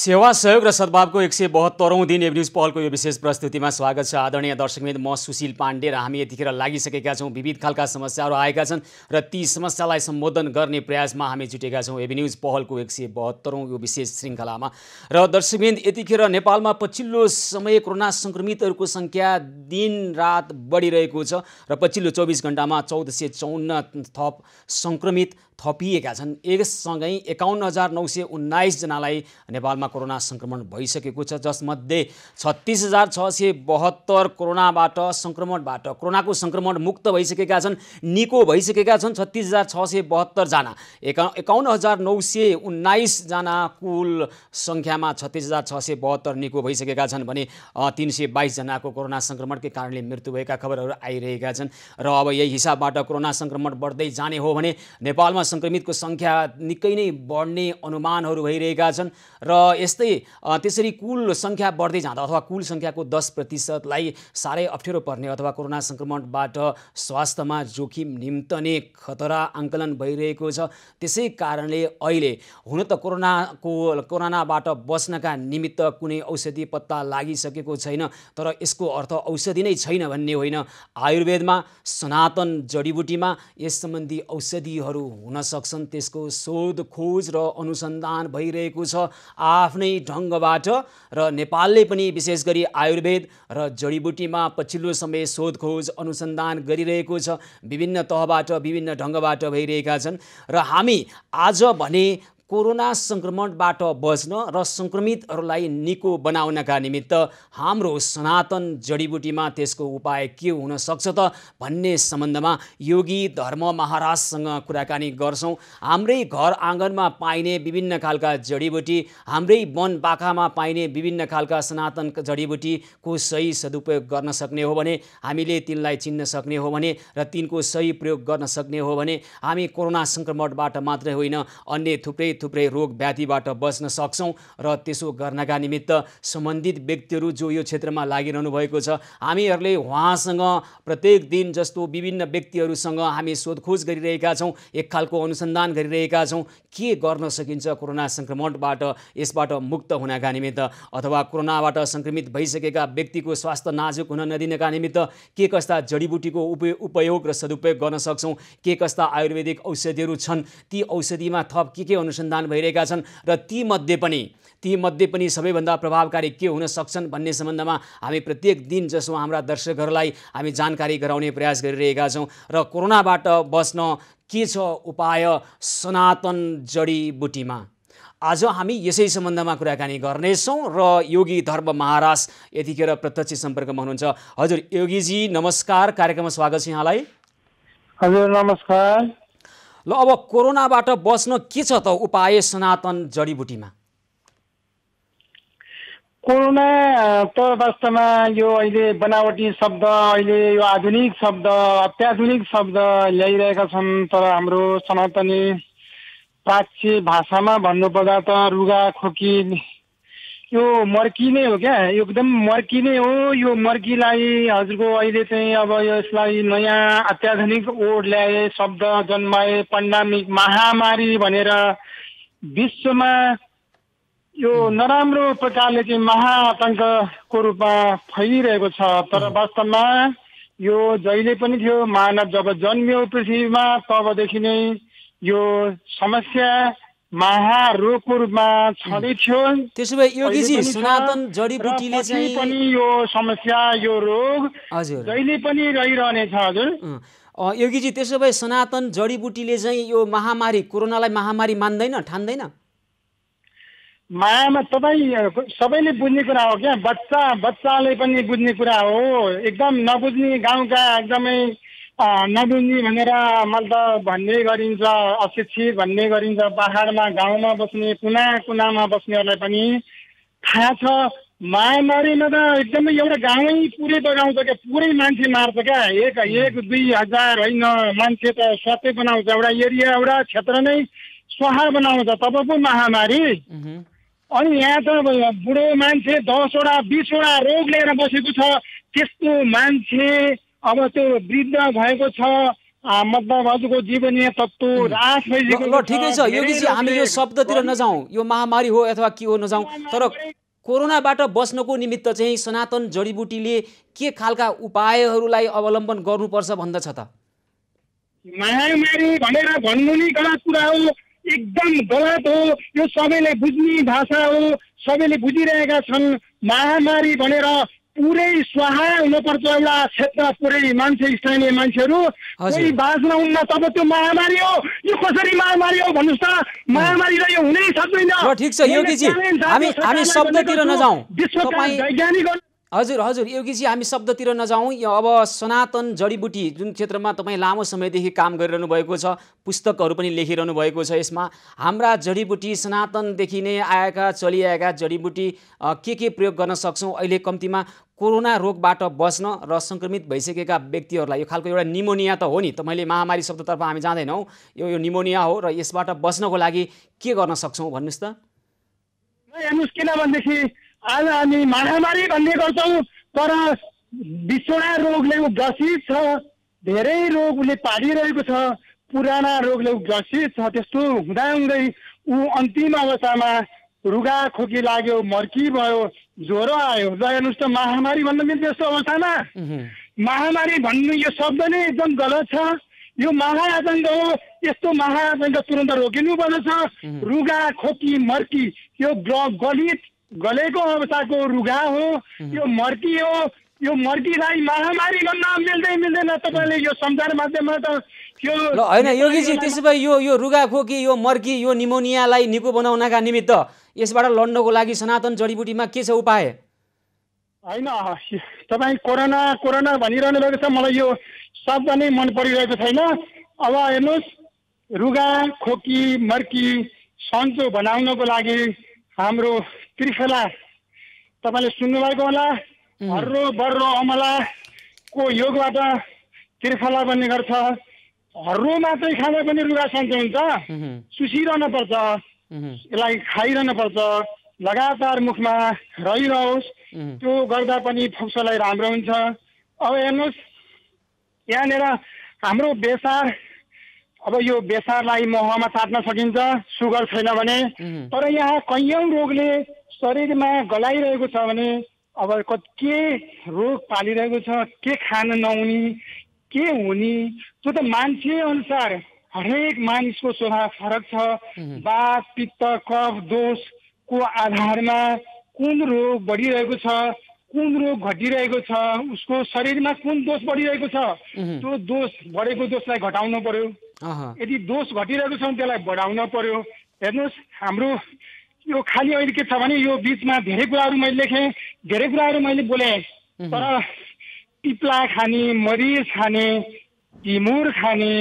सेवा सहयोग र सद्भावको 172औं दिन एभ न्यूज पहलको यो विशेष प्रस्तुतिमा स्वागत छ। आदरणीय दर्शकवृन्द, म सुशील पाण्डे र हामी यतिखेर लागिसकेका छौँ। विविध खालका समस्याहरू आएका छन् र ती समस्यालाई सम्बोधन गर्ने प्रयासमा हामी जुटेका छौँ एभ न्यूज पहलको 172औं यो विशेष श्रृङ्खलामा। र दर्शकवृन्द, यतिखेर नेपालमा पछिल्लो समय कोरोना सङ्क्रमितहरूको सङ्ख्या दिनरात बढिरहेको छ र पछिल्लो 24 घण्टामा 1454 थप सङ्क्रमित थपिएका छन्। यससँगै 51,919 जनालाई नेपालमा कोरोना सङ्क्रमण भइसकेको छ, जसमध्ये 36,672 कोरोनाको सङ्क्रमण मुक्त भइसकेका छन्, निको भइसकेका छन् 36,672 जना। 51,919 जना कुल सङ्ख्यामा 36,672 निको भइसकेका छन् भने 322 जनाको कोरोना सङ्क्रमणकै कारणले मृत्यु भएका खबरहरू आइरहेका छन्। र अब यही हिसाबबाट कोरोना सङ्क्रमण बढ्दै जाने हो भने नेपालमा सङ्क्रमितको सङ्ख्या निकै नै बढ्ने अनुमानहरू भइरहेका छन्। र त्यसरी कुल सङ्ख्या बढ्दै जाँदा अथवा कुल सङ्ख्याको 10%लाई साह्रै अप्ठ्यारो पर्ने अथवा कोरोना सङ्क्रमणबाट स्वास्थ्यमा जोखिम निम्तने खतरा आङ्कलन भइरहेको छ। त्यसै कारणले अहिले हुन त कोरोनाबाट बच्नका निमित्त कुनै औषधि पत्ता लागिसकेको छैन, तर यसको अर्थ औषधि नै छैन भन्ने होइन। आयुर्वेदमा, सनातन जडीबुटीमा यस सम्बन्धी औषधिहरू हुन सक्छन्। त्यसको शोध खोज र अनुसन्धान भइरहेको छ आफ्नै ढङ्गबाट। र नेपालले पनि विशेष गरी आयुर्वेद र जडीबुटीमा पछिल्लो समय शोध खोज अनुसन्धान गरिरहेको छ। विभिन्न तहबाट, विभिन्न ढङ्गबाट भइरहेका छन्। र हामी आज भने कोरोना सङ्क्रमणबाट बच्न र सङ्क्रमितहरूलाई निको बनाउनका निमित्त हाम्रो सनातन जडीबुटीमा त्यसको उपाय के हुन सक्छ त भन्ने सम्बन्धमा योगी धर्म महाराजसँग कुराकानी गर्छौँ। हाम्रै घर आँगनमा पाइने विभिन्न खालका जडीबुटी, हाम्रै वन बाखामा पाइने विभिन्न खालका सनातन जडीबुटीको सही सदुपयोग गर्न सक्ने हो भने, हामीले तिनलाई चिन्न सक्ने हो भने र तिनको सही प्रयोग गर्न सक्ने हो भने हामी कोरोना सङ्क्रमणबाट मात्रै होइन, अन्य थुप्रै रोग व्याधिबाट बच्न सक्छौँ। र त्यसो गर्नका निमित्त सम्बन्धित व्यक्तिहरू जो यो क्षेत्रमा लागिरहनु भएको छ, हामीहरूले उहाँसँग प्रत्येक दिन जस्तो विभिन्न व्यक्तिहरूसँग हामी सोधखोज गरिरहेका छौँ, एक खालको अनुसन्धान गरिरहेका छौँ। के गर्न सकिन्छ कोरोना सङ्क्रमणबाट, यसबाट मुक्त हुनका निमित्त, अथवा कोरोनाबाट सङ्क्रमित भइसकेका व्यक्तिको स्वास्थ्य नाजुक हुन नदिनका निमित्त के कस्ता जडीबुटीको उपयोग र सदुपयोग गर्न सक्छौँ, के कस्ता आयुर्वेदिक औषधिहरू छन्, ती औषधिमा थप के अनुसन्धान भइरहेका छन् र ती मध्ये पनि सबैभन्दा प्रभावकारी के हुन सक्छन् भन्ने सम्बन्धमा हामी प्रत्येक दिन जसो हाम्रा दर्शकहरूलाई हामी जानकारी गराउने प्रयास गरिरहेका छौँ। र कोरोनाबाट बच्न के छ उपाय सनातन जडीबुटीमा, आज हामी यसै सम्बन्धमा कुराकानी गर्नेछौँ। र योगी धर्म महाराज यतिखेर प्रत्यक्ष सम्पर्कमा हुनुहुन्छ। हजुर योगीजी नमस्कार, कार्यक्रममा स्वागत छ यहाँलाई। हजुर नमस्कार। ल, अब कोरोनाबाट बच्न के छ त उपाय सनातन जडीबुटीमा? कोरोना त वास्तवमा यो अहिले बनावटी शब्द, अहिले यो आधुनिक शब्द, अत्याधुनिक शब्द ल्याइरहेका छन्, तर हाम्रो सनातनी प्राच्य भाषामा भन्नुपर्दा त रुगा खोकी यो मर्की नै हो क्या, एकदम मर्की नै हो। यो मर्कीलाई हजुरको अहिले चाहिँ अब यसलाई नयाँ अत्याधुनिक ओड ल्याए, शब्द जन्माए, पेन्डेमिक महामारी भनेर विश्वमा यो नराम्रो प्रकारले चाहिँ महाआतङ्कको रूपमा फैलिरहेको छ। तर वास्तवमा यो जहिले पनि थियो, मानव जब जन्मियो पृथ्वीमा तबदेखि नै यो समस्या महारोगको रूपमा छँदै थियो। त्यसो भए योगीजी सनातन जडीबुटीले चाहिँ पनि यो समस्या, यो रोग जहिले पनि रहिरहनेछ। हजुर योगीजी, त्यसो भए सनातन जडीबुटीले चाहिँ यो महामारी कोरोनालाई महामारी मान्दैन, ठान्दैन? तपाईँ सबैले बुझ्ने कुरा हो क्या, बच्चाले पनि बुझ्ने कुरा हो। एकदम नबुझ्ने गाउँका एकदमै नबुझ्ने भनेर मतलब भन्ने गरिन्छ, अशिक्षित भन्ने गरिन्छ। पहाडमा गाउँमा बस्ने, कुनामा बस्नेहरूलाई पनि थाहा छ महामारीमा त एकदमै एउटा गाउँै पुरै बगाउँछ क्या, पुरै मान्छे मार्छ क्या। 1-2 हजार होइन, मान्छे त स्वास्थ्य बनाउँछ, एउटा एरिया एउटा क्षेत्र नै स्वाहा बनाउँछ, तब पो महामारी। अनि यहाँ त बुढो मान्छे 10-20 रोग लिएर बसेको छ। त्यस्तो मान्छे अब त्यो वृद्ध भएको छ, मतलब हजुरको जीवनीय तत्त्व ह्रास भइसकेको ल ठिकै छ योगीजी, हामी यो शब्दतिर नजाउँ, यो महामारी हो अथवा के हो नजाउँ, तर कोरोनाबाट बच्नको निमित्त चाहिँ सनातन जडीबुटीले के खालका उपायहरूलाई अवलम्बन गर्नुपर्छ भन्दछ त? महामारी भनेर भन्नु नि गलत कुरा हो, एकदम गलत हो। यो सबैले बुझ्ने भाषा हो, सबैले बुझिरहेका छन्। महामारी भनेर पुरै स्वाहा हुनुपर्छ एउटा क्षेत्र, पुरै मान्छे, स्थानीय मान्छेहरू कोही बाँच्न हुन्न, तब त्यो महामारी हो। यो कसरी महामारी हो भन्नुहोस् त? महामारी र यो हुनै सक्दैन। ठिक छ योगीजी, हामी शब्दतिर नजाउँ। वैज्ञानिक हजुर योगीजी, हामी शब्दतिर नजाउँ। अब सनातन जडीबुटी जुन क्षेत्रमा तपाईँ लामो समयदेखि काम गरिरहनु भएको छ, पुस्तकहरू पनि लेखिरहनु भएको छ, यसमा हाम्रा जडीबुटी सनातनदेखि नै आएका चलिआएका जडीबुटी के प्रयोग गर्न सक्छौँ अहिले कम्तीमा कोरोना रोगबाट बच्न र सङ्क्रमित भइसकेका व्यक्तिहरूलाई? यो खालको एउटा निमोनिया त हो नि, तपाईँले महामारी शब्दतर्फ हामी जाँदैनौँ, यो निमोनिया हो र यसबाट बच्नको लागि के गर्न सक्छौँ भन्नुहोस् त? हेर्नुहोस्, किनभनेदेखि आज हामी महामारी भन्ने गर्छौँ, तर बिछोडा रोगले ग्रसित छ, धेरै रोग उसले पालिरहेको छ, पुराना रोगले ग्रसित छ। त्यस्तो हुँदाहुँदै ऊ अन्तिम अवस्थामा रुगा खोकी लाग्यो, मर्की भयो, ज्वरो आयो, हेर्नुहोस् त महामारी भन्न मिल्छ यस्तो अवस्थामा? महामारी भन्नु यो शब्द नै एकदम गलत छ। यो महाआतङ्क हो। यस्तो महाआतङ्क तुरन्त रोकिनु पर्दछ। रुगा खोकी मर्की यो गलेको अवस्थाको रुगा हो, यो मर्की हो। यो मर्कीलाई महामारी भन्न मिल्दैन। तपाईँले यो सञ्चार माध्यममा त यो होइन योगीजी, त्यसो भए यो रुगा खोकी, यो मर्की, यो निमोनियालाई निको बनाउनका निमित्त यसबाट लड्नको लागि सनातन जडीबुटीमा के छ उपाय? होइन, तपाईँ कोरोना भनिरहनु भएको छ, मलाई यो शब्द नै मन परिरहेको छैन। अब हेर्नुहोस्, रुगा खोकी मर्की सन्चो बनाउनको लागि हाम्रो त्रिफला तपाईँले सुन्नुभएको होला, हर्रो बर्रो अमलाको योगबाट त्रिफला बन्ने गर्छ। हर्रो मात्रै खाँदा पनि रुगा सन्चो हुन्छ, सुसिरहनु पर्छ, यसलाई खाइरहनु पर्छ, लगातार मुखमा रहिरहोस्, त्यो गर्दा पनि फोक्सोलाई राम्रो हुन्छ। अब हेर्नुहोस्, यहाँनिर हाम्रो बेसार, अब यो बेसारलाई महमा चाट्न सकिन्छ सुगर छैन भने, तर यहाँ कैयौँ रोगले शरीरमा गलाइरहेको छ भने अब के रोग पालिरहेको छ, के खान नहुने, के हुने, त्यो त मान्छे अनुसार हरेक मानिसको स्वभाव फरक छ। वात पित्त कफ दोषको आधारमा कुन रोग बढिरहेको छ, कुन रोग घटिरहेको छ, उसको शरीरमा कुन दोष बढिरहेको छ, त्यो दोष बढेको दोषलाई घटाउनु पर्यो। यदि दोष घटिरहेको छ भने त्यसलाई बढाउन पर्यो। हेर्नुहोस्, हाम्रो यो खालि अहिले के छ भने यो बिचमा धेरै कुराहरू मैले लेखेँ, धेरै कुराहरू मैले बोलेँ, तर पिप्ला खाने, मरिच खाने, टिमुर खाने,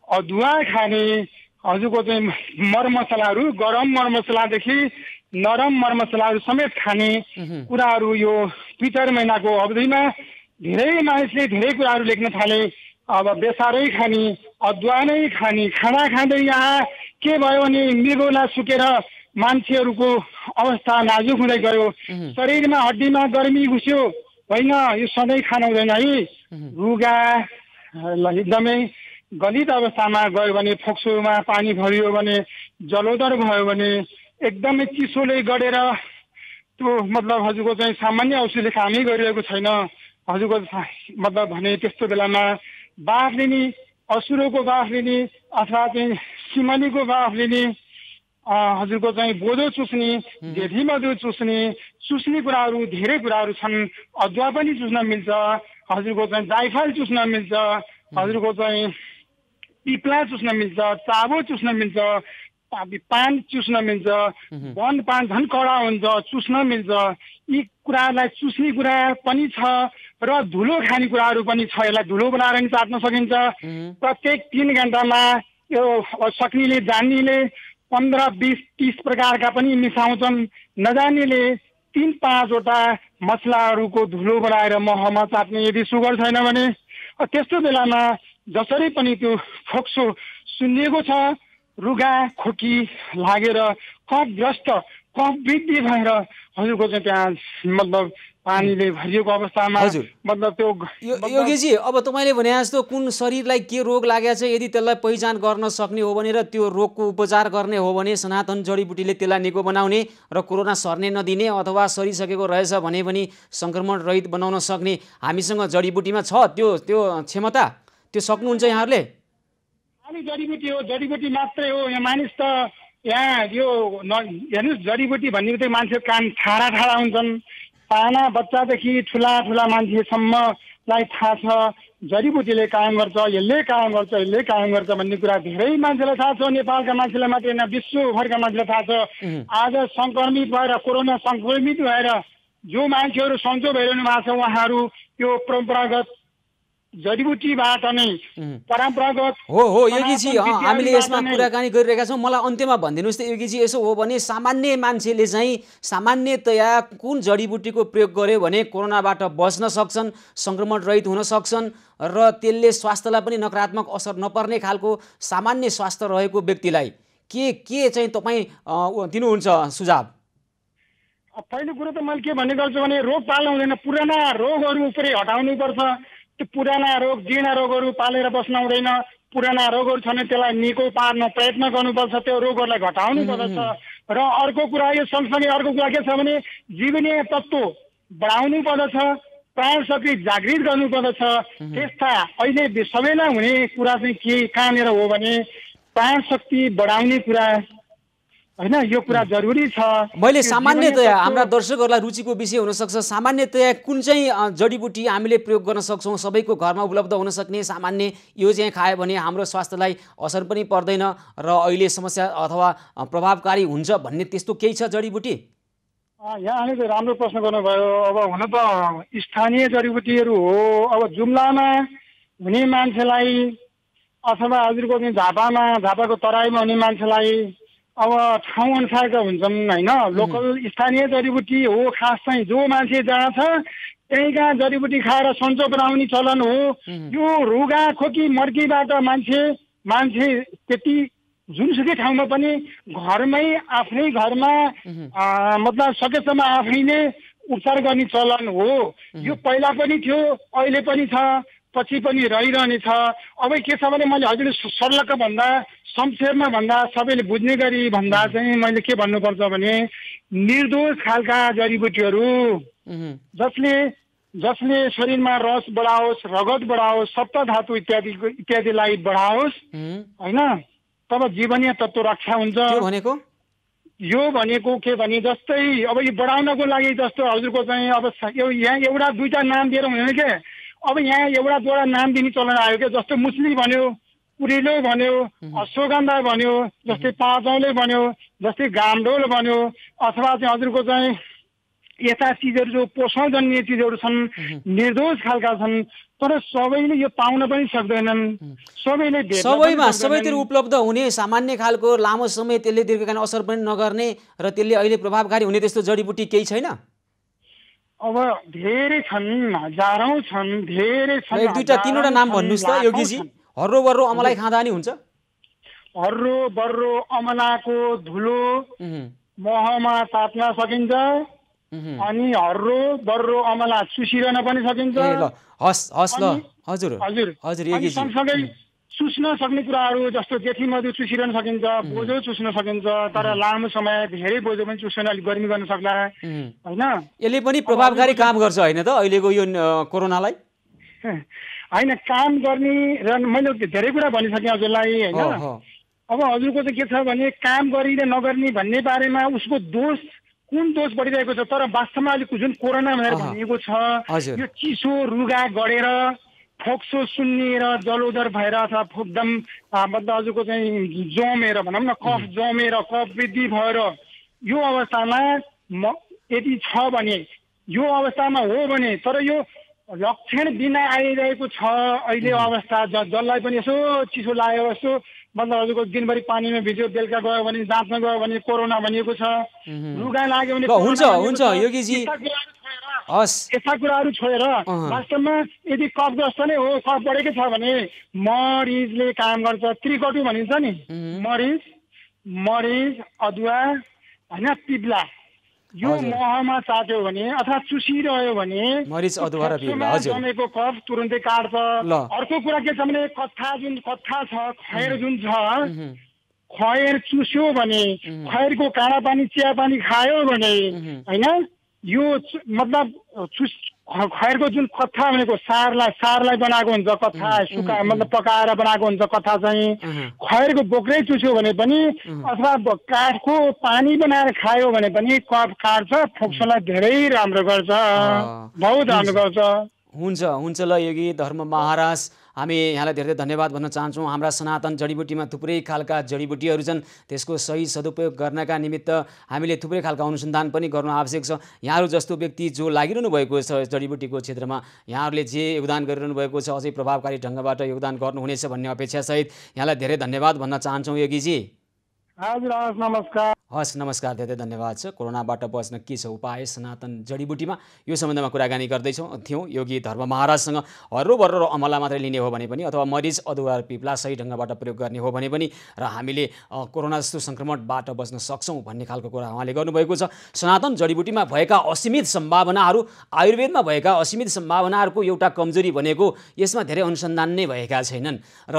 अदुवा खाने, हजुरको चाहिँ मरमसलाहरू, गरम मरमसलादेखि नरम मरमसलाहरू समेत खाने कुराहरू यो ट्विटर महिनाको अवधिमा धेरै मानिसले धेरै कुराहरू लेख्न थाले। अब बेसारै खाने, अदुवा नै खाने, खाना खाँदै यहाँ के भयो भने मृगौला सुकेर मान्छेहरूको अवस्था नाजुक हुँदै गयो, शरीरमा हड्डीमा गर्मी घुस्यो। होइन, यो सधैँ खान हुँदैन है। रुगा एकदमै गलित अवस्थामा गयो भने, फोक्सोमा पानी भरियो भने, जलोदर भयो भने, एकदमै चिसोले गढेर त्यो मतलब हजुरको चाहिँ सामान्य औषधि कामै गरिरहेको छैन, हजुरको मतलब भने त्यस्तो बेलामा बाफ लिने, असुरोको बाफ लिने अथवा चाहिँ सिमलीको बाफ लिने, हजुरको चाहिँ बोधो चुस्ने, जेठी मधु चुस्ने कुराहरू धेरै कुराहरू छन्। अदुवा पनि चुस्न मिल्छ, हजुरको चाहिँ जाइफल चुस्न मिल्छ, हजुरको चाहिँ पिप्ला चुस्न मिल्छ, चाबो चुस्न मिल्छ, पान चुस्न मिल्छ, वन पान झन् कडा हुन्छ, चुस्न मिल्छ। यी कुराहरूलाई चुस्ने कुरा पनि छ र धुलो खाने कुराहरू पनि छ। यसलाई धुलो बनाएर पनि चाट्न सकिन्छ। प्रत्येक 3 घन्टामा यो सक्नेले जान्नेले 15, 20, 30 प्रकारका पनि मिसाउँछन्, नजान्नेले 3-5 वटा मसलाहरूको धुलो बनाएर महमा चाट्ने। यदि सुगर छैन भने त्यस्तो बेलामा जसरी पनि त्यो फोक्सो सुन्निएको छ, रुगा खोकी लागेर कफग्रस्त, कफ वृद्धि भएर हजुरको चाहिँ त्यहाँ मतलब पानीले भरिएको अवस्थामा हजुर। मतलब त्यो योगीजी अब तपाईँले भने जस्तो कुन शरीरलाई के रोग लागेको छ यदि त्यसलाई पहिचान गर्न सक्ने हो भने र त्यो रोगको उपचार गर्ने हो भने सनातन जडीबुटीले त्यसलाई निको बनाउने र कोरोना सर्ने नदिने अथवा सरिसकेको रहेछ भने पनि सङ्क्रमण रहित बनाउन सक्ने हामीसँग जडीबुटीमा छ त्यो त्यो क्षमता, त्यो सक्नुहुन्छ यहाँहरूले? खाली जडीबुटी हो, जडीबुटी मात्रै हो। यहाँ मानिस त यहाँ यो हेर्नुहोस्, जडीबुटी भन्ने बित्तिकै मान्छे कान ठाडा ठाडा हुन्छन्। साना बच्चादेखि ठुला ठुला मान्छेसम्मलाई थाहा छ जडीबुटीले कायम गर्छ, यसले कायम गर्छ, यसले कायम गर्छ भन्ने कुरा धेरै मान्छेलाई थाहा छ। नेपालका मान्छेलाई मात्रै होइन, विश्वभरका मान्छेलाई थाहा छ। आज सङ्क्रमित भएर, कोरोना सङ्क्रमित भएर जो मान्छेहरू सन्चो भइरहनु भएको छ उहाँहरू यो परम्परागत जडीबुटीबाट नै परम्परागत हो योगीजी, हामीले यसमा कुराकानी गरिरहेका छौँ। मलाई अन्त्यमा भनिदिनुहोस् त योगीजी, यसो हो भने सामान्य मान्छेले चाहिँ सामान्यतया कुन जडीबुटीको प्रयोग गर्यो भने कोरोनाबाट बच्न सक्छन्, सङ्क्रमण रहित हुन सक्छन् र त्यसले स्वास्थ्यलाई पनि नकारात्मक असर नपर्ने खालको सामान्य स्वास्थ्य रहेको व्यक्तिलाई के चाहिँ तपाईँ दिनुहुन्छ सुझाव? पहिलो कुरो त मैले के भन्ने गर्छु भने रोग पाल्नु हुँदैन, पुराना रोगहरू उपरि हटाउनुपर्छ। त्यो पुराना रोग, जीर्ण रोगहरू पालेर बस्न हुँदैन। पुराना रोगहरू छ भने त्यसलाई निको पार्न प्रयत्न गर्नुपर्छ, त्यो रोगहरूलाई घटाउनु पर्दछ। र अर्को कुरा, यो सँगसँगै अर्को कुरा के छ भने जीवनीय तत्त्व बढाउनु पर्दछ, प्राण शक्ति जागृत गर्नु पर्दछ। त्यस्ता अहिले सबैलाई हुने कुरा चाहिँ के कहाँनिर हो भने प्राण शक्ति बढाउने कुरा होइन, यो कुरा जरुरी छ। मैले सामान्यतया हाम्रा दर्शकहरूलाई रुचिको विषय हुनसक्छ, सामान्यतया कुन चाहिँ जडीबुटी हामीले प्रयोग गर्न सक्छौँ सबैको घरमा उपलब्ध हुन सक्ने सामान्य, यो चाहिँ खायो भने हाम्रो स्वास्थ्यलाई असर पनि पर्दैन र अहिले समस्या अथवा प्रभावकारी हुन्छ भन्ने त्यस्तो केही छ जडीबुटी? यहाँले चाहिँ राम्रो प्रश्न गर्नुभयो। अब हुन त स्थानीय जडीबुटीहरू हो। अब जुम्लामा हुने मान्छेलाई अथवा हजुरको झापाको तराईमा हुने मान्छेलाई अब ठाउँ अनुसारका हुन्छन् होइन। लोकल स्थानीय जडीबुटी हो, खास चाहिँ जो मान्छे जहाँ छ त्यहीँका जडीबुटी खाएर सन्चो बनाउने चलन हो। यो रुगा खोकी मर्कीबाट मान्छे त्यति जुनसुकै ठाउँमा पनि घरमै आफ्नै घरमा मतलब सकेसम्म आफैले उपचार गर्ने चलन हो। यो पहिला पनि थियो, अहिले पनि छ, पछि पनि रहिरहनेछ। अब के छ भने मैले हजुरले सर्लक्क भन्दा संक्षेपमा भन्दा सबैले बुझ्ने गरी भन्दा चाहिँ मैले के भन्नुपर्छ भने निर्दोष खालका जडीबुटीहरू जसले शरीरमा रस बढाओस्, रगत बढाओस्, सप्त धातु इत्यादिलाई बढाओस् होइन, तब जीवनीय तत्त्व रक्षा हुन्छ। यो भनेको के भने जस्तै अब यो बढाउनको लागि जस्तो हजुरको चाहिँ अब यहाँ एउटा दुईटा नाम दिएर हुँदैन के। अब यहाँ एउटा दुईवटा नाम दिने चलन आयो क्या, जस्तो मुस्ली भन्यो, कुरिलो भन्यो, अश्वगन्धा भन्यो, जस्तै पाँचौले भन्यो, जस्तै गामडोल भन्यो, अथवा चाहिँ हजुरको चाहिँ यस्ता चिजहरू जो पोषण जन्मिने चिजहरू छन्, निर्दोष खालका छन्, तर सबैले यो पाउन पनि सक्दैनन्। सबैतिर उपलब्ध हुने सामान्य खालको लामो समय त्यसले दीर्घकालीन असर पनि नगर्ने र त्यसले अहिले प्रभावकारी हुने त्यस्तो जडीबुटी केही छैन? अब धेरै छन्, हजारौं छन्, धेरै छन्। एक दुईटा तीनवटा नाम भन्नुस् त योगीजी। हर्रो बर्रो अमलाई खाँदा नि हुन्छ? हर्रो बर्रो अमलाको धुलो महमा ताप्न सकिन्छ, अनि हर्रो बर्रो अमला चुसिरहन पनि सकिन्छ। हस् ल हजुर योगीजी। सँगसँगै चुस्न सक्ने कुराहरू जस्तो जेठी मधु चुसिरहन सकिन्छ, बोझो चुस्न सकिन्छ, तर लामो समय धेरै बोझो पनि चुस्न अलिक गर्मी गर्न सक्ला होइन। यसले पनि प्रभावकारी काम गर्छ होइन त अहिलेको यो कोरोनालाई? होइन, काम गर्ने र मैले धेरै कुरा भनिसकेँ हजुरलाई होइन। अब हजुरको चाहिँ के छ भने काम गर्ने नगर्ने भन्ने बारेमा उसको दोष कुन दोष बढिरहेको छ, तर वास्तवमा अलिक जुन कोरोना भनेर भनिएको छ यो चिसो रुगा गढेर फोक्सो सुन्निएर जलोदर भएर अथवा फोक्दम मतलब हजुरको चाहिँ जमेर भनौँ न कफ जमेर कफ वृद्धि भएर यो अवस्थामा यदि छ भने यो अवस्थामा हो भने, तर यो लक्षण बिना आइरहेको छ अहिले अवस्था, जसलाई पनि यसो चिसो लाग्यो, यसो मतलब हजुरको दिनभरि पानीमा भिज्यो, बेलुका गयो भने जाँच्न गयो भने कोरोना भनिएको छ, रुगा लाग्यो भने हुन्छ योगीजी। यस्ता कुराहरू छोडेर वास्तवमा यदि कफग्रस्त नै हो, कफ बढेकै छ भने मरिचले काम गर्छ। त्रिकटु भनिन्छ नि, मरिच अदुवा होइन, पिप्ला यो महमा चाट्यो भने अथवा चुसिरह्यो भने मरिच अदुवा र बिउला हजुर जमेको कफ तुरुन्तै काट्छ। अर्को कुरा के छ भने कत्था छ खैर जुन छ खैर चुस्यो भने खैरको काँडा पानी चिया पानी खायो भने होइन यो मतलब खैरको जुन कत्था भनेको सारलाई बनाएको हुन्छ कत्था सुका मतलब पकाएर बनाएको हुन्छ कत्था चाहिँ खैरको बोक्रै चुस्यो भने पनि अथवा काठको पानी बनाएर खायो भने पनि कफ काट्छ फोक्सोलाई धेरै राम्रो गर्छ बहुत राम्रो गर्छ। हुन्छ ल योगी धर्म महाराज हामी यहाँलाई धेरै धन्यवाद भन्न चाहन्छौँ। हाम्रा सनातन जडीबुटीमा थुप्रै खालका जडीबुटीहरू छन्, त्यसको सही सदुपयोग गर्नका निमित्त हामीले थुप्रै खालका अनुसन्धान पनि गर्नु आवश्यक छ। यहाँहरू जस्तो व्यक्ति जो लागिरहनु भएको छ जडीबुटीको क्षेत्रमा यहाँहरूले जे योगदान गरिरहनु भएको छ अझै प्रभावकारी ढङ्गबाट योगदान गर्नुहुनेछ भन्ने अपेक्षासहित यहाँलाई धेरै धन्यवाद भन्न चाहन्छौँ योगीजी। हजुर नमस्कार। हस् नमस्कार, धेरै धन्यवाद छ। कोरोनाबाट बच्न के छ उपाय सनातन जडीबुटीमा यो सम्बन्धमा कुराकानी थियौँ योगी धर्म महाराजसँग। हर्रो र अमला मात्रै लिने हो भने पनि अथवा मरिच अदुवा र पिप्ला सही ढङ्गबाट प्रयोग गर्ने हो भने पनि र हामीले कोरोना जस्तो सङ्क्रमणबाट बच्न सक्छौँ भन्ने खालको कुरा उहाँले गर्नुभएको छ। सनातन जडीबुटीमा भएका असीमित सम्भावनाहरू आयुर्वेदमा भएका असीमित सम्भावनाहरूको एउटा कमजोरी भनेको यसमा धेरै अनुसन्धान नै भएका छैनन् र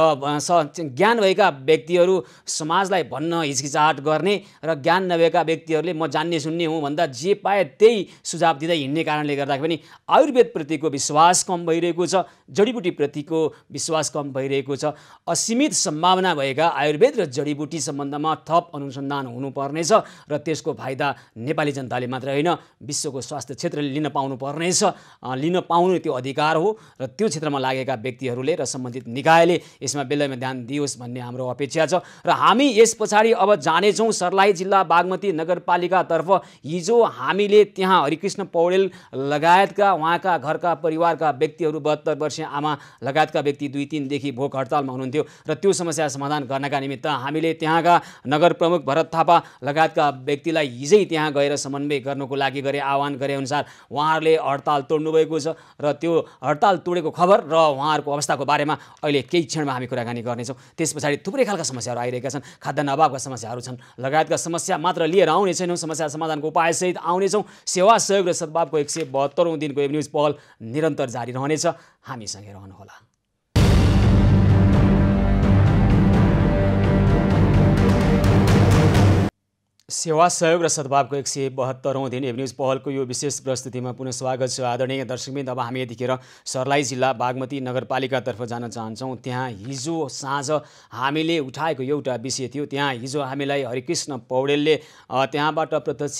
ज्ञान भएका व्यक्तिहरू समाजलाई भन्न हिचकिचाहट गर्ने र ज्ञान नभएका व्यक्तिहरूले म जान्ने सुन्ने हुँ भन्दा जे पाए त्यही सुझाव दिँदै हिँड्ने कारणले गर्दा पनि आयुर्वेदप्रतिको विश्वास कम भइरहेको छ, जडीबुटीप्रतिको विश्वास कम भइरहेको छ। असीमित सम्भावना भएका आयुर्वेद र जडीबुटी सम्बन्धमा थप अनुसन्धान हुनुपर्नेछ र त्यसको फाइदा नेपाली जनताले मात्र होइन विश्वको स्वास्थ्य क्षेत्रले लिन पाउनुपर्नेछ। लिन पाउनु त्यो अधिकार हो र त्यो क्षेत्रमा लागेका व्यक्तिहरूले र सम्बन्धित निकायले यसमा बेलैमा ध्यान दियोस् भन्ने हाम्रो अपेक्षा छ। र हामी यस पछाडि अब जानेछौँ सर्लाही जिल्ला बागमती नगरपालिकातर्फ। हिजो हामीले त्यहाँ हरिकृष्ण पौडेल लगायतका उहाँका घरका परिवारका व्यक्तिहरू 72 वर्षीय आमा लगायतका व्यक्ति 2-3 देखि भोक हडतालमा हुनुहुन्थ्यो र त्यो समस्या समाधान गर्नका निमित्त हामीले त्यहाँका नगर प्रमुख भरत थापा लगायतका व्यक्तिलाई हिजै त्यहाँ गएर समन्वय गर्नको लागि आह्वान गरे अनुसार उहाँहरूले हडताल तोड्नु भएको छ र त्यो हडताल तोडेको खबर र उहाँहरूको अवस्थाको बारेमा अहिले केही क्षणमा हामी कुराकानी गर्नेछौँ। त्यस पछाडि थुप्रै खालका समस्याहरू आइरहेका छन्, खाद्यान्न अभावका समस्याहरू छन्, लगायतका समस्या मात्र लिएर आउने छैनौँ, समस्या समाधानको उपायसहित आउनेछौँ। सेवा सहयोग र सद्भावको 172औं दिनको वेब न्युज पहल निरन्तर जारी रहनेछ, हामीसँगै रहनुहोला। सेवा सहयोग र सद्भावको 172औं दिन वेब न्युज पहलको यो विशेष प्रस्तुतिमा पुनः स्वागत छ। आदरणीय दर्शकवृन्द, अब हामी यतिखेर सर्लाही जिल्ला बागमती नगरपालिकातर्फ जान चाहन्छौँ। त्यहाँ हिजो साँझ हामीले उठाएको एउटा विषय थियो। त्यहाँ हिजो हामीलाई हरिकृष्ण पौडेलले त्यहाँबाट प्रत्यक्ष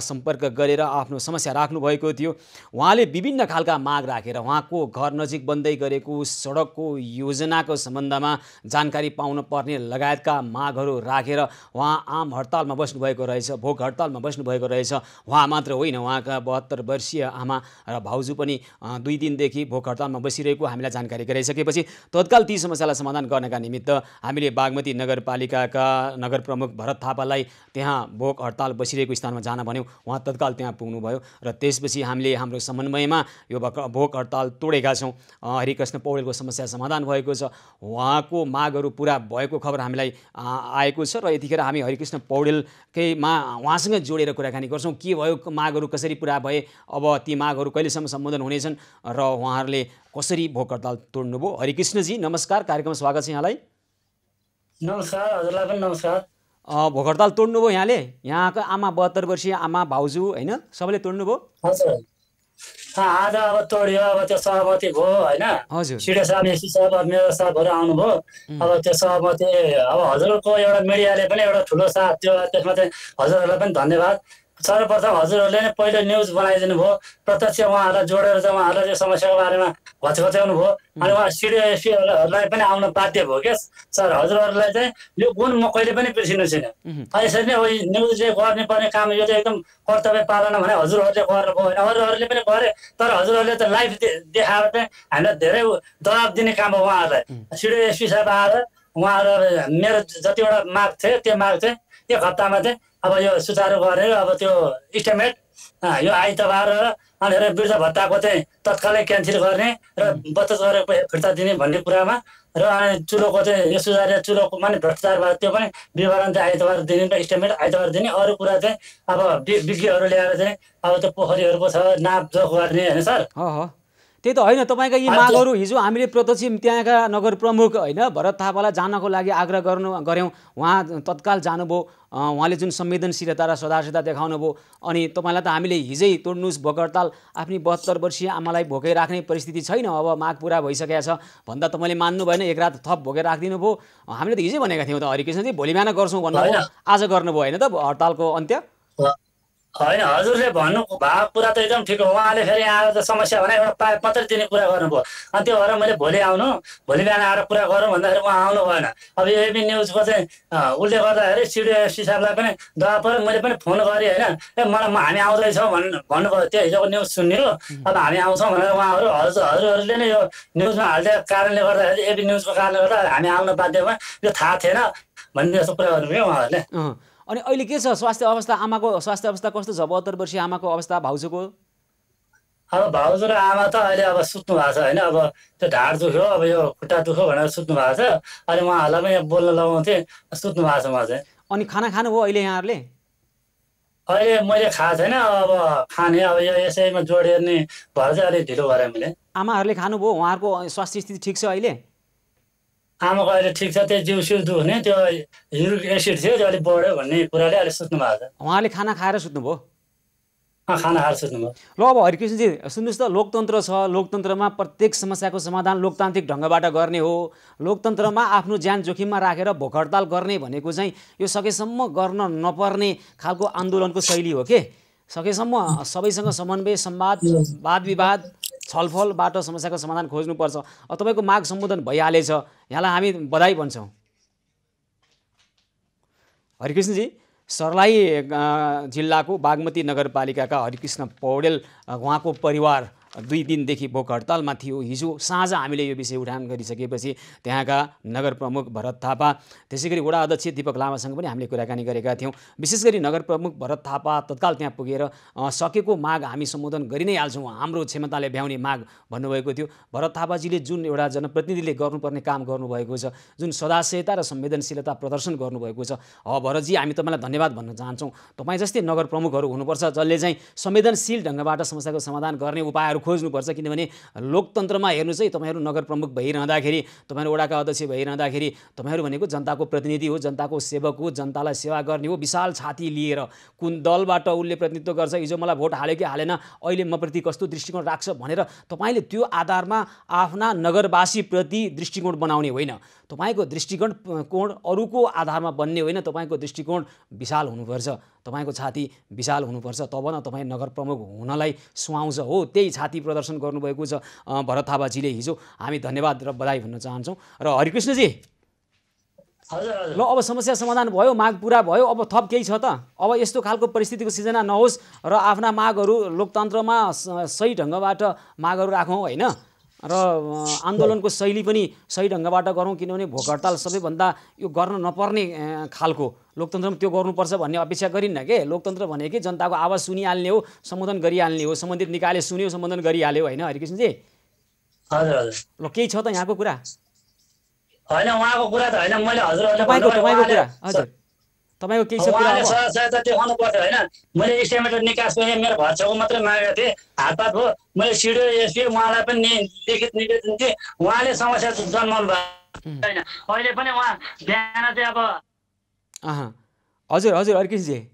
सम्पर्क गरेर आफ्नो समस्या राख्नुभएको थियो। उहाँले विभिन्न खालका माग राखेर उहाँको घर नजिक बन्दै गरेको सडकको योजनाको सम्बन्धमा जानकारी पाउन पर्ने लगायतका मागहरू राखेर उहाँ आम हडतालमा बस्नुभएको रहेछ, भोक हडतालमा बस्नुभएको रहेछ। उहाँ मात्र होइन, उहाँका 72 वर्षीय आमा र भाउजू पनि 2 दिनदेखि भोक हडतालमा बसिरहेको हामीलाई जानकारी गराइसकेपछि तत्काल ती समस्यालाई समाधान गर्नका निमित्त हामीले बागमती नगरपालिकाका नगर प्रमुख भरत थापालाई त्यहाँ भोक हडताल बसिरहेको स्थानमा जान भन्यौँ। उहाँ तत्काल त्यहाँ पुग्नुभयो र त्यसपछि हामीले हाम्रो समन्वयमा यो भोक हडताल तोडेका छौँ। हरिकृष्ण पौडेलको समस्या समाधान भएको छ, उहाँको मागहरू पुरा भएको खबर हामीलाई आएको छ र यतिखेर हामी हरिकृष्ण पौडेलकैमा उहाँसँग जोडेर कुराकानी गर्छौँ। के भयो, मागहरू कसरी पुरा भए, अब ती मागहरू कहिलेसम्म सम्बोधन हुनेछन् र उहाँहरूले कसरी भोक हडताल तोड्नुभयो। हरिकृष्णजी नमस्कार, कार्यक्रममा स्वागत छ यहाँलाई। नमस्कार, हजुरलाई पनि नमस्कार। भोक हडताल तोड्नुभयो यहाँले, यहाँको आमा 72 वर्षीय आमा भाउजू होइन सबैले तोड्नुभयो? हजुर, आज अब तोड्यो, अब त्यो सहमति भयो होइन। हजुर, सिडे साहब, एसी साहब, मेरो साहबहरू आउनुभयो। अब त्यो सहमति अब हजुरको एउटा मिडियाले पनि एउटा ठुलो साथ थियो, त्यसमा चाहिँ हजुरहरूलाई पनि धन्यवाद। सर्वप्रथम हजुरहरूले नै पहिलो न्युज बनाइदिनु भयो, प्रत्यक्ष उहाँहरूलाई जोडेर चाहिँ उहाँहरूलाई यो समस्याको बारेमा घच्याउनु भयो। अनि उहाँ सिडिओ एसपीहरूलाई पनि आउन बाध्य भयो क्या सर। हजुरहरूलाई चाहिँ यो गुण म कहिले पनि बिर्सिनु छैन। यसरी नै न्युजले गर्नुपर्ने काम यो चाहिँ एकदम कर्तव्य पालना भने हजुरहरूले गर्नुभयो होइन, अरूहरूले पनि गरे, तर हजुरहरूले त लाइभ देखाएर चाहिँ हामीलाई धेरै दबाब दिने काम हो। उहाँहरूलाई सिडिओ एसपी साहब आएर उहाँहरू मेरो जतिवटा माग थियो त्यो माग चाहिँ 1 हप्तामा चाहिँ अब यो सुचारू गरेर अब त्यो इस्टिमेट यो आइतबार अनि वृद्ध भत्ताको चाहिँ तत्कालै क्यान्सल गर्ने र बचत गरेको फिर्ता दिने भन्ने कुरामा र अनि चुलोको चाहिँ यो सुधार चुलोको पनि भ्रष्टाचार भयो त्यो पनि विवरण चाहिँ आइतबार दिने र इस्टिमेट आइतबार दिने। अरू कुरा चाहिँ अब विज्ञहरू ल्याएर चाहिँ अब त्यो पोखरीहरूको छ नापजोख गर्ने होइन सर। त्यही त होइन, तपाईँका यी मागहरू हिजो हामीले प्रत्यक्ष त्यहाँका नगर प्रमुख होइन भरत थापालाई जानको लागि आग्रह गऱ्यौँ, उहाँ तत्काल जानुभयो, उहाँले जुन संवेदनशीलता र सदाशयता देखाउनु भयो। अनि तपाईँलाई त हामीले हिजै तोड्नुहोस् भोक हडताल, आफ्नी 72 वर्षीय आमालाई भोकै राख्ने परिस्थिति छैन, अब माग पुरा भइसकेको छ भन्दा तपाईँले मान्नु भएन, एक रात थप भोकै राखिदिनु भयो। हामीले त हिजै भनेका थियौँ त हरिकृष्णजी, भोलि बिहान गर्छौँ भन्नुभयो, आज गर्नुभयो होइन त हडतालको अन्त्य? होइन, हजुरले भन्नु भएको कुरा त एकदम ठिक हो। उहाँले फेरि आएर त समस्या भने एउटा पत्र दिने कुरा गर्नुभयो, अनि त्यो भएर मैले भोलि बिहान आएर कुरा गरौँ भन्दाखेरि उहाँ आउनु भएन। अब एबी न्युजको चाहिँ उसले गर्दाखेरि सिडिओ साहबलाई पनि दवा पऱ्यो, मैले पनि फोन गरेँ होइन, हामी आउँदैछौँ भन्नुभयो। त्यो हिजोको न्युज सुन्यो, अब हामी आउँछौँ भनेर उहाँहरू हजुरहरूले नै यो न्युजमा हालिदिएको कारणले गर्दाखेरि एबी न्युजको कारणले गर्दा हामी आउन बाध्य भयो, यो थाहा थिएन भन्ने जस्तो कुरा गर्नुभयो उहाँहरूले। अनि अहिले के छ स्वास्थ्य अवस्था, आमाको स्वास्थ्य अवस्था कस्तो छ? 72 वर्षीय आमाको अवस्था, भाउजूको? अब भाउजू र आमा त अहिले अब सुत्नु भएको छ होइन, अब त्यो ढाड दुख्यो, अब यो खुट्टा दुख्यो भनेर सुत्नु भएको छ। अहिले उहाँहरूलाई पनि बोल्न लगाउँथेँ, सुत्नु भएको छ उहाँ चाहिँ। अनि खाना खानुभयो अहिले यहाँहरूले? अहिले मैले खाएको छैन, अब खाने अब यो यसैमा जोडिने भएर चाहिँ अलिक ढिलो गरेँ मैले। आमाहरूले खानुभयो? उहाँहरूको स्वास्थ्य स्थिति ठिक छ अहिले? आमाको अहिले ठिक छ, त्यो जिउ दुख्ने त्यो युरिक एसिड थियो त्यो अलिक बढ्यो भन्ने कुराले अलिक सुत्नु भएको छ। उहाँले खाना खाएर सुत्नुभयो? खाना खाएर सुत्नुभयो। ल अब हरिकृष्णजी सुन्नुहोस् त, लोकतन्त्र छ, लोकतन्त्रमा प्रत्येक समस्याको समाधान लोकतान्त्रिक ढङ्गबाट गर्ने हो। लोकतन्त्रमा आफ्नो ज्यान जोखिममा राखेर भोक हडताल गर्ने भनेको चाहिँ यो सकेसम्म गर्न नपर्ने खालको आन्दोलनको शैली हो के। सकेसम्म सबैसँग समन्वय, संवाद, वाद विवाद, छलफलबाट समस्याको समाधान खोज्नुपर्छ। अब तपाईँको माग सम्बोधन भइहालेछ, यहाँलाई हामी बधाई भन्छौँ। हरिकृष्णजी, सर्लाही जिल्लाको बागमती नगरपालिकाका हरिकृष्ण पौडेल उहाँको परिवार 2 दिनदेखि भोक हडतालमा थियो। हिजो साँझ हामीले यो विषय उठान गरिसकेपछि त्यहाँका नगर प्रमुख भरत थापा, त्यसै गरी वडा अध्यक्ष दीपक लामासँग पनि हामीले कुराकानी गरेका थियौँ। विशेष गरी नगर प्रमुख भरत थापा तत्काल त्यहाँ पुगेर सकेको माग हामी सम्बोधन गरि नै हाल्छौँ, हाम्रो क्षमताले भ्याउने माग भन्नुभएको थियो। भरत थापाजीले जुन एउटा जनप्रतिनिधिले गर्नुपर्ने काम गर्नुभएको छ, जुन सदाशयता र संवेदनशीलता प्रदर्शन गर्नुभएको छ, अब भरतजी हामी तपाईँलाई धन्यवाद भन्न चाहन्छौँ। तपाईँ जस्तै नगर प्रमुखहरू हुनुपर्छ जसले चाहिँ संवेदनशील ढङ्गबाट समस्याको समाधान गर्ने उपायहरू खोज्नुपर्छ। किनभने लोकतन्त्रमा हेर्नुहोस् है, तपाईँहरू नगर प्रमुख भइरहँदाखेरि, तपाईँहरू वडाका अध्यक्ष भइरहँदाखेरि तपाईँहरू भनेको जनताको प्रतिनिधि हो, जनताको सेवक हो, जनतालाई सेवा गर्ने हो। विशाल छाती लिएर कुन दलबाट उसले प्रतिनिधित्व गर्छ, हिजो मलाई भोट हाल्यो कि हालेन, अहिले म प्रति कस्तो दृष्टिकोण राख्छ भनेर तपाईँले त्यो आधारमा आफ्ना नगरवासीप्रति दृष्टिकोण बनाउने होइन। तपाईँको दृष्टिकोण अरूको आधारमा बन्ने होइन, तपाईँको दृष्टिकोण विशाल हुनुपर्छ, तपाईँको छाती विशाल हुनुपर्छ, तब न तपाईँ नगर प्रमुख हुनलाई सुहाउँछ। हो, त्यही छाती प्रदर्शन गर्नुभएको छ भरत थापाजीले हिजो। हामी धन्यवाद र बधाई भन्न चाहन्छौँ। र हरिकृष्णजी, ल अब समस्या समाधान भयो, माग पुरा भयो, अब थप केही छ त? अब यस्तो खालको परिस्थितिको सिर्जना नहोस् र आफ्ना मागहरू लोकतन्त्रमा सही ढङ्गबाट मागहरू राखौँ होइन, र आन्दोलनको शैली पनि सही ढङ्गबाट गरौँ। किनभने भोक हडताल सबैभन्दा यो गर्न नपर्ने खालको, लोकतन्त्रमा त्यो गर्नुपर्छ भन्ने अपेक्षा गरिन्न के। लोकतन्त्र भनेकै जनताको आवाज सुनिहाल्ने हो, सम्बोधन गरिहाल्ने हो, सम्बन्धित निकायले सुन्यो, सम्बोधन गरिहाल्यो होइन हरिकृष्णजी? हजुर हजुर। ल केही छ त यहाँको कुरा? होइन, उहाँको कुरा त होइन, मैले हजुरहरूले तपाईँको कुरा हजुर, तपाईँको केही छ कुरा? उहाँले सहायता देखाउनु पर्छ होइन। मैले इस्टिमेट निकास मेरो घर छेउको मात्रै मागेको थिएँ, हातपात भयो। मैले सिडिओ एसपी उहाँलाई पनि लिखित निवेदन थिएँ, उहाँले समस्या जन्माउनु भएको होइन। अहिले पनि उहाँ बिहान चाहिँ अब हजुर हजुर हरिकृष्णजी,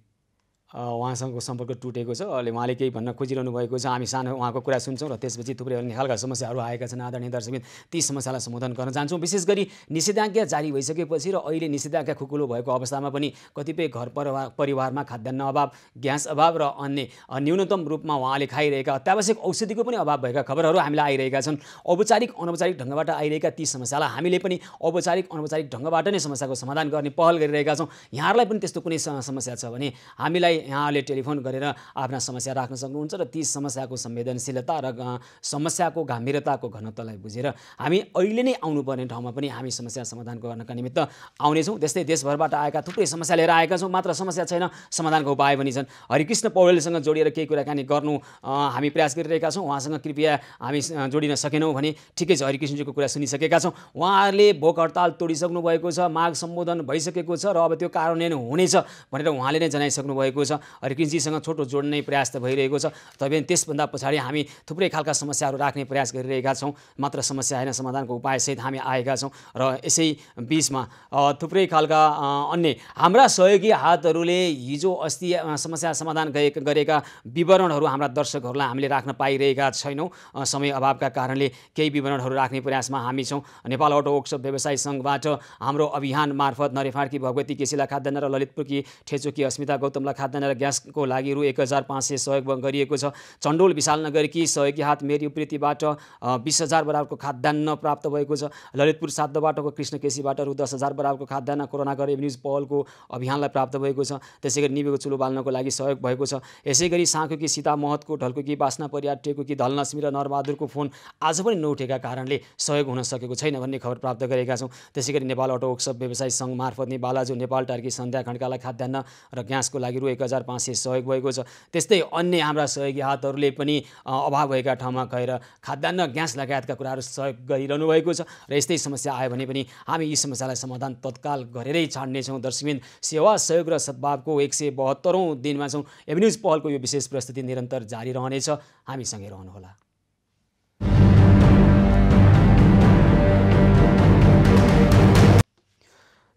उहाँसँगको सम्पर्क टुटेको छ, अहिले उहाँले केही भन्न खोजिरहनु भएको छ। हामी सानो उहाँको कुरा सुन्छौँ र त्यसपछि थुप्रै अन्य खालका समस्याहरू आएका छन्। आदरणीय दर्शकबिन, ती समस्यालाई सम्बोधन गर्न चाहन्छौँ। विशेष गरी निषेधाज्ञा जारी भइसकेपछि र अहिले निषेधाज्ञा खुकुलो भएको अवस्थामा पनि कतिपय घर परिवारमा खाद्यान्न अभाव, ग्यास अभाव र अन्य न्यूनतम रूपमा उहाँले खाइरहेका अत्यावश्यक औषधिको पनि अभाव भएका खबरहरू हामीलाई आइरहेका छन्। औपचारिक अनौपचारिक ढङ्गबाट आइरहेका ती समस्यालाई हामीले पनि औपचारिक अनौपचारिक ढङ्गबाट नै समस्याको समाधान गर्ने पहल गरिरहेका छौँ। यहाँहरूलाई पनि त्यस्तो कुनै समस्या छ भने हामीलाई यहाँले टेलिफोन गरेर आफ्ना समस्या राख्न सक्नुहुन्छ र ती समस्याको संवेदनशीलता र समस्याको गम्भीरताको घनत्वलाई बुझेर हामी अहिले नै आउनुपर्ने ठाउँमा पनि हामी समस्या समाधान गर्नका निमित्त आउनेछौँ। त्यस्तै देशभरबाट आएका थुप्रै समस्या लिएर आएका छौँ, मात्र समस्या छैन समाधानको उपाय पनि छन्। हरिकृष्ण पौडेलसँग जोडिएर केही कुराकानी गर्नु हामी प्रयास गरिरहेका छौँ। उहाँसँग कृपया हामी जोडिन सकेनौँ भने ठिकै छ, हरिकृष्णजीको कुरा सुनिसकेका छौँ। उहाँहरूले भोक हडताल तोडिसक्नु भएको छ, माग सम्बोधन भइसकेको छ र अब त्यो कार्यान्वयन हुनेछ भनेर उहाँले नै जनाइसक्नु भएको छ। हरिकृष्णजीसँग छोटो जोड्ने प्रयास त भइरहेको छ, तैपनि त्यसभन्दा पछाडि हामी थुप्रै खालका समस्याहरू राख्ने प्रयास गरिरहेका छौँ। मात्र समस्या होइन, समाधानको उपायसहित हामी आएका छौँ र यसै बिचमा थुप्रै खालका अन्य हाम्रा सहयोगी हातहरूले हिजो अस्ति समस्या समाधान गरेका विवरणहरू हाम्रा दर्शकहरूलाई हामीले राख्न पाइरहेका छैनौँ। समय अभावका कारणले केही विवरणहरू राख्ने प्रयासमा हामी छौँ। नेपाल अटो वर्कसप व्यवसायी सङ्घबाट हाम्रो अभियान मार्फत नरेफाडकी भगवती केसीलाई खाद्यान्न र ललितपुरकी ठेचोकी अस्मिता गौतमलाई खाद्यान्न र ग्यासको लागि रु 1500 सहयोग गरिएको छ। चण्डोल विशालनगरकी सहयोगी हात मेरी उप्रेतीबाट 20,000 बराबरको खाद्यान्न प्राप्त भएको छ। ललितपुर 7 बाटोको कृष्ण केसीबाट रु 10,000 बराबरको खाद्यान्न कोरोना गरीब न्युज पहलको अभियानलाई प्राप्त भएको छ। त्यसै गरी निबेको चुलो बाल्नको लागि सहयोग भएको छ। यसै गरी साँखोकी सीता महतको, ढल्कुकी बासना परियार, टेकुकी धलनस्मी र नरबहादुरको फोन आज पनि नउठेका कारणले सहयोग हुन सकेको छैन भन्ने खबर प्राप्त गरेका छौँ। त्यसै गरी नेपाल अटो वर्कसप व्यवसायी सङ्घ मार्फत नै बालाजु नेपाल टार्की सन्ध्या खड्कालाई खाद्यान्न र ग्यासको लागि रु 1500 सहयोग भएको छ। त्यस्तै अन्य हाम्रा सहयोगी हातहरूले पनि अभाव भएका ठाउँमा गएर खाद्यान्न, ग्यास लगायतका कुराहरू सहयोग गरिरहनु भएको छ र यस्तै समस्या आयो भने पनि हामी यी समस्यालाई समाधान तत्काल गरेरै छाड्नेछौँ। दर्शकबिन, सेवा सहयोग र सद्भावको 172औं दिनमा छौँ। एभेन्यूज पहलको यो विशेष प्रस्तुति निरन्तर जारी रहनेछ, हामीसँगै रहनुहोला।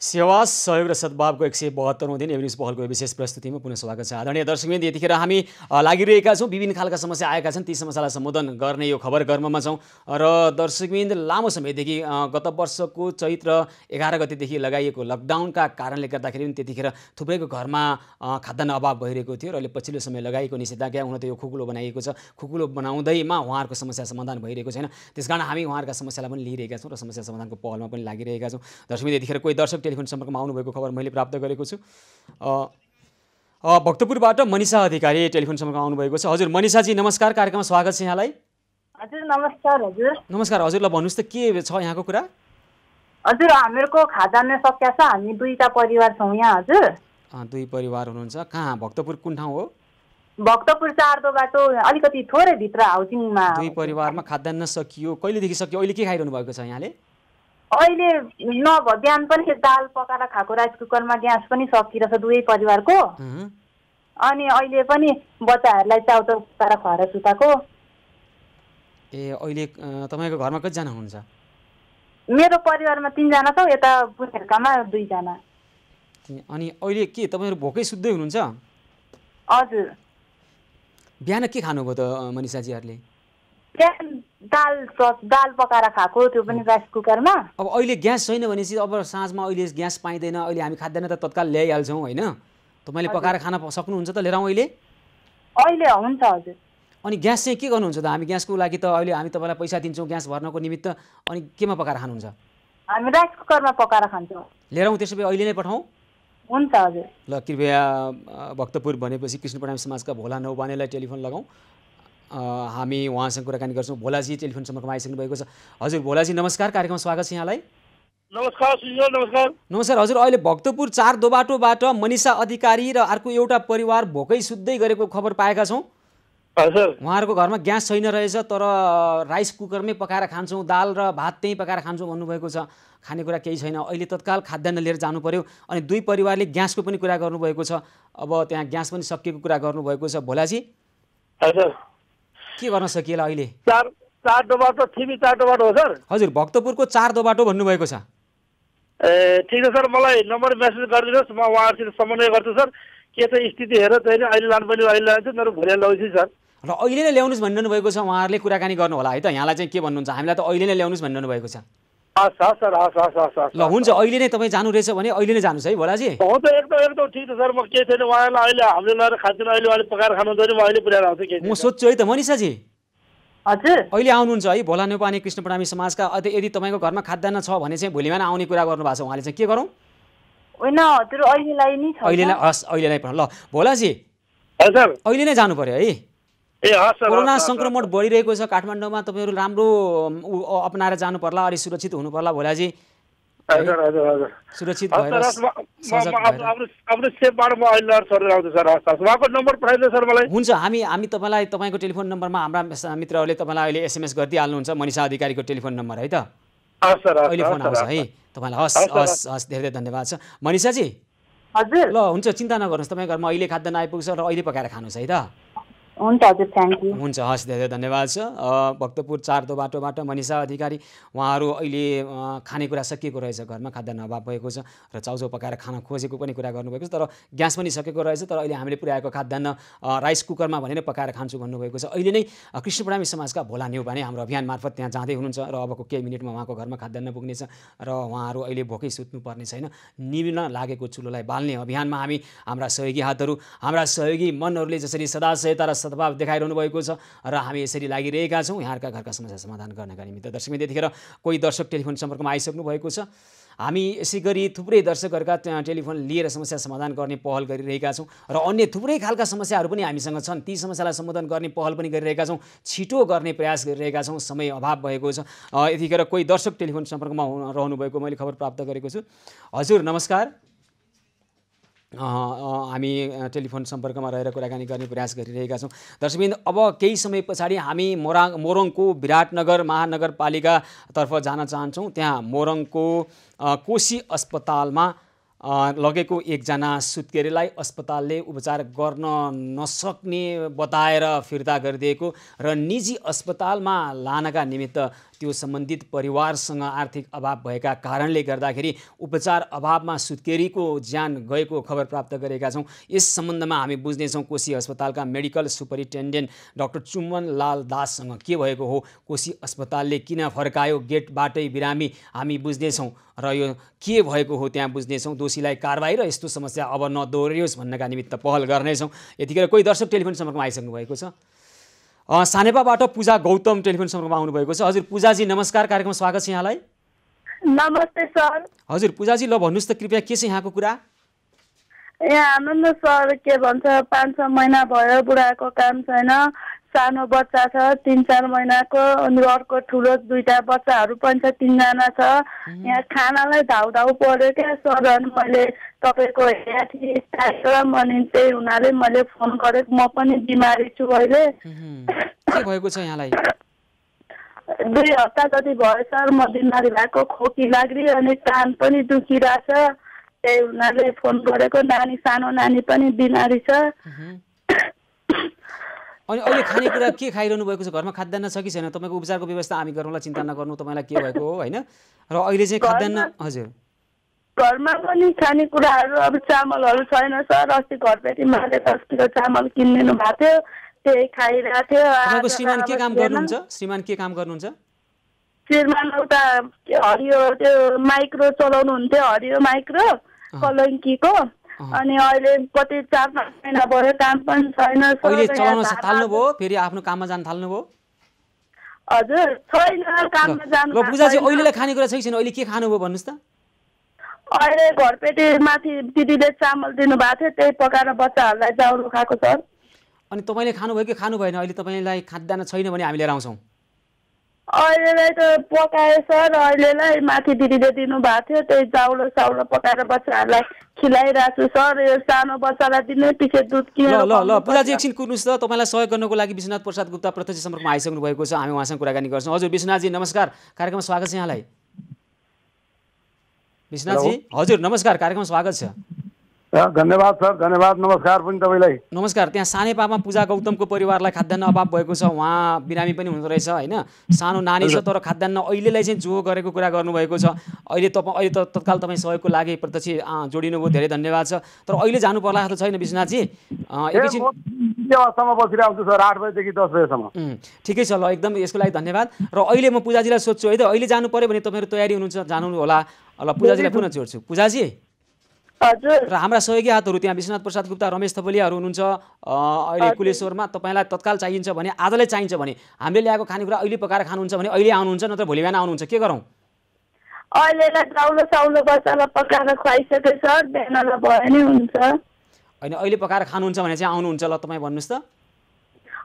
सेवा सहयोग र सद्भावको 172औं दिन एभेन्यूज पहलको विशेष प्रस्तुतिमा पुनः स्वागत छ। आदरणीय दर्शकवृन्द, यतिखेर हामी लागिरहेका छौँ, विभिन्न खालका समस्या आएका छन्, ती समस्यालाई सम्बोधन गर्ने यो खबर गर्ममा छौँ। र दर्शकवृन्द, लामो समयदेखि गत वर्षको चैत्र 11 गतेदेखि लगाइएको लकडाउनका कारणले गर्दाखेरि त्यतिखेर थुप्रैको घरमा खाद्यान्न अभाव भइरहेको थियो र अहिले पछिल्लो समय लगाइएको निषेधाज्ञा हुन त यो खुकुलो बनाइएको छ। खुकुलो बनाउँदैमा उहाँहरूको समस्या समाधान भइरहेको छैन, त्यसकारण हामी उहाँहरूका समस्यालाई पनि लिइरहेका छौँ र समस्या समाधानको पहलमा पनि लागिरहेका छौँ। दर्शकवृन्द, यतिखेर कोही दर्शक टेलिफोन सम्पर्कमा आउनुभएको खबर मैले प्राप्त गरेको छु। भक्तपुरबाट मनिषा अधिकारी टेलिफोन सम्पर्कमा आउनुभएको छ। हजुर मनिषाजी, नमस्कार, कार्यक्रममा स्वागत छ यहाँलाई। हजुर नमस्कार। हजुर नमस्कार। हजुरलाई भन्नुहोस् त के छ यहाँको कुरा? हजुर, हामीहरूको खाद्यान्न सकिया छ, हामी 2टा परिवार छौँ यहाँ। हजुर 2 परिवार हुनुहुन्छ। कहाँ? भक्तपुर कुन ठाउँ हो? भक्तपुर 4 बाटो, अलिकति थोरै भित्र हाउसिङमा। 2 परिवारमा खाद्यान्न सकियो, कहिलेदेखि सकियो? अहिले के खाइरहनु भएको छ यहाँले? अहिले नभए बिहान पनि दाल पकाएर खाएको, राइस कुकरमा ग्यास पनि सकिरहेछ 2 परिवारको। अनि अहिले पनि बच्चाहरूलाई चाउचाउ पकाएर खुवाएर सुताएको। ए, अहिले तपाईँको घरमा कतिजना हुनुहुन्छ? मेरो परिवारमा 3 जना छौँ, यता पुर्खेर्कामा 2 जना। अनि अहिले के तपाईँहरू भोकै सुत्दै हुनुहुन्छ? हजुर। बिहान के खानुभयो त मनिषाजीहरूले? दाल पकाएर खाएको, त्यो पनि राइस कुकरमा। अब अहिले ग्यास छैन भनेपछि अब साँझमा अहिले ग्यास पाइँदैन, अहिले हामी खाद्यान्न त तत्काल ल्याइहाल्छौँ होइन? तपाईँले पकाएर खान सक्नुहुन्छ त? लिएर आउँ अहिले? अहिले हुन्छ। हजुर। अनि ग्यास चाहिँ के गर्नुहुन्छ त? हामी ग्यासको लागि त अहिले हामी तपाईँलाई पैसा दिन्छौँ ग्यास भर्नको निमित्त, अनि केमा पकाएर खानुहुन्छ? हामी राइस कुकरमा पकाएर खान्छौँ। लिएर आउँ त्यसो भए अहिले नै पठाउँ? हुन्छ। हजुर। ल, कृपया भक्तपुर भनेपछि कृष्ण प्रणामी समाजका भोला नौबानेलाई टेलिफोन लगाउँ, हामी उहाँसँग कुराकानी गर्छौँ। भोलाजी टेलिफोन सम्पर्कमा आइसक्नु भएको छ। हजुर भोलाजी नमस्कार, कार्यक्रममा स्वागत छ यहाँलाई। नमस्कार नमस्कार। नमस्कार। हजुर, अहिले भक्तपुर 4 बाटोबाट मनिषा अधिकारी र अर्को एउटा परिवार भोकै सुत्दै गरेको खबर पाएका छौँ। हजुर। उहाँहरूको घरमा ग्यास छैन रहेछ, तर राइस कुकरमै पकाएर खान्छौँ, दाल र भात त्यहीँ पकाएर खान्छौँ भन्नुभएको छ। खानेकुरा केही छैन, अहिले तत्काल खाद्यान्न लिएर जानु पर्यो। अनि 2 परिवारले ग्यासको पनि कुरा गर्नुभएको छ, अब त्यहाँ ग्यास पनि सकिएको कुरा गर्नुभएको छ। भोलाजी हजुर, के गर्न सकिएला अहिले? 4 बाटो थिमी 4 बाटो हो सर। हजुर, भक्तपुरको 4 बाटो भन्नुभएको छ। ए ठिक छ सर, मलाई नम्बर मेसेज गरिदिनुहोस्, म उहाँहरूसित समन्वय गर्छु सर। के छ स्थिति हेरेर चाहिँ अहिले लानुपर्ने अहिले लान्छु, नत्र भोलि ल्याउँछु सर। र अहिले नै ल्याउनुहोस् भनिरहनु भएको छ, उहाँहरूले कुराकानी गर्नु होला है त। यहाँलाई चाहिँ के भन्नुहुन्छ? हामीलाई त अहिले नै ल्याउनुहोस् भनिरहनु भएको छ। हस् हस् सर, हस् हस् हस् हस्। ल हुन्छ, अहिले नै तपाईँ जानु रहेछ भने अहिले नै जानुहोस् है भोलाजी। हुन्छ, एकदम ठिक छ सर। म के छैन, उहाँलाई अहिले हामीले लगाएर खान्छौँ, अहिले पकाएर खानुहुन्छ भने म अहिले पुऱ्याएर आउँछु। के म सोध्छु है त मनिषाजी, हजुर अहिले आउनुहुन्छ है भोला नेपाली कृष्ण प्रणामी समाजका? यदि तपाईँको घरमा खाद्यान्न छ भने चाहिँ भोलि बिहान आउने कुरा गर्नुभएको छ उहाँले चाहिँ, के गरौँ? होइन हजुर, अहिलेलाई नि छ। अहिलेलाई? हस्, अहिलेलाई ल भोलाजी, हजुर सर अहिले नै जानु पर्यो है। ए हस् सर कोरोना संक्रमण बढिरहेको छ काठमाडौँमा, तपाईँहरू राम्रो अपनाएर जानु पर्ला, अलि सुरक्षित हुनु पर्ला भोलाजी। हजुर हजुर हजुर सुरक्षित भएर सजग भएर आफ्नो सेपबाट म अहिले सर आउँछु सर। हस् उहाँको नम्बर पठाइदिनु सर मलाई। हुन्छ, हामी तपाईँलाई तपाईँको टेलिफोन नम्बरमा हाम्रा मित्रहरूले तपाईँलाई अहिले SMS गरिदिइहाल्नुहुन्छ, मनिषा अधिकारीको टेलिफोन नम्बर है त। हस् सर अहिले फोन आउँछ है तपाईँलाई। हस् हस् हस्, धेरै धेरै धन्यवाद छ मनिषाजी। हजुर ल हुन्छ, चिन्ता नगर्नुहोस्, तपाईँको घरमा अहिले खाद्यान्न आइपुग्छ र अहिले पकाएर खानुहोस् है त। हुन्छ हजुर, थ्याङ्क यू। हुन्छ, हस् धेरै धन्यवाद छ। भक्तपुर 4 बाटोबाट मनिषा अधिकारी, उहाँहरू अहिले खानेकुरा सकिएको रहेछ, घरमा खाद्यान्न अभाव भएको छ र चाउचाउ पकाएर खान खोजेको पनि कुरा गर्नुभएको छ, तर ग्यास पनि सकेको रहेछ, तर अहिले हामीले पुर्याएको खाद्यान्न राइस कुकरमा भने नै पकाएर खान्छु भन्नुभएको छ। अहिले नै कृष्णप्रणामी समाजका भोला नेउपाने हाम्रो अभियान मार्फत त्यहाँ जाँदै हुनुहुन्छ र अबको केही मिनटमा उहाँको घरमा खाद्यान्न पुग्नेछ र उहाँहरू अहिले भोकै सुत्नु पर्ने छैन। निल्न लागेको चुलोलाई बाल्ने अभियानमा हामी हाम्रा सहयोगी हातहरू, हाम्रा सहयोगी मनहरूले जसरी सदासयता र सद्भाव देखाइरहनु भएको छ र हामी यसरी लागिरहेका छौँ यहाँका घरका समस्या समाधान गर्नका निमित्त। दर्शक त्यतिखेर कोही दर्शक टेलिफोन सम्पर्कमा आइसक्नु भएको छ। हामी यसै गरी थुप्रै दर्शकहरूका टेलिफोन लिएर समस्या समाधान गर्ने पहल गरिरहेका छौँ र अन्य थुप्रै खालका समस्याहरू पनि हामीसँग छन्, ती समस्यालाई सम्बोधन गर्ने पहल पनि गरिरहेका छौँ, छिटो गर्ने प्रयास गरिरहेका छौँ, समय अभाव भएको छ। यतिखेर कोही दर्शक टेलिफोन सम्पर्कमा रहनुभएको मैले खबर प्राप्त गरेको छु। हजुर नमस्कार, हामी टेलिफोन सम्पर्कमा रहेर कुराकानी गर्ने प्रयास गरिरहेका छौँ। दर्शकबिन, अब केही समय पछाडि हामी मोरङको विराटनगर महानगरपालिकातर्फ जान चाहन्छौँ। त्यहाँ मोरङको कोशी अस्पतालमा लगेको एकजना सुत्केरीलाई अस्पतालले उपचार गर्न नसक्ने बताएर फिर्ता गरिदिएको र निजी अस्पतालमा लानका निमित्त त्यो सम्बन्धित परिवारसँग आर्थिक अभाव भएका कारणले गर्दाखेरि उपचार अभावमा सुत्केरीको ज्यान गएको खबर प्राप्त गरेका छौँ। यस सम्बन्धमा हामी बुझ्नेछौँ कोशी अस्पतालका मेडिकल सुपरिन्टेन्डेन्ट डाक्टर चुम्बन लाल दाससँग के भएको हो, कोशी अस्पतालले किन फर्कायो गेटबाटै बिरामी, हामी बुझ्नेछौँ र यो के भएको हो त्यहाँ बुझ्नेछौँ। दोषीलाई कारबाही र यस्तो समस्या अब नदोहोरियोस् भन्नका निमित्त पहल गर्नेछौँ। यतिखेर कोही दर्शक टेलिफोन सम्पर्कमा आइसक्नु भएको छ। सानेपाबाट पूजा गौतम टेलिफोन सम्पर्कमा आउनुभएको छ। हजुर पूजाजी नमस्कार, कार्यक्रममा स्वागत छ यहाँलाई। नमस्ते सर। हजुर पूजाजी, ल भन्नुहोस् त कृपया के छ यहाँको कुरा। यहाँ आनन्द सर, के भन्छ 5-6 महिना भयो, बुढाको काम छैन, सानो बच्चा छ 3-4 महिनाको, अनि अर्को ठुलो 2टा बच्चाहरू पनि छ, 3 जना छ। यहाँ खानालाई धाउ पर्यो क्या सर। अनि मैले तपाईँको यहाँ थिएँ अनि त्यही हुनाले मैले फोन गरेको। म पनि बिमारी छु अहिले। के भएको छ यहाँलाई? 2 हप्ता जति भयो सर म बिमारी भएको, खोकी लाग्री अनि कान पनि दुखिरहेछ। त्यही हुनाले फोन गरेको। नानी, सानो नानी पनि बिमारी छ। अनि अहिले खानेकुरा के खाइरहनु भएको छ? घरमा खाद्यान्न छ कि छैन? तपाईँको उपचारको व्यवस्था हामी गरौँला, चिन्ता नगर्नु, तपाईँलाई के भएको हो होइन। र अहिले चाहिँ खाद्यान्न, हजुर घरमा पनि खानेकुराहरू अब चामलहरू छैन सर। अस्ति घरपेटीमाले 10 किलो चामल किनिदिनु भएको थियो, त्यही खाइरहेको थियो। तपाईँको श्रीमान के काम गर्नुहुन्छ? श्रीमान के काम गर्नुहुन्छ? श्रीमान उता हरियो त्यो माइक्रो चलाउनु हुन्थ्यो, हरियो माइक्रो कलङ्कीको। अनि अहिले कति 4-5 महिना भयो काम पनि छैन। अहिले चलाउन थाल्नुभयो, फेरि आफ्नो काममा जान थाल्नुभयो? हजुर छैन, काममा जानु। ल पूजाजी, अहिलेलाई खानेकुरा छ कि छैन? अहिले के खानुभयो भन्नुहोस् त। अहिले घरपेटी माथि दिदीले चामल दिनुभएको थियो, त्यही पकाएर बच्चाहरूलाई चाउरो खाएको सर। अनि तपाईँले खानुभयो कि खानु भएन? अहिले तपाईँलाई खाद्यान्न छैन भने हामी लिएर आउँछौँ। अहिलेलाई त पकाए सर, अहिलेलाई माथि दिदीले दिनुभएको थियो, त्यही चाउरो पकाएर बच्चाहरूलाई खिलाइरहेको छु सर। यो सानो बच्चालाई दिने पछि दुध किनेर। ल पूजाजी एकछिन कुर्नुहोस् त। तपाईँलाई सहयोग गर्नको लागि विश्वनाथ प्रसाद गुप्ता प्रत्यक्ष सम्पर्कमा आइसक्नु भएको छ, हामी उहाँसँग कुराकानी गर्छौँ। हजुर विश्वनाथजी नमस्कार, कार्यक्रममा स्वागत छ यहाँलाई। विश्वनाथजी हजुर नमस्कार, कार्यक्रममा स्वागत छ। धन्यवाद सर, धन्यवाद। नमस्कार पनि तपाईँलाई। नमस्कार। त्यहाँ सानेपामा पूजा गौतमको परिवारलाई खाद्यान्न अभाव भएको छ, उहाँ बिरामी पनि हुँदो रहेछ होइन, सानो नानी छ, तर खाद्यान्न अहिलेलाई चाहिँ जो गरेको कुरा गर्नुभएको छ। अहिले तत्काल तपाईँ सहयोगको लागि प्रत्यक्ष जोडिनु भयो, धेरै धन्यवाद छ। तर अहिले जानु पर्ला जस्तो छैन विश्वनाथजी? एकैछिन अवस्थामा बसिरहेको छु सर, 8 बजेदेखि 10 बजेसम्म। ठिकै छ, ल एकदम यसको लागि धन्यवाद। र अहिले म पूजाजीलाई सोध्छु है त, अहिले जानु पऱ्यो भने तपाईँहरू तयारी हुनुहुन्छ, जानु होला? ल पूजाजीलाई पुनः जोड्छु। पूजाजी हजुर, र हाम्रा सहयोगी हातहरू त्यहाँ विश्वनाथ प्रसाद गुप्ता, रमेश थपलियाहरू हुनुहुन्छ अहिले कुलेश्वरमा। तपाईँलाई तत्काल चाहिन्छ भने, आजलाई चाहिन्छ भने, हामीले ल्याएको खानेकुरा अहिले पकाएर खानुहुन्छ भने अहिले आउनुहुन्छ, नत्र भोलि बिहान आउनुहुन्छ, के गरौँ? अहिलेलाई चाउलो बच्चालाई पकाएर खुवाइसके सर, बिहानलाई भयो नि हुन्छ। होइन अहिले पकाएर खानुहुन्छ भने चाहिँ आउनुहुन्छ ल तपाईँ भन्नुहोस् त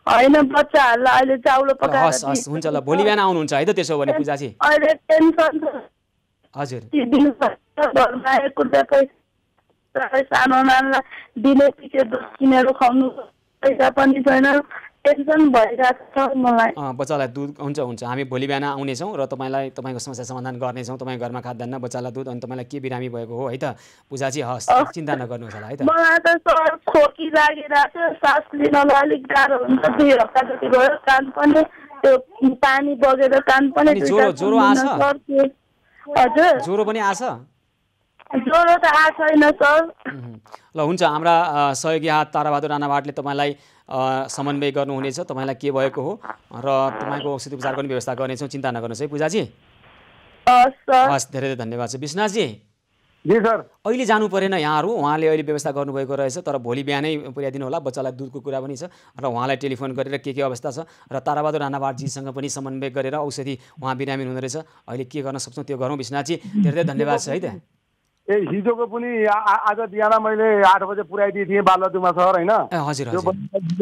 होइन बच्चाहरूलाई अहिले चाउलो पकाएर हस् हस् हुन्छ ल भोलि बिहान आउनुहुन्छ है त त्यसो भने पूजाजी अहिले टेन्सन हजुर घरमा 1 रुपियाँ पैसा सानो नानीलाई दिने पछि दुध किनेर खुवाउनु पैसा पनि छैन टेन्सन भइरहेको छ मलाई बच्चालाई दुध हुन्छ हुन्छ हामी भोलि बिहान आउनेछौँ र तपाईँलाई तपाईँको समस्या समाधान गर्नेछौँ तपाईँको घरमा खाद्यान्न बच्चालाई दुध अनि तपाईँलाई के बिरामी भएको हो है त पूजाजी हस् चिन्ता नगर्नुहोस् होला है त मलाई त सर खोकी लागिरहेको छ सास लिनलाई अलिक गाह्रो हुन्छ 2 हप्ता जति भयो कान पनि त्यो पानी बगेर कान पनि ज्वरो आछ हजुर ज्वरो पनि आछ ज्वरो त आएको छैन सर ल हुन्छ हाम्रा सहयोगी हात ताराबहादुर राणाभाटले तपाईँलाई समन्वय गर्नुहुनेछ तपाईँलाई के भएको हो र तपाईँको औषधि उपचार गर्ने व्यवस्था गर्नेछौँ चिन्ता नगर्नुहोस् है पूजाजी हस् धेरै धेरै धन्यवाद छ विश्वनाथजी जी सर अहिले जानु परेन यहाँहरू उहाँले अहिले व्यवस्था गर्नुभएको रहेछ तर भोलि बिहानै पुर्याइदिनु होला बच्चालाई दुधको कुरा पनि छ र उहाँलाई टेलिफोन गरेर के अवस्था छ र ताराबहादुर राणाभाटजीसँग पनि समन्वय गरेर औषधि उहाँ बिरामी हुँदो रहेछ अहिले के गर्न सक्छौँ त्यो गरौँ विश्वनाथजी धेरै धेरै धन्यवाद छ है त हिजोको पनि आज बिहान मैले 8 बजे पुर्याइदिएको थिएँ बालुवाटुमा सर होइन हजुर त्यो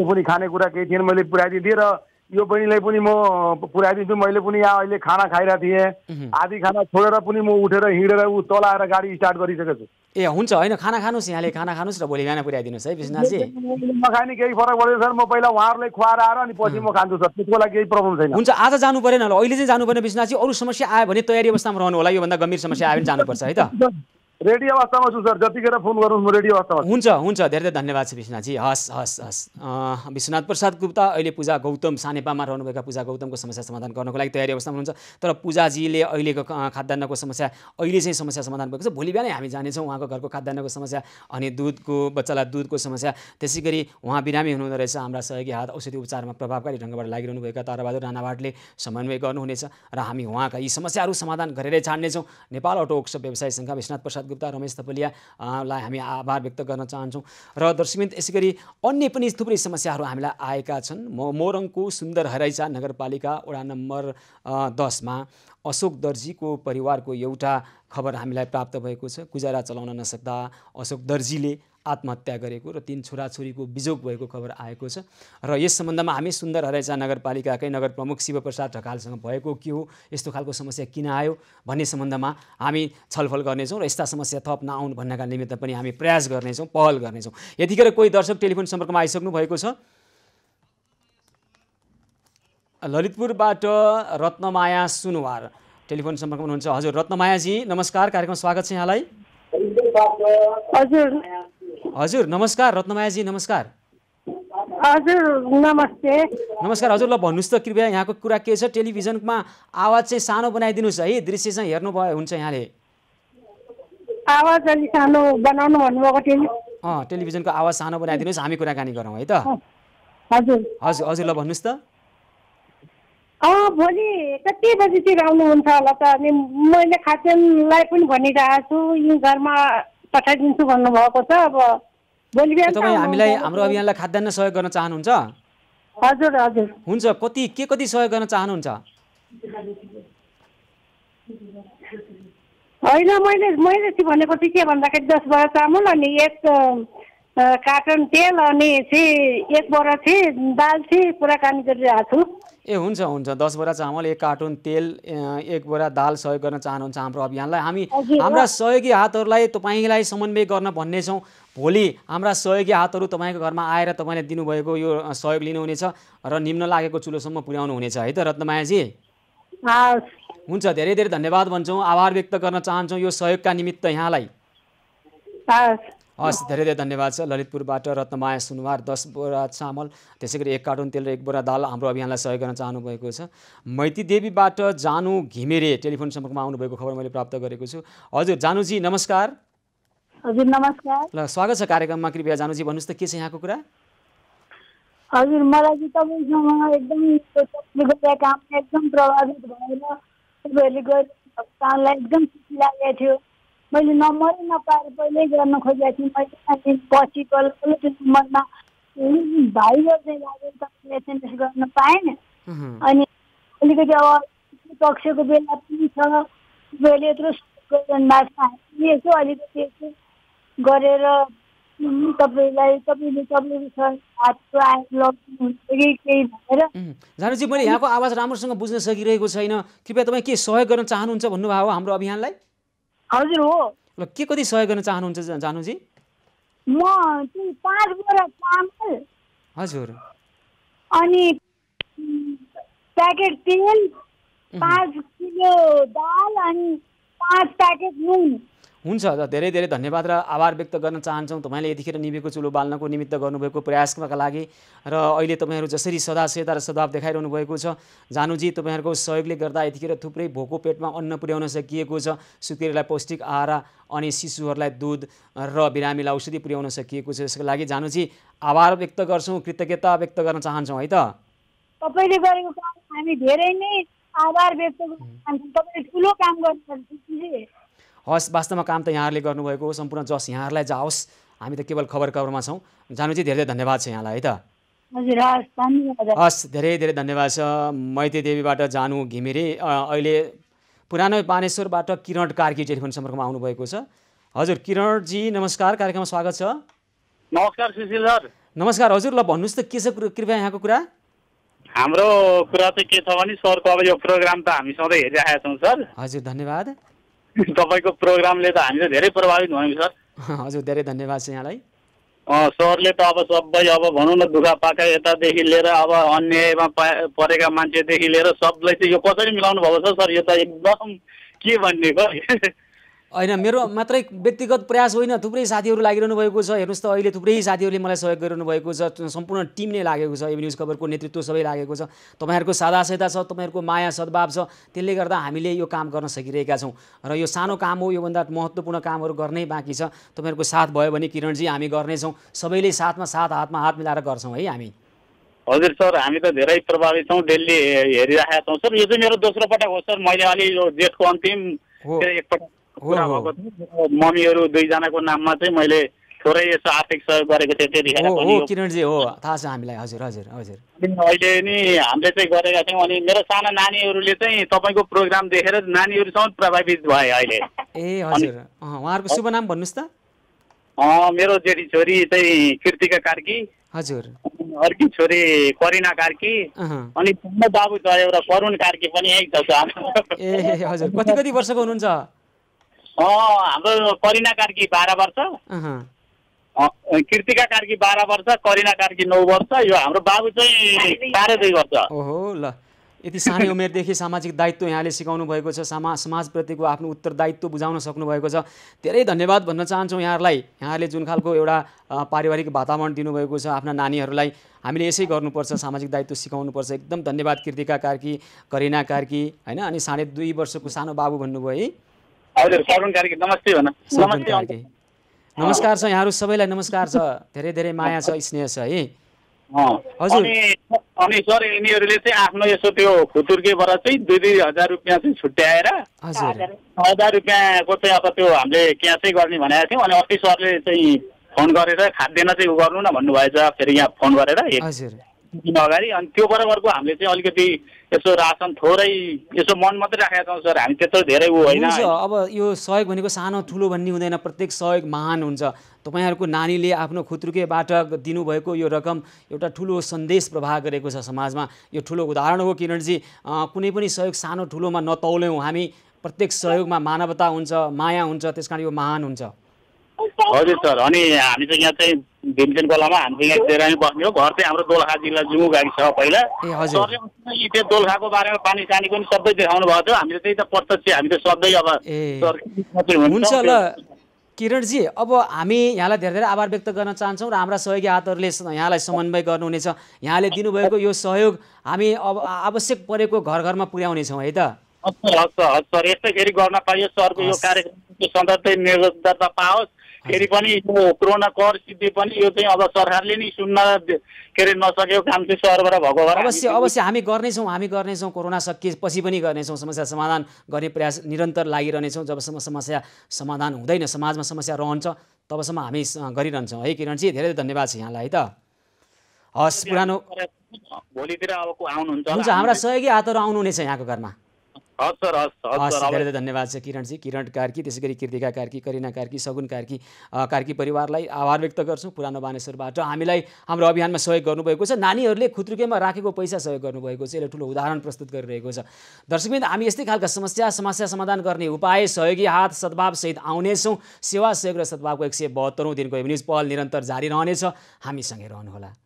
पनि खानेकुरा केही थिएन मैले पुर्याइदिएको थिएँ र यो बहिनीलाई पनि म पुर्याइदिन्छु मैले पनि यहाँ अहिले खाना खाइरहेको थिएँ आधी खाना छोडेर पनि म उठेर हिँडेर ऊ तल आएर गाडी स्टार्ट गरिसकेको छु ए हुन्छ होइन खाना खानुहोस् यहाँले खाना खानुहोस् र भोलि बिहान पुर्याइदिनुहोस् है विश्वनाथजी नखाने केही फरक पर्दैन सर म पहिला उहाँहरूलाई खुवाएर आएर अनि पछि म खान्छु सर त्यसको लागि केही प्रब्लम छैन हुन्छ आज जानु परेन होला अहिले चाहिँ जानु परेन विश्वनाथजी अरू समस्या आयो भने तयारी अवस्थामा रहनु होला योभन्दा गम्भीर समस्या आयो भने जानुपर्छ है त रेडी अवस्थामा छु सर जतिखेर फोन गर्नुहोस् म रेडी अवस्थामा हुन्छ हुन्छ धेरै धेरै धन्यवाद छ विश्वनाथजी हस् हस् हस् विश्वनाथ प्रसाद गुप्ता अहिले पूजा गौतम सानेपामा रहनुभएका पूजा गौतमको समस्या समाधान गर्नको लागि तयारी अवस्थामा हुनुहुन्छ तर पूजाजीले अहिलेको खाद्यान्नको समस्या अहिले चाहिँ समस्या समाधान भएको छ भोलि बिहानै हामी जानेछौँ उहाँको घरको खाद्यान्नको समस्या अनि दुधको बच्चालाई दुधको समस्या त्यसै गरी उहाँ बिरामी हुनुहुँदो रहेछ हाम्रा सहयोगी हात औषधि उपचारमा प्रभावकारी ढङ्गबाट लागिरहनुभएका ताराबहादुर राणाभाटले समन्वय गर्नुहुनेछ र हामी उहाँका यी समस्याहरू समाधान गरेरै छाड्नेछौँ नेपाल अटो वर्कसप व्यवसाय सङ्घ विश्वनाथ प्रसाद गुप्ता रमेश थपलियालाई हामी आभार व्यक्त गर्न चाहन्छौँ र दर्शकवृन्द यसै गरी अन्य पनि थुप्रै समस्याहरू हामीलाई आएका छन् मोरङको सुन्दर हराइचा नगरपालिका वडा नम्बर 10 मा अशोक दर्जीको परिवारको एउटा खबर हामीलाई प्राप्त भएको छ गुजारा चलाउन नसक्दा अशोक दर्जीले आत्महत्या गरेको र 3 छोराछोरीको बिजोग भएको खबर आएको छ र यस सम्बन्धमा हामी सुन्दर हराइचा नगरपालिकाकै नगर प्रमुख शिवप्रसाद ढकालसँग भएको के हो यस्तो खालको समस्या किन आयो भन्ने सम्बन्धमा हामी छलफल गर्नेछौँ र यस्ता समस्या थप नआउन् भन्नका निमित्त पनि हामी प्रयास गर्नेछौँ पहल गर्नेछौँ यतिखेर कोही दर्शक टेलिफोन सम्पर्कमा आइसक्नु भएको छ ललितपुरबाट रत्नमाया सुनवार टेलिफोन सम्पर्कमा हुनुहुन्छ हजुर रत्नमायाजी नमस्कार कार्यक्रम स्वागत छ यहाँलाई हजुर हजुर नमस्कार रत्नमायाजी नमस्कार हजुर नमस्ते नमस्कार हजुर ल भन्नुहोस् त कृपया यहाँको कुरा के छ टेलिभिजनमा आवाज चाहिँ सानो बनाइदिनुहोस् है दृश्य चाहिँ हेर्नु भयो हुन्छ यहाँले आवाज अलि सानो बनाउनु भन्नुभएको थियो टेलिभिजनको आवाज सानो बनाइदिनुहोस् हामी कुराकानी गरौँ है त हजुर हजुर हजुर ल भन्नुहोस् त भोलि कति बजीतिर आउनुहुन्छ होला त अनि मैले खाद्यान्नलाई पनि भनिरहेको छु यो घरमा पठाइदिन्छु भन्नुभएको छ अब भोलि बिहान तपाईँ हामीलाई हाम्रो अभियानलाई खाद्यान्न सहयोग गर्न चाहनुहुन्छ हजुर हजुर हुन्छ कति सहयोग गर्न चाहनुहुन्छ होइन मैले चाहिँ भनेको चाहिँ के भन्दाखेरि 10 बोरा चामल अनि 1 कार्टन तेल अनि चाहिँ 1 बोरा चाहिँ दाल चाहिँ कुराकानी गरिरहेको छु ए हुन्छ हुन्छ 10 बोरा चामल 1 कार्टुन तेल 1 बोरा दाल सहयोग गर्न चाहनुहुन्छ हाम्रो अभियानलाई हामी हाम्रा सहयोगी हातहरूलाई तपाईँलाई समन्वय गर्न भन्नेछौँ भोलि हाम्रा सहयोगी हातहरू तपाईँको घरमा आएर तपाईँले दिनुभएको यो सहयोग लिनुहुनेछ र निम्न लागेको चुलोसम्म पुर्याउनु हुनेछ है त रत्नमायाजी हुन्छ धेरै धेरै धन्यवाद भन्छौँ आभार व्यक्त गर्न चाहन्छौँ यो सहयोगका निमित्त यहाँलाई हस् धेरै धेरै धन्यवाद छ ललितपुरबाट रत्नमाया सुनवार 10 बोरा चामल त्यसै गरी 1 कार्टुन तेल र 1 बोरा दाल हाम्रो अभियानलाई सहयोग गर्न चाहनुभएको छ मैती देवीबाट जानु घिमिरे टेलिफोन सम्पर्कमा आउनुभएको खबर मैले प्राप्त गरेको छु हजुर जानुजी नमस्कार हजुर नमस्कार ल स्वागत छ कार्यक्रममा कृपया जानुजी भन्नुहोस् त के छ यहाँको कुरा हजुर मलाई चाहिँ तपाईँसँग एकदम काम एकदम प्रभावित भएर तपाईँहरूले कामलाई एकदम खुसी लागेको थियो मैले नम्बरै नपाएर पहिल्यै गर्न खोजेको थिएँ मैले पछि कल त्यो नम्बरमा भाइले चाहिँ लागेर तपाईँले एसएमएस गर्न पाएँ अनि अलिकति अब पक्षको बेला पनि छ तपाईँले यत्रो यसो अलिकति यसो गरेर तपाईँले हातको लगिदिनुहुन्छ कि केही भनेर। जानुजी, मैले यहाँको आवाज राम्रोसँग बुझ्न सकिरहेको छैन। कृपया तपाईँ के सहयोग गर्न चाहनुहुन्छ भन्नुभयो हो हाम्रो अभियानलाई? हजुर हो। ल, के कति सहयोग गर्न चाहनुहुन्छ जानुजी? म चाहिँ 5 बोरा चामल, हजुर, अनि प्याकेट तेल, 5 किलो दाल, अनि 5 प्याकेट नुन। हुन्छ। धेरै धेरै धन्यवाद र आभार व्यक्त गर्न चाहन्छौँ तपाईँले यतिखेर निभेको चुलो बाल्नको निमित्त गर्नुभएको प्रयासका लागि। र अहिले तपाईँहरू जसरी सदासेता र सद्भाव देखाइरहनु भएको छ जानुजी, तपाईँहरूको सहयोगले गर्दा यतिखेर थुप्रै भोको पेटमा अन्न पुर्याउन सकिएको छ। सुत्केरीलाई पौष्टिक आहार अनि शिशुहरूलाई दुध र बिरामीलाई औषधि पुर्याउन सकिएको छ। यसको लागि जानुजी आभार व्यक्त गर्छौँ, कृतज्ञता व्यक्त गर्न चाहन्छौँ है त। तपाईँले गरेको काम हामी धेरै नै आभार व्यक्त गर्न चाहन्छौँ। तपाईँले ठुलो काम गर्नुहुन्छ। हस्, वास्तवमा काम त यहाँहरूले गर्नुभएको हो। सम्पूर्ण जस यहाँहरूलाई जाओस्। हामी त केवल खबरमा छौँ। जानुजी, धेरै धेरै धन्यवाद छ यहाँलाई है त। हजुर, हस्, धन्यवाद। हस्, धेरै धेरै धन्यवाद छ। मैते देवीबाट जानु घिमिरे, अहिले पुरानो बानेश्वरबाट किरण कार्की टेलिफोन सम्पर्कमा आउनुभएको छ। हजुर किरणजी, नमस्कार, कार्यक्रममा स्वागत छ। नमस्कार सुशील सर। नमस्कार हजुर। ल, भन्नुहोस् त के छ कृपया यहाँको कुरा? हाम्रो कुरा चाहिँ के छ भने सरको अब यो प्रोग्राम त हामी सधैँ हेरिरहेका छौँ सर। हजुर, धन्यवाद। तपाईँको प्रोग्रामले त हामी त धेरै प्रभावित भयौँ सर। हजुर, धेरै धन्यवाद छ यहाँलाई। सरले त अब सबै अब भनौँ न दुःख पाका यतादेखि लिएर अब अन्यायमा परेका मान्छेदेखि लिएर सबलाई चाहिँ यो कसरी मिलाउनु भएको छ सर? यो त एकदम के भन्ने भयो। होइन, मेरो मात्रै व्यक्तिगत प्रयास होइन, थुप्रै साथीहरू लागिरहनु भएको छ। हेर्नुहोस् त, अहिले थुप्रै साथीहरूले मलाई सहयोग गरिरहनु भएको छ। सम्पूर्ण टिम नै लागेको छ। एबी न्युज खबरको नेतृत्व सबै लागेको छ। तपाईँहरूको सादासहता छ, तपाईँहरूको माया सद्भाव छ। त्यसले गर्दा हामीले यो काम गर्न सकिरहेका छौँ। र यो सानो काम हो, योभन्दा महत्त्वपूर्ण कामहरू गर्नै बाँकी छ। तपाईँहरूको साथ भयो भने किरणजी हामी गर्नेछौँ। सबैले हातमा हात मिलाएर गर्छौँ है हामी। हजुर सर, हामी त धेरै प्रभावित छौँ, डेली हेरिरहेका छौँ सर। यो चाहिँ मेरो दोस्रो पटक हो सर। मैले अलि यो जेठको अन्तिम एकपटक कुरा भएको थियो। मम्मीहरू 2 जनाको नाममा चाहिँ मैले थोरै यसो आर्थिक सहयोग गरेको थिएँ त्यतिखेर पनि। हो किरणजी, हो, थाहा छ हामीलाई। हजुर हजुर हजुर। अहिले नि हामीले चाहिँ गरेका छौँ। अनि मेरो साना नानीहरूले चाहिँ तपाईँको प्रोग्राम देखेर नानीहरूसँग प्रभावित भए अहिले। ए हजुर, उहाँहरूको शुभ नाम भन्नुहोस् त। मेरो जेठी छोरी चाहिँ कृतिका कार्की। हजुर। अर्की छोरी करिना कार्की। अनि बाबु छ एउटा करुण कार्की पनि यही छ। ए हजुर, कति वर्षको हुनुहुन्छ? हाम्रो करिना कार्की 12 वर्ष, कृतिका कार्की 12 वर्ष, करिना कार्की 9 वर्ष। यो हाम्रो बाबु चाहिँ 2.5 वर्ष। ओहो, ल, यति सानै उमेरदेखि सामाजिक दायित्व यहाँले सिकाउनु भएको छ। समाजप्रतिको आफ्नो उत्तरदायित्व बुझाउन सक्नुभएको छ। धेरै धन्यवाद भन्न चाहन्छौँ यहाँहरूलाई। यहाँहरूले जुन खालको एउटा पारिवारिक वातावरण दिनुभएको छ आफ्ना नानीहरूलाई, हामीले यसै गर्नुपर्छ, सामाजिक दायित्व सिकाउनुपर्छ। एकदम धन्यवाद कृतिका कार्की, करिना कार्की, होइन। अनि 2.5 वर्षको सानो बाबु भन्नुभयो है? हजुर, करुण कार्की। नमस्ते भन। नमस्ते। नमस्कार छ यहाँहरू सबैलाई, नमस्कार छ। धेरै धेरै माया छ, स्नेह छ है। हजुर। अनि सर यिनीहरूले चाहिँ आफ्नो यसो त्यो खुतुर्केबाट चाहिँ 2-2 हजार रुपियाँ चाहिँ छुट्याएर 1000 रुपियाँको चाहिँ अब त्यो हामीले क्यासै गर्ने भनेको थियौँ। अनि अस्ति सरले चाहिँ फोन गरेर खाद्यान्न चाहिँ उ गर्नु न भन्नुभएछ फेरि यहाँ फोन गरेर दिन अगाडि। अनि त्यो बराबरको हामीले चाहिँ अलिकति यसो रासन थोरै यसो मन मात्रै राखेका छौँ सर। हामी त्यत्रो धेरै उ होइन। अब यो सहयोग भनेको सानो ठुलो भन्ने हुँदैन, प्रत्येक सहयोग महान हुन्छ। तपाईँहरूको नानीले आफ्नो खुत्रुकेबाट दिनुभएको यो रकम एउटा ठुलो सन्देश प्रवाह गरेको छ समाजमा। यो ठुलो उदाहरण हो किरणजी। कुनै पनि सहयोग सानो ठुलोमा नतौल्यौँ हामी। प्रत्येक सहयोगमा मानवता हुन्छ, माया हुन्छ, त्यस कारण यो महान हुन्छ। हजुर सर। अनि हामी चाहिँ यहाँ चाहिँ भीमसेन खोलामा हामी यहाँ डेरामी बस्ने हो। घर चाहिँ हाम्रो दोलखा जिल्ला जुमु गाडी छ पहिला। सरले त्यो दोलखाको बारेमा पानी सानी पनि सबै देखाउनु भएको थियो। हामीले त्यही त प्रत्यक्ष हामी त सधैँ अब हुन्छ। ल किरणजी, अब हामी यहाँलाई धेरै धेरै आभार व्यक्त गर्न चाहन्छौँ र हाम्रा सहयोगी हातहरूले यहाँलाई समन्वय गर्नुहुनेछ। यहाँले दिनुभएको यो सहयोग हामी अब आवश्यक परेको घर घरमा पुर्याउनेछौँ है त? सर, यस्तै गर्न पाइयो। सरको यो कार्यक्रमको सधैँ निरन्तरता पाओस्। फेरि पनि यो कोरोना कर सिद्धि पनि यो चाहिँ अब सरकारले नै सुन्न नसकेको काम चाहिँ सरबाट भएको भएर अवश्य हामी गर्नेछौँ। कोरोना सकिएपछि पनि गर्नेछौँ। समस्या समाधान गर्ने प्रयास निरन्तर लागिरहनेछौँ। जबसम्म समस्या समाधान हुँदैन, समाजमा समस्या रहन्छ, तबसम्म हामी गरिरहन्छौँ है किरणजी। धेरै धन्यवाद छ यहाँलाई है त। हस्, पुरानो भोलितिर अब आउनुहुन्छ। हुन्छ, हाम्रा सहयोगी हातहरू आउनुहुनेछ यहाँको घरमा। हस् सर हस् सर धेरै धेरै धन्यवाद छ किरणजी, किरण कार्की, त्यसै गरी कृतिका कार्की, करिना कार्की, सगुन कार्की, कार्की परिवारलाई आभार व्यक्त गर्छौँ पुरानो बानेश्वरबाट हामीलाई हाम्रो अभियानमा सहयोग गर्नुभएको छ। नानीहरूले खुत्रुकेमा राखेको पैसा सहयोग गर्नुभएको छ, यसले ठुलो उदाहरण प्रस्तुत गरिरहेको छ। दर्शकवृन्द, हामी यस्तै खालका समस्या समाधान गर्ने उपाय, सहयोगी हात सद्भावसहित आउनेछौँ। सेवा सहयोग र सद्भावको 172औं दिनको वेब न्युज पहल निरन्तर जारी रहनेछ। हामीसँगै रहनुहोला।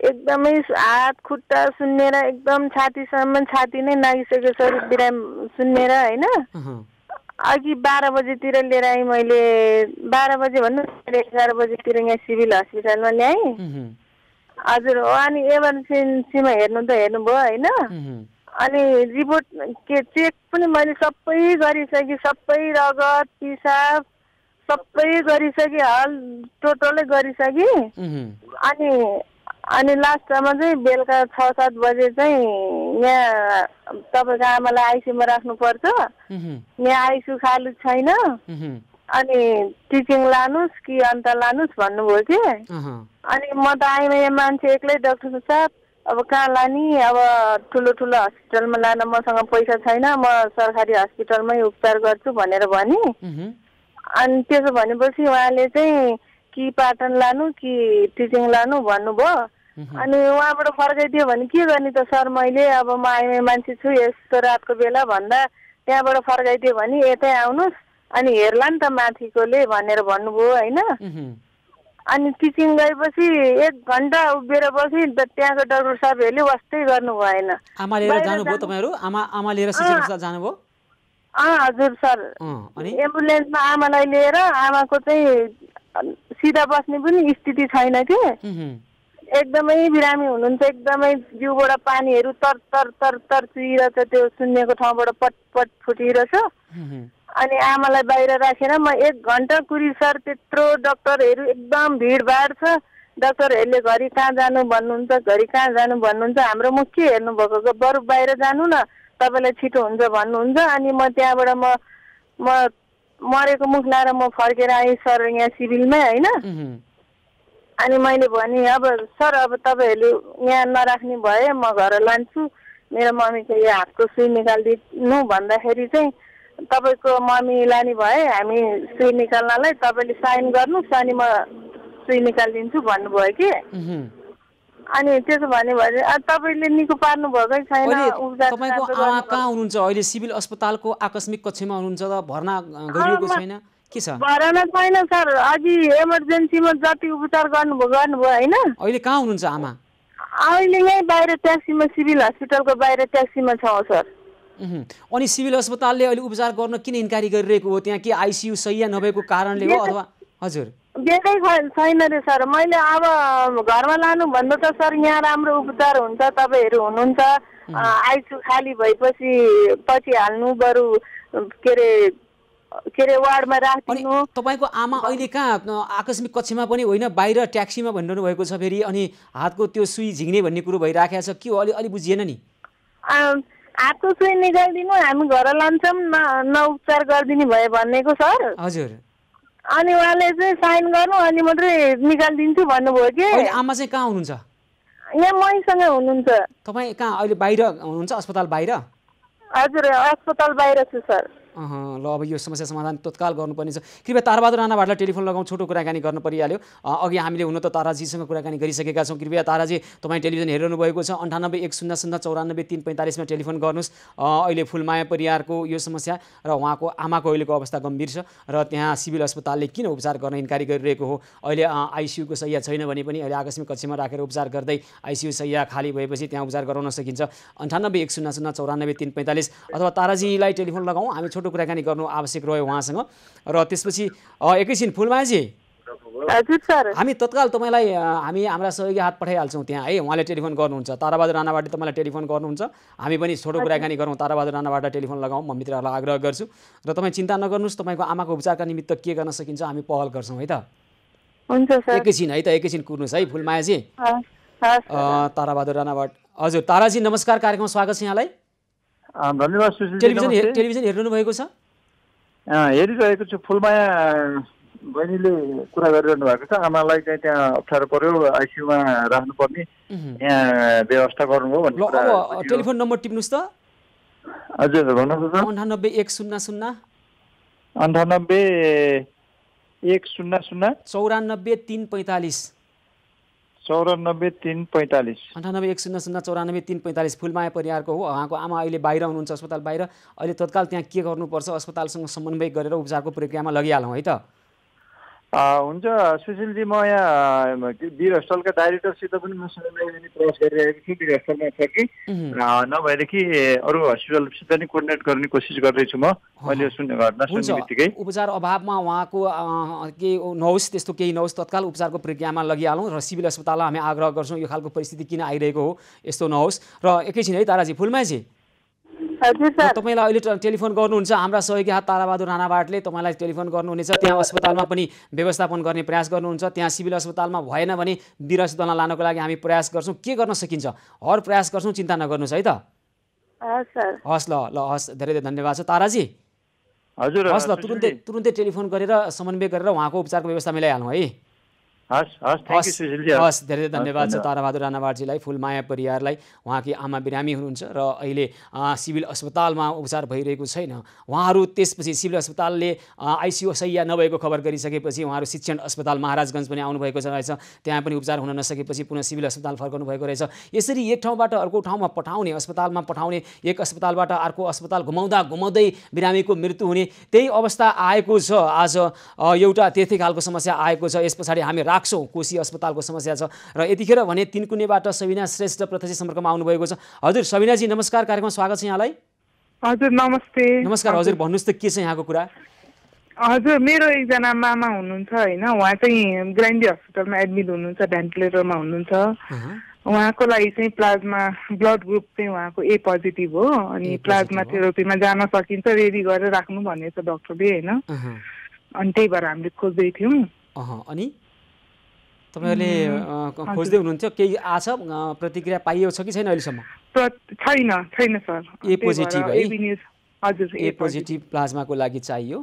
एकदमै हात खुट्टा सुन्नेर एकदम छातीसम्म छाती नै नागिसक्यो सर, बिराम सुन्नेर होइन। अघि 12 बजेतिर लिएर आएँ मैले, 12 बजे भन्नु 11 बजेतिर यहाँ सिभिल हस्पिटलमा ल्याएँ हजुर हो। अनि एमर्जेन्सीमा हेर्नु त हेर्नुभयो होइन। अनि रिपोर्ट के चेक पनि मैले सबै गरिसकेँ, सबै रगत पिसाब सबै गरिसकेँ, हल टोटलै गरिसकेँ। अनि लास्टमा चाहिँ बेलुका 6-7 बजे चाहिँ यहाँ तपाईँको आमालाई आइसियूमा राख्नुपर्छ, यहाँ आइसियू खाली छैन, अनि टिचिङ लानुहोस् कि अन्त लानुहोस् भन्नुभयो कि। अनि म त आइमा मान्छे एक्लै डाक्टर साहब, अब कहाँ लाने, अब ठुलो ठुलो हस्पिटलमा लान मसँग पैसा छैन, म सरकारी हस्पिटलमै उपचार गर्छु भनेर भने। अनि त्यसो भनेपछि उहाँले चाहिँ कि पाटन लानु कि टिचिङ लानु भन्नुभयो। अनि उहाँबाट फर्काइदियो भने के गर्ने त सर, मैले अब म आइमा मान्छे छु, यस्तो रातको बेला भन्दा त्यहाँबाट फर्काइदियो भने यतै आउनुहोस् अनि हेर्ला नि त माथिकोले भनेर भन्नुभयो होइन। अनि टिचिङ गएपछि 1 घन्टा उभिएर बसी त्यहाँको डाक्टर साहबहरूले वास्तै गर्नु भएन। आमा लिएर जानुभयो तपाईहरु? आमा लिएर शिशिर अस्पताल जानुभयो? हजुर सर, एम्बुलेन्समा आमालाई लिएर, आमाको चाहिँ सिधा बस्ने पनि स्थिति छैन कि, एकदमै बिरामी हुनुहुन्छ, एकदमै जिउबाट पानीहरू तर तर तर तर चुहिरहेछ, त्यो सुन्नेको ठाउँबाट पट पट फुटिरहेछ। अनि आमालाई बाहिर राखेर म 1 घन्टा कुरी सर, त्यत्रो डक्टरहरू एकदम भिडभाड छ, डाक्टरहरूले घरि कहाँ जानु भन्नुहुन्छ, घरि कहाँ जानु भन्नुहुन्छ, हाम्रो मुख के हेर्नुभएको, बरु बाहिर जानु न तपाईँलाई छिटो हुन्छ भन्नुहुन्छ। अनि म त्यहाँबाट म मरेको मुख लाएर म फर्केर आएँ सर यहाँ सिभिलमै होइन। अनि मैले भने अब सर अब तपाईँहरूले यहाँ नराख्ने भए म घर लान्छु, मेरो मम्मीको यो हातको सुई निकालिदिनु भन्दाखेरि चाहिँ तपाईँको मम्मी लाने भए हामी सुई निकाल्नलाई तपाईँले साइन गर्नुहोस् अनि म सुई निकालिदिन्छु भन्नुभयो कि। अनि त्यसो भने तपाईँले निको पार्नु भएकै छैन। तपाईँको आमा कहाँ हुनुहुन्छ अहिले? सिभिल अस्पतालको आकस्मिक कक्षमा हुनुहुन्छ त? भर्ना गरिएको छैन के छ? भर्ना छैन सर, अघि एमर्जेन्सीमा जति उपचार गर्नुभयो होइन। अहिले कहाँ हुनुहुन्छ आमा? अहिले यहीँ बाहिर ट्याक्सीमा, सिभिल हस्पिटलको बाहिर ट्याक्सीमा छौँ सर। अनि सिभिल अस्पतालले अहिले उपचार गर्न किन इन्कारी गरिरहेको हो? त्यहाँ के आइसियू सही नभएको कारणले हो अथवा? हजुर बेकै छैन रे सर। मैले अब घरमा लानु भन्दा त सर यहाँ राम्रो उपचार हुन्छ, तपाईँहरू हुनुहुन्छ, आइसियू खाली भएपछि पछि हाल्नु, बरु के अरे वार्डमा राखिदिनु। तपाईँको आमा अहिले कहाँ? आकस्मिक कक्षमा पनि होइन, बाहिर ट्याक्सीमा भनिरहनु भएको छ फेरि, अनि हातको त्यो सुई झिक्ने भन्ने कुरो भइराखेको छ, के हो अलि बुझिएन नि? हातको सुई निकालिदिनु, हामी घर लान्छौँ, न उपचार गरिदिने भए भन्नेको सर। हजुर। अनि उहाँले चाहिँ साइन गर्नु अनि मात्रै निकालिदिन्छु भन्नुभयो कि। आमा चाहिँ कहाँ हुनुहुन्छ? यहाँ मैसँग हुनुहुन्छ। तपाईँ कहाँ अहिले? बाहिर हुनुहुन्छ, अस्पताल बाहिर? हजुर अस्पताल बाहिर छु सर। ल अब यो समस्या समाधान तत्काल गर्नुपर्ने छ। कृपया ताराबहादुर राणाभाटलाई टेलिफोन लगाउँ, छोटो कुराकानी गर्न परिहाल्यो। अघि हामीले हुन त ताराजीसँग कुराकानी गरिसकेका छौँ। कृपया ताराजी, तपाईँ टेलिभिजन हेरिरहनु भएको छ, 9810094345मा टेलिफोन गर्नुहोस्। अहिले फुलमाया परिवारको यो समस्या र उहाँको आमाको अहिलेको अवस्था गम्भीर छ र त्यहाँ सिभिल अस्पतालले किन उपचार गर्न इन्कारी गरिरहेको हो? अहिले आइसियूको सैया छैन भने पनि अहिले आकस्मिक कक्षमा राखेर उपचार गर्दै आइसियू सैया खाली भएपछि त्यहाँ उपचार गराउन सकिन्छ। 9810094345 अथवा ताराजीलाई टेलिफोन लगाउँ, हामी छोटो कुराकानी गर्नु आवश्यक रह्यो उहाँसँग। र त्यसपछि एकैछिन फुलमायाजी, हजुर सर, हामी तत्काल तपाईँलाई हामी हाम्रा सहयोगी हात पठाइहाल्छौँ त्यहाँ है, उहाँले टेलिफोन गर्नुहुन्छ, ताराबहादुर राणाबाट तपाईँलाई टेलिफोन गर्नुहुन्छ, हामी पनि छोटो कुराकानी गरौँ, ताराबहादुर राणाबाट टेलिफोन लगाउँ, म मित्रहरूलाई आग्रह गर्छु। र तपाईँ चिन्ता नगर्नुहोस्, तपाईँको आमाको उपचारका निमित्त के गर्न सकिन्छ हामी पहल गर्छौँ है त। हुन्छ सर। एकैछिन कुर्नुहोस् है फुलमायाजी। ताराबहादुर राणाबाट। हजुर ताराजी नमस्कार, कार्यक्रममा स्वागत छ यहाँलाई। धन्यवाद। टेलिभिजन हेर्नु भएको छ? हेरिरहेको छु। फुलमाया बहिनीले कुरा गरिरहनु भएको छ, आमालाई चाहिँ त्यहाँ अप्ठ्यारो पर्यो, आइसियुमा राख्नुपर्ने, यहाँ व्यवस्था गर्नुभयो भन्ने कुरा। अब टेलिफोन नम्बर टिप्नुहोस् त। हजुर भन्नुहोस् न। 98 98 100 94 345 94 345 98 100 94 345 फुलमाया परिवारको हो। उहाँको आमा अहिले बाहिर हुनुहुन्छ, अस्पताल बाहिर। अहिले तत्काल त्यहाँ के गर्नुपर्छ, अस्पतालसँग समन्वय गरेर उपचारको प्रक्रियामा लगिहालौँ है त। हुन्छ सुशीलजी, म यहाँ वीर हस्पिटलका डाइरेक्टरसित पनि म समन्वय गर्ने प्रयास गरिरहेको छु। वीर हस्पिटलमा छ कि नभएदेखि अरू हस्पिटलसित नि कोर्डिनेट गर्ने कोसिस गर्दैछु म। मैले सुन्ने घटना सुन्ने बित्तिकै उपचार अभावमा उहाँको के नहोस्, त्यस्तो केही नहोस्, तत्काल उपचारको प्रक्रियामा लगिहालौँ र सिभिल अस्पतालमा हामी आग्रह गर्छौँ यो खालको परिस्थिति किन आइरहेको हो, यस्तो नहोस्। र एकैछिन है ताराजी, फुलमायाजी तपाईँलाई अहिले टेलिफोन गर्नुहुन्छ, हाम्रा सहयोगी हात ताराबहादुर राणावाटले तपाईँलाई टेलिफोन गर्नुहुनेछ। त्यहाँ अस्पतालमा पनि व्यवस्थापन गर्ने प्रयास गर्नुहुन्छ। त्यहाँ सिभिल अस्पतालमा भएन भने वीर अस्पतालमा लानको लागि हामी प्रयास गर्छौँ। के गर्न सकिन्छ हर प्रयास गर्छौँ, चिन्ता नगर्नुहोस् है त। हस् ल ल हस्, धेरै धेरै धन्यवाद छ ताराजी। हजुर हस् ल, तुरुन्तै टेलिफोन गरेर समन्वय गरेर उहाँको उपचारको व्यवस्था मिलाइहालौँ है। हस्, धेरै धन्यवाद छ ताराबहादुर राणावाटजीलाई, फुलमाया परिवारलाई। उहाँकी आमा बिरामी हुनुहुन्छ र अहिले सिभिल अस्पतालमा उपचार भइरहेको छैन। उहाँहरू त्यसपछि सिभिल अस्पतालले आइसियु शैय्या नभएको खबर गरिसकेपछि उहाँहरू शिक्षण अस्पताल महाराजगञ्ज पनि आउनुभएको रहेछ। त्यहाँ पनि उपचार हुन नसकेपछि पुनः सिभिल अस्पताल फर्कनु भएको रहेछ। यसरी एक ठाउँबाट अर्को ठाउँमा पठाउने, अस्पतालमा पठाउने, एक अस्पतालबाट अर्को अस्पताल घुमाउँदै बिरामीको मृत्यु हुने त्यही अवस्था आएको छ। आज एउटा त्यस्तै खालको समस्या आएको छ। यस पछाडि हामी कोशी अस्पतालको समस्या छ र यतिखेर भने तिनकुनेबाट सबिना श्रेष्ठ प्रत्यक्ष सम्पर्कमा आउनुभएको छ। हजुर सबिनाजी नमस्कार, कार्यक्रममा स्वागत छ यहाँलाई। हजुर नमस्ते। नमस्कार हजुर, भन्नुहोस् त के छ यहाँको कुरा। हजुर मेरो एकजना मामा हुनुहुन्छ होइन, उहाँ चाहिँ ग्रान्डी हस्पिटलमा एडमिट हुनुहुन्छ, भेन्टिलेटरमा हुनुहुन्छ। उहाँको लागि चाहिँ प्लाज्मा ब्लड ग्रुप चाहिँ उहाँको ए पोजिटिभ हो अनि प्लाज्मा थेरापीमा जान सकिन्छ, रेडी गरेर राख्नु भनेको छ डक्टरले होइन। अनि त्यही भएर हामीले खोज्दै थियौँ। अनि तपाईँहरूले खोज्दै हुनुहुन्थ्यो, केही आछ प्रतिक्रिया पाइएको छ कि छैन अहिलेसम्म? छैन सर। ए पोजिटिभ है? हजुर ए पोजिटिभ प्लाज्माको लागि चाहियो।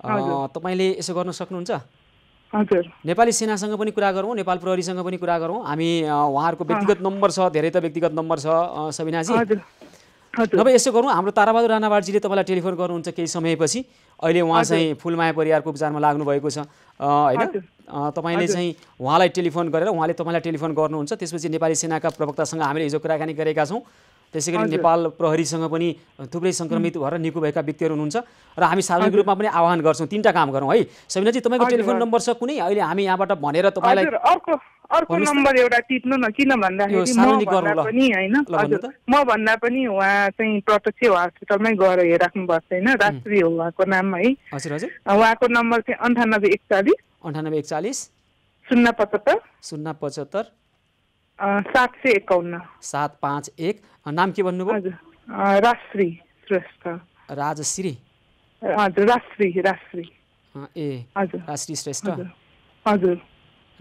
तपाईँले यसो गर्न सक्नुहुन्छ? हजुर नेपाली सेनासँग पनि कुरा गरौँ, नेपाल प्रहरीसँग पनि कुरा गरौँ। हामी उहाँहरूको व्यक्तिगत नम्बर छ, धेरै त व्यक्तिगत नम्बर छ सबिनाजी। नभए यसो गरौँ, हाम्रो ताराबहादुर राणावाटजीले तपाईँलाई टेलिफोन गर्नुहुन्छ केही समयपछि। अहिले उहाँ चाहिँ फुलमाया परिवारको उपचारमा लाग्नु भएको छ होइन। तपाईँले चाहिँ उहाँलाई टेलिफोन गरेर उहाँले तपाईँलाई टेलिफोन गर्नुहुन्छ। त्यसपछि नेपाली सेनाका प्रवक्तासँग हामीले हिजो कुराकानी गरेका छौँ। त्यसै गरी नेपाल प्रहरीसँग पनि थुप्रै सङ्क्रमित भएर निको भएका व्यक्तिहरू हुनुहुन्छ र हामी सार्वजनिक रूपमा पनि आह्वान गर्छौँ। तीनटा काम गरौँ है सबिनाजी। तपाईँको टेलिफोन नम्बर छ कुनै? अहिले हामी यहाँबाट भनेर तपाईँलाई अर्को नम्बर एउटा टिप्नु न, किन भन्दाखेरि म भन्दा पनि उहाँ चाहिँ प्रत्यक्ष हस्पिटलमै गएर हेरिराख्नु भएको छैन। राष्ट्रिय हो उहाँको नाम है। हजुर हजुर। उहाँको नम्बर चाहिँ 98 41 075 075 751 751। नाम के भन्नुभयो? राजश्री श्रेष्ठ। राजश्री? हजुर राजश्री। ए हजुर, राजश्री श्रेष्ठ। हजुर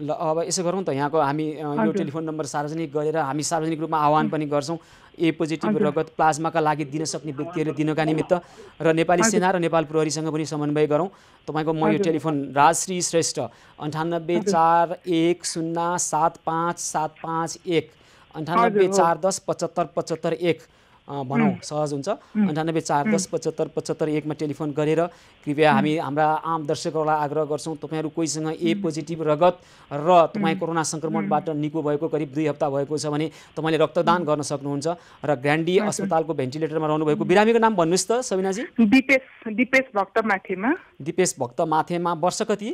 ल अब यसो गरौँ त, यहाँको हामी यो टेलिफोन नम्बर सार्वजनिक गरेर हामी सार्वजनिक रूपमा आह्वान पनि गर्छौँ ए पोजिटिभ रगत प्लाज्माका लागि दिन सक्ने व्यक्तिहरू दिनका निमित्त र नेपाली सेना र नेपाल प्रहरीसँग पनि समन्वय गरौँ। तपाईँको म यो टेलिफोन राजश्री श्रेष्ठ 98 410 75 751 98 410 75 75 1 भनौँ सहज हुन्छ। 98 410 75 75 1 मा टेलिफोन गरेर कृपया हामी हाम्रा आम दर्शकहरूलाई आग्रह गर्छौँ, तपाईँहरू कोहीसँग ए पोजिटिभ रगत र तपाईँ कोरोना सङ्क्रमणबाट निको भएको करिब 2 हप्ता भएको छ भने तपाईँले रक्तदान गर्न सक्नुहुन्छ। र ग्रान्डी अस्पतालको भेन्टिलेटरमा रहनुभएको बिरामीको नाम भन्नुहोस् त सबिनाजी। दिपेश भक्त माथेमा। दिपेश भक्त माथेमा। वर्ष कति?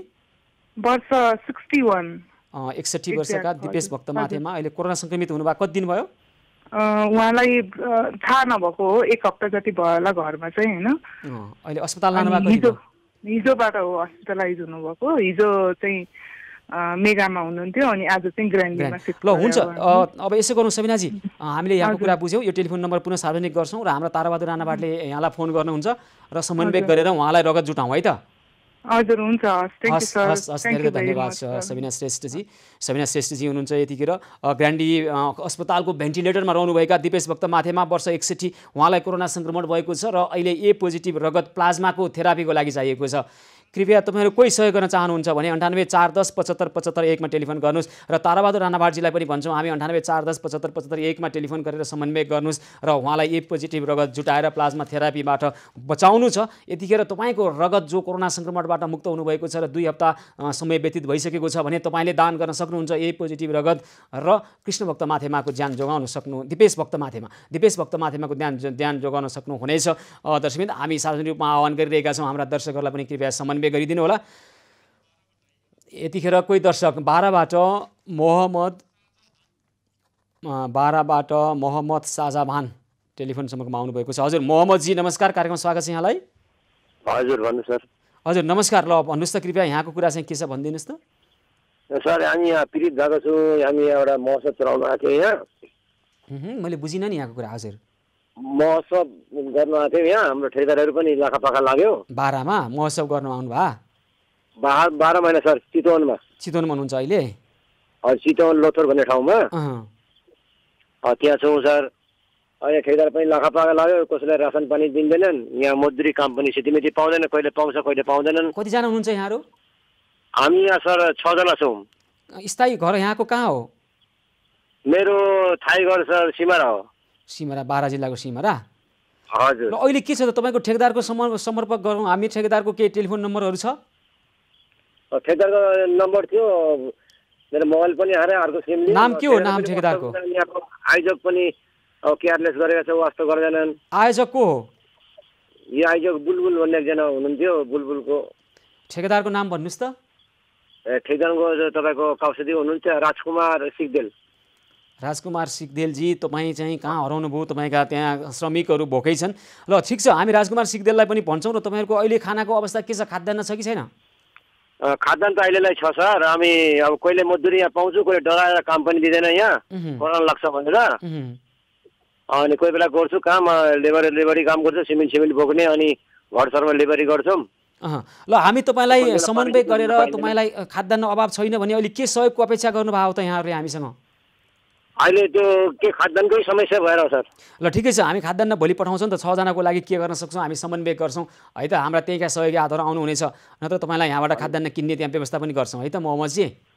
वर्ष 61। 61 वर्षका दिपेश भक्त माथेमा अहिले कोरोना सङ्क्रमित हुनुभएको कति दिन भयो? उहाँलाई थाहा नभएको हो, 1 हप्ता जति भयो होला घरमा चाहिँ होइन। अहिले अस्पताल लानुभएको? हिजोबाट हो हस्पिटलाइज हुनुभएको। हिजो चाहिँ मेगामा हुनुहुन्थ्यो अनि आज चाहिँ ग्रान्डीमा शिफ्ट। ल हुन्छ, अब यसो गरौँ सबिनाजी, हामीले यहाँको कुरा बुझ्यौँ। यो टेलिफोन नम्बर पुनः सार्वजनिक गर्छौँ र हाम्रो ताराबहादुर राणावाटले यहाँलाई फोन गर्नुहुन्छ र समन्वय गरेर उहाँलाई रगत जुटाउँ है त। हजुर हुन्छ थ्यांक यू सर हस् धेरै धन्यवाद सबिना श्रेष्ठजी हुनुहुन्छ यतिखेर ग्रान्डी अस्पतालको भेन्टिलेटरमा रहनुभएका दिपेश भक्त माथेमा वर्ष 61 उहाँलाई कोरोना संक्रमण भएको छ र अहिले ए पोजिटिभ रगत प्लाज्माको थेरापीको लागि चाहिएको छ। कृपया तपाईहरु कोही सहयोग गर्न चाहनुहुन्छ भने 9841075771 मा टेलिफोन गर्नुस् र ताराबहादुर राणाभाटजीलाई पनि भन्छौँ हामी 9841075771 मा टेलिफोन गरेर समन्वय गर्नुस् र उहाँलाई ए पोजिटिभ रगत जुटाएर प्लाज्मा थेरापीबाट बचाउनु छ। यतिखेर तपाईको रगत जो कोरोना संक्रमणबाट मुक्त हुनुभएको छ र 2 हप्ता समय व्यतीत भइसकेको छ भने तपाईले दान गर्न सक्नुहुन्छ ए पोजिटिभ रगत र कृष्ण भक्त माथेमाको ज्यान जोगाउन सक्नु दिपेश भक्त माथेमाको ज्यान जोगाउन सक्नुहुनेछ। दर्शकवृन्द हामी सार्वजनिक रूपमा आह्वान गरिरहेका छौँ हाम्रा दर्शकहरूलाई पनि कृपया समन्वय गरिदिनु होला। यतिखेर कोही दर्शक बाराबाट मोहम्मद साजाभान टेलिफोन सम्पर्कमा आउनु भएको छ। हजुर मोहम्मद जी नमस्कार, कार्यक्रममा स्वागत छ यहाँलाई। हजुर भन्नु सर। हजुर नमस्कार, ल भन्नुस् त कृपया यहाँको कुरा चाहिँ के छ भनिदिनुस् त। सर हामी यहाँ पीडित भएको छु, हामी एउटा महोत्सव चलाउन आएको थियौँ यहाँ। मैले बुझिनँ नि यहाँको कुरा। हजुर महोत्सव गर्न आएको थियौँ यहाँ, हाम्रो ठेकेदारहरू पनि लाखापाखा लाग्यो। बारामा महोत्सव गर्न आउनु भयो? 12 महिना सर, चितवनमा हुनुहुन्छ अहिले? हजुर चितवन लोथर भन्ने ठाउँमा त्यहाँ छौँ सर। अहिले ठेकेदार पनि लाखापाखा लाग्यो, कसैलाई रासन पानी दिँदैनन्, यहाँ मजदुरी काम पनि सिटीमिटी पाउँदैन, कहिले पाउँछ कहिले पाउँदैनन्। कतिजना हुनुहुन्छ यहाँहरू? हामी यहाँ सर 6 जना छौँ। स्थायी घर यहाँको कहाँ हो? मेरो थाई घर सर सिमरा हो। सिमरा, बारा जिल्लाको सिमरा? हजुर। र अहिले के छ त तपाईँको ठेकेदारको सम्पर्क गरौँ हामी? ठेकेदारको केही टेलिफोन नम्बरहरू छ? ठेकेदारको नम्बर थियो, मेरो मोबाइल पनि हारे, अर्को सिम लियो। नाम के हो नाम ठेकेदारको? आयोजक पनि केयरलेस गरेका छ, वास्तो गर्दैनन्। आयोजक को हो? यो आयोजक बुलबुल भन्ने एकजना हुनुहुन्थ्यो, बुलबुलको। ठेकेदारको नाम भन्नुहोस् त। ठेकेदारको तपाईँको कौशदी हुनुहुन्छ, राजकुमार सिगदेलजी, तपाईँ चाहिँ कहाँ हराउनु भयो? तपाईँका त्यहाँ श्रमिकहरू भोकै छन्। ल ठिक छ, हामी राजकुमार सिगदेललाई पनि भन्छौँ। र तपाईँहरूको अहिले खानाको अवस्था के छ? खाद्यान्न छ कि छैन? खाद्यान्न त अहिलेलाई छ सर। हामी अब कहिले मजदुरी यहाँ पाउँछु, कहिले डराएर काम पनि दिँदैन यहाँ, कोरोना लाग्छ भनेर। अनि कोही बेला गर्छु काम, लेबरी काम गर्छु, सिमेन्ट बोक्ने, अनि घरसरमा लेबरी गर्छौँ। ल हामी तपाईँलाई समन्वय गरेर तपाईँलाई खाद्यान्न अभाव छैन भने अहिले के सहयोगको अपेक्षा गर्नुभयो त यहाँहरूले हामीसँग? अहिले त्यो के खाद्यान्नकै समस्या भएर सर। ल ठिकै छ, हामी खाद्यान्न भोलि पठाउँछौँ त। 6 जनाको लागि के गर्न सक्छौँ हामी समन्वय गर्छौँ है त। हाम्रा त्यहीँका सहयोगी हातहरू आउनुहुनेछ, नत्र तपाईँलाई यहाँबाट खाद्यान्न किन्ने त्यहाँ व्यवस्था पनि गर्छौँ है त मोहम्मदजी?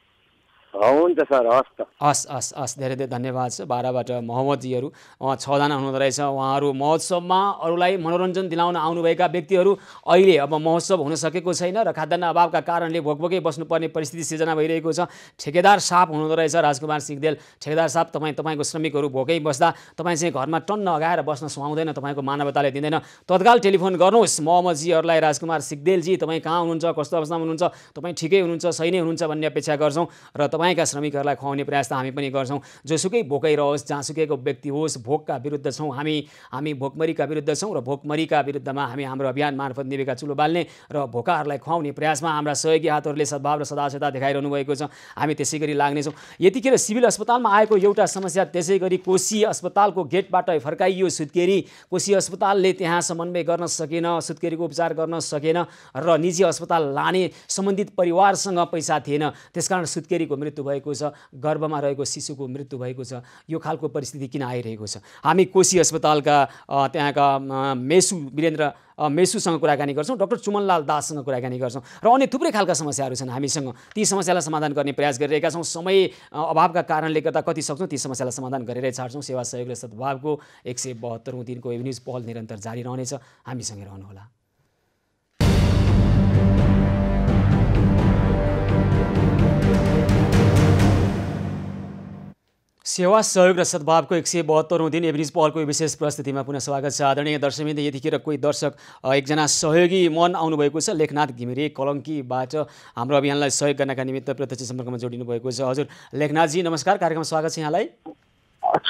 हुन्छ सर, हस् त। हस् धेरै धन्यवाद छ। बाराबाट मोहम्मदजीहरू 6 जना हुनुहुँदो रहेछ। उहाँहरू महोत्सवमा अरूलाई मनोरञ्जन दिलाउन आउनुभएका व्यक्तिहरू। अहिले अब महोत्सव हुन सकेको छैन र खाद्यान्न अभावका कारणले भोकभोकै बस्नुपर्ने परिस्थिति सिर्जना भइरहेको छ। ठेकेदार साहब हुनुहुँदो रहेछ राजकुमार सिगदेल। ठेकेदार साहब, तपाईँको श्रमिकहरू भोकै बस्दा तपाईँ चाहिँ घरमा टन्न अगाएर बस्न सुहाउँदैन, तपाईँको मानवताले दिँदैन। तत्काल टेलिफोन गर्नुहोस् मोहम्मदजीहरूलाई। राजकुमार सिगदेलजी तपाईँ कहाँ हुनुहुन्छ, कस्तो अवस्थामा हुनुहुन्छ, तपाईँ ठिकै हुनुहुन्छ, सही नै हुनुहुन्छ भन्ने अपेक्षा गर्छौँ। र तपाईँका श्रमिकहरूलाई खुवाउने प्रयास त हामी पनि गर्छौँ। जोसुकै भोकै रहोस्, जहाँसुकैको व्यक्ति होस्, भोकका विरुद्ध छौँ हामी भोकमरीका विरुद्ध छौँ र भोकमरीका विरुद्धमा हामी हाम्रो अभियान मार्फत निभेका चुलो बाल्ने र भोकाहरूलाई खुवाउने प्रयासमा हाम्रा सहयोगी हातहरूले सद्भाव र सदाचता देखाइरहनु भएको छ। हामी त्यसै गरी लाग्नेछौँ। यतिखेर सिभिल अस्पतालमा आएको एउटा समस्या, त्यसै गरी कोशी अस्पतालको गेटबाट फर्काइयो सुत्केरी। कोशी अस्पतालले त्यहाँ समन्वय गर्न सकेन, सुत्केरीको उपचार गर्न सकेन र निजी अस्पताल लाने सम्बन्धित परिवारसँग पैसा थिएन, त्यसकारण सुत्केरीको मृत्यु भएको छ, गर्भमा रहेको शिशुको मृत्यु भएको छ। यो खालको परिस्थिति किन आइरहेको छ? हामी कोशी अस्पतालका त्यहाँका मेसुसँग कुराकानी गर्छौँ, डाक्टर चुमनलाल दाससँग कुराकानी गर्छौँ र अन्य थुप्रै खालका समस्याहरू छन् हामीसँग। ती समस्यालाई समाधान गर्ने प्रयास गरिरहेका छौँ। समय अभावका कारणले गर्दा कति सक्छौँ ती समस्यालाई समाधान गरेरै छाड्छौँ। सेवा सहयोग र सद्भावको 172औं दिनको एभिन्युज पहल निरन्तर जारी रहनेछ। हामीसँगै रहनुहोला। सेवा सहयोग र सद्भावको 172औं दिन एभिन्युज पहलको विशेष प्रस्तुतिमा पुनः स्वागत छ। आदरणीय दर्शकवृन्द, यतिखेर कोही दर्शक एकजना सहयोगी मन आउनुभएको छ लेखनाथ घिमिरे कलङ्कीबाट हाम्रो अभियानलाई सहयोग गर्नका निमित्त प्रत्यक्ष सम्पर्कमा जोडिनु भएको छ। हजुर लेखनाथजी नमस्कार, कार्यक्रममा स्वागत छ यहाँलाई।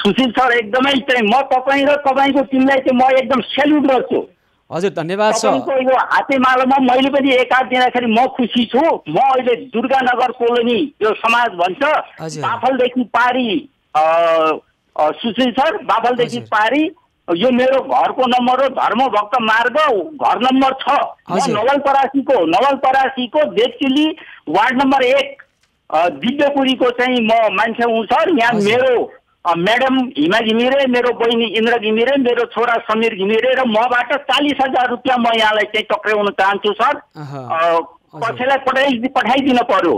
सुशील सर एकदमै चाहिँ म तपाईँ र तपाईँको टिमलाई चाहिँ म एकदम सेल्युट गर्छु। हजुर धन्यवाद छ। तपाईँको यो हातेमालोमा मैले पनि एक हात दिँदाखेरि म खुसी छु। म अहिले दुर्गानगर कोलोनी यो समाज भन्छ, बाफलदेखि पारी सुशील सर, बाफलदेखि पारी यो मेरो घरको नम्बर हो, धर्मभक्त मार्ग घर नम्बर 6, नवलपरासीको देवचिली वार्ड नम्बर 1 दिव्यपुरीको चाहिँ म मान्छे हुँ सर। यहाँ मेरो म्याडम हिमा घिमिरे, मेरो बहिनी इन्द्र घिमिरे, मेरो छोरा समीर घिमिरे र मबाट 40,000 रुपियाँ म यहाँलाई चाहिँ टक्राउन चाहन्छु सर। कसैलाई पठाइदिन पर्यो।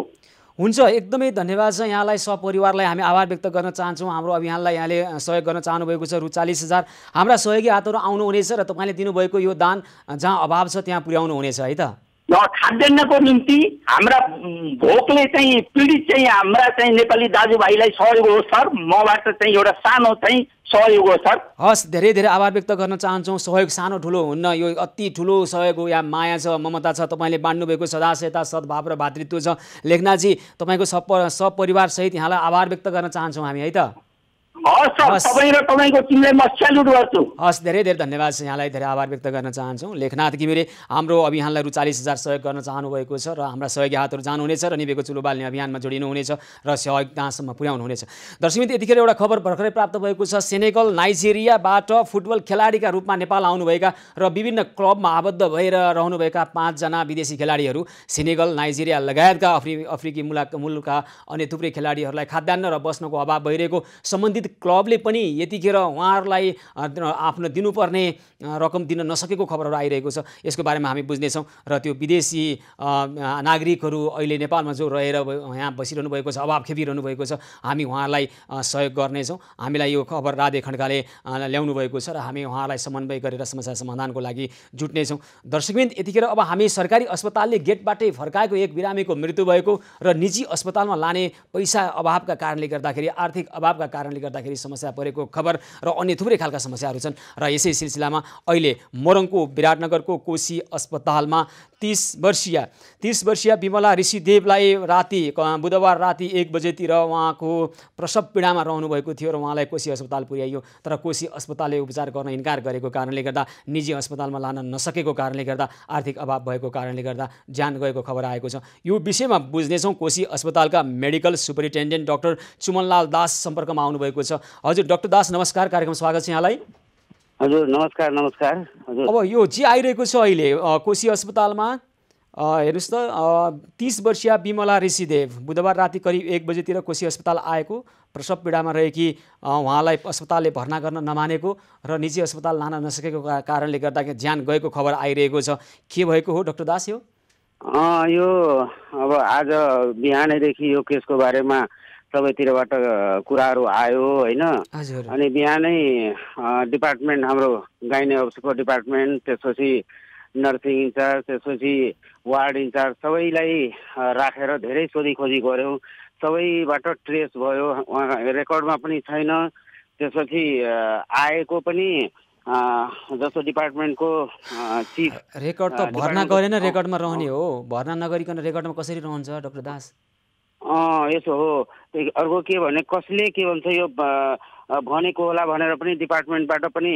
हुन्छ, एकदमै धन्यवाद छ यहाँलाई, सपरिवारलाई हामी आभार व्यक्त गर्न चाहन्छौँ। हाम्रो अभियानलाई यहाँले सहयोग गर्न चाहनुभएको छ। रु 40,000 हाम्रा सहयोगी हातहरू आउनुहुनेछ र तपाईँले दिनुभएको यो दान जहाँ अभाव छ त्यहाँ पुर्याउनु हुनेछ है त। खाद्यान्नको निम्ति हाम्रा भोकले चाहिँ पीडित चाहिँ हाम्रा चाहिँ नेपाली दाजुभाइलाई सहयोग हो सर। मबाट चाहिँ एउटा सानो चाहिँ सहयोग हो सर। हस्, धेरै धेरै आभार व्यक्त गर्न चाहन्छौँ। सहयोग सानो ठुलो हुन्न, यो अति ठुलो सहयोग हो। यहाँ माया छ, ममता छ, तपाईँले बाँड्नुभएको सदासयता, सद्भाव र भातृत्व छ। लेखनाथजी, तपाईँको सपरिवार सहित यहाँलाई आभार व्यक्त गर्न चाहन्छौँ हामी है त। हस्, धेरै धेरै धन्यवाद छ यहाँलाई, धेरै आभार व्यक्त गर्न चाहन्छौँ। लेखनाथ घिमिरे हाम्रो अभियानलाई रु 40,000 सहयोग गर्न चाहनुभएको छ र हाम्रा सहयोगी हातहरू जानुहुनेछ र निभेको चुलो बाल्ने अभियानमा जोडिनुहुनेछ र सहयोग कहाँसम्म पुर्याउनुहुनेछ। दर्शकबिन, यतिखेर एउटा खबर भर्खरै प्राप्त भएको छ। सेनेगल नाइजेरियाबाट फुटबल खेलाडीका रूपमा नेपाल आउनुभएका र विभिन्न क्लबमा आबद्ध भएर रहनुभएका 5 जना विदेशी खेलाडीहरू सेनेगल, नाइजेरिया लगायतका अफ्रिकी मुलुकका अन्य थुप्रै खेलाडीहरूलाई खाद्यान्न र बस्नको अभाव भइरहेको सम्बन्धित क्लबले पनि यतिखेर उहाँहरूलाई आफ्नो दिनुपर्ने रकम दिन नसकेको खबरहरू आइरहेको छ। यसको बारेमा हामी बुझ्नेछौँ र त्यो विदेशी नागरिकहरू अहिले नेपालमा जो रहेर यहाँ बसिरहनु भएको छ, अभाव खेपिरहनु भएको छ, हामी उहाँहरूलाई सहयोग गर्नेछौँ। हामीलाई यो खबर राधे खड्काले ल्याउनु भएको छ र हामी उहाँहरूलाई समन्वय गरेर समस्या समाधानको लागि जुट्नेछौँ। दर्शकबिन, यतिखेर अब हामी सरकारी अस्पतालले गेटबाटै फर्काएको एक बिरामीको मृत्यु भएको र निजी अस्पतालमा लाने पैसा अभावका कारणले गर्दाखेरि, आर्थिक अभावका कारणले गर्दाखेरि समस्या परेको खबर र अन्य थुप्रै खालका समस्याहरू छन्। र यसै सिलसिलामा अहिले मोरङको विराटनगरको कोशी अस्पतालमा 30 वर्षीय विमला ऋषिदेवलाई बुधबार राति 1 बजेतिर उहाँको प्रसव पीडामा रहनुभएको थियो र उहाँलाई कोशी अस्पताल पुर्याइयो। तर कोशी अस्पतालले उपचार गर्न इन्कार गरेको कारणले गर्दा, निजी अस्पतालमा लान नसकेको कारणले गर्दा, आर्थिक अभाव भएको कारणले गर्दा ज्यान गएको खबर आएको छ। यो विषयमा बुझ्नेछौँ। कोशी अस्पतालका मेडिकल सुपरिन्टेन्डेन्ट डाक्टर चुमनलाल दास सम्पर्कमा आउनुभएको छ। हजुर डाक्टर दास, नमस्कार, कार्यक्रम स्वागत छ यहाँलाई। हजुर नमस्कार। हजुर, अब यो जे आइरहेको छ अहिले कोशी अस्पतालमा, हेर्नुहोस् त, 30 वर्षीय विमला ऋषिदेव बुधबार राति करिब 1 बजेतिर कोशी अस्पताल आएको, प्रसव पीडामा रहेकी उहाँलाई अस्पतालले भर्ना गर्न नमानेको र निजी अस्पताल लान नसकेको कारणले गर्दा ज्यान गएको खबर आइरहेको छ। के भएको हो डाक्टर दास यो? यो अब आज बिहानैदेखि यो केसको बारेमा सबैतिरबाट कुराहरू आयो होइन। अनि बिहानै डिपार्टमेन्ट, हाम्रो गाइने अब्स्टेट्रिक डिपार्टमेन्ट, त्यसपछि नर्सिङ इन्चार्ज, त्यसपछि वार्ड इन्चार्ज सबैलाई राखेर धेरै सोधीखोजी गऱ्यौँ। सबैबाट ट्रेस भयो, रेकर्डमा पनि छैन। त्यसपछि आएको पनि जस्तो डिपार्टमेन्टको चिफ, रेकर्ड त भर्ना गरेन, रेकर्डमा रहने हो। भर्ना नगरिकन रेकर्डमा कसरी रहन्छ डाक्टर दास? यसो हो। अर्को के भने, कसले के भन्छ यो भनेको होला भनेर पनि डिपार्टमेन्टबाट पनि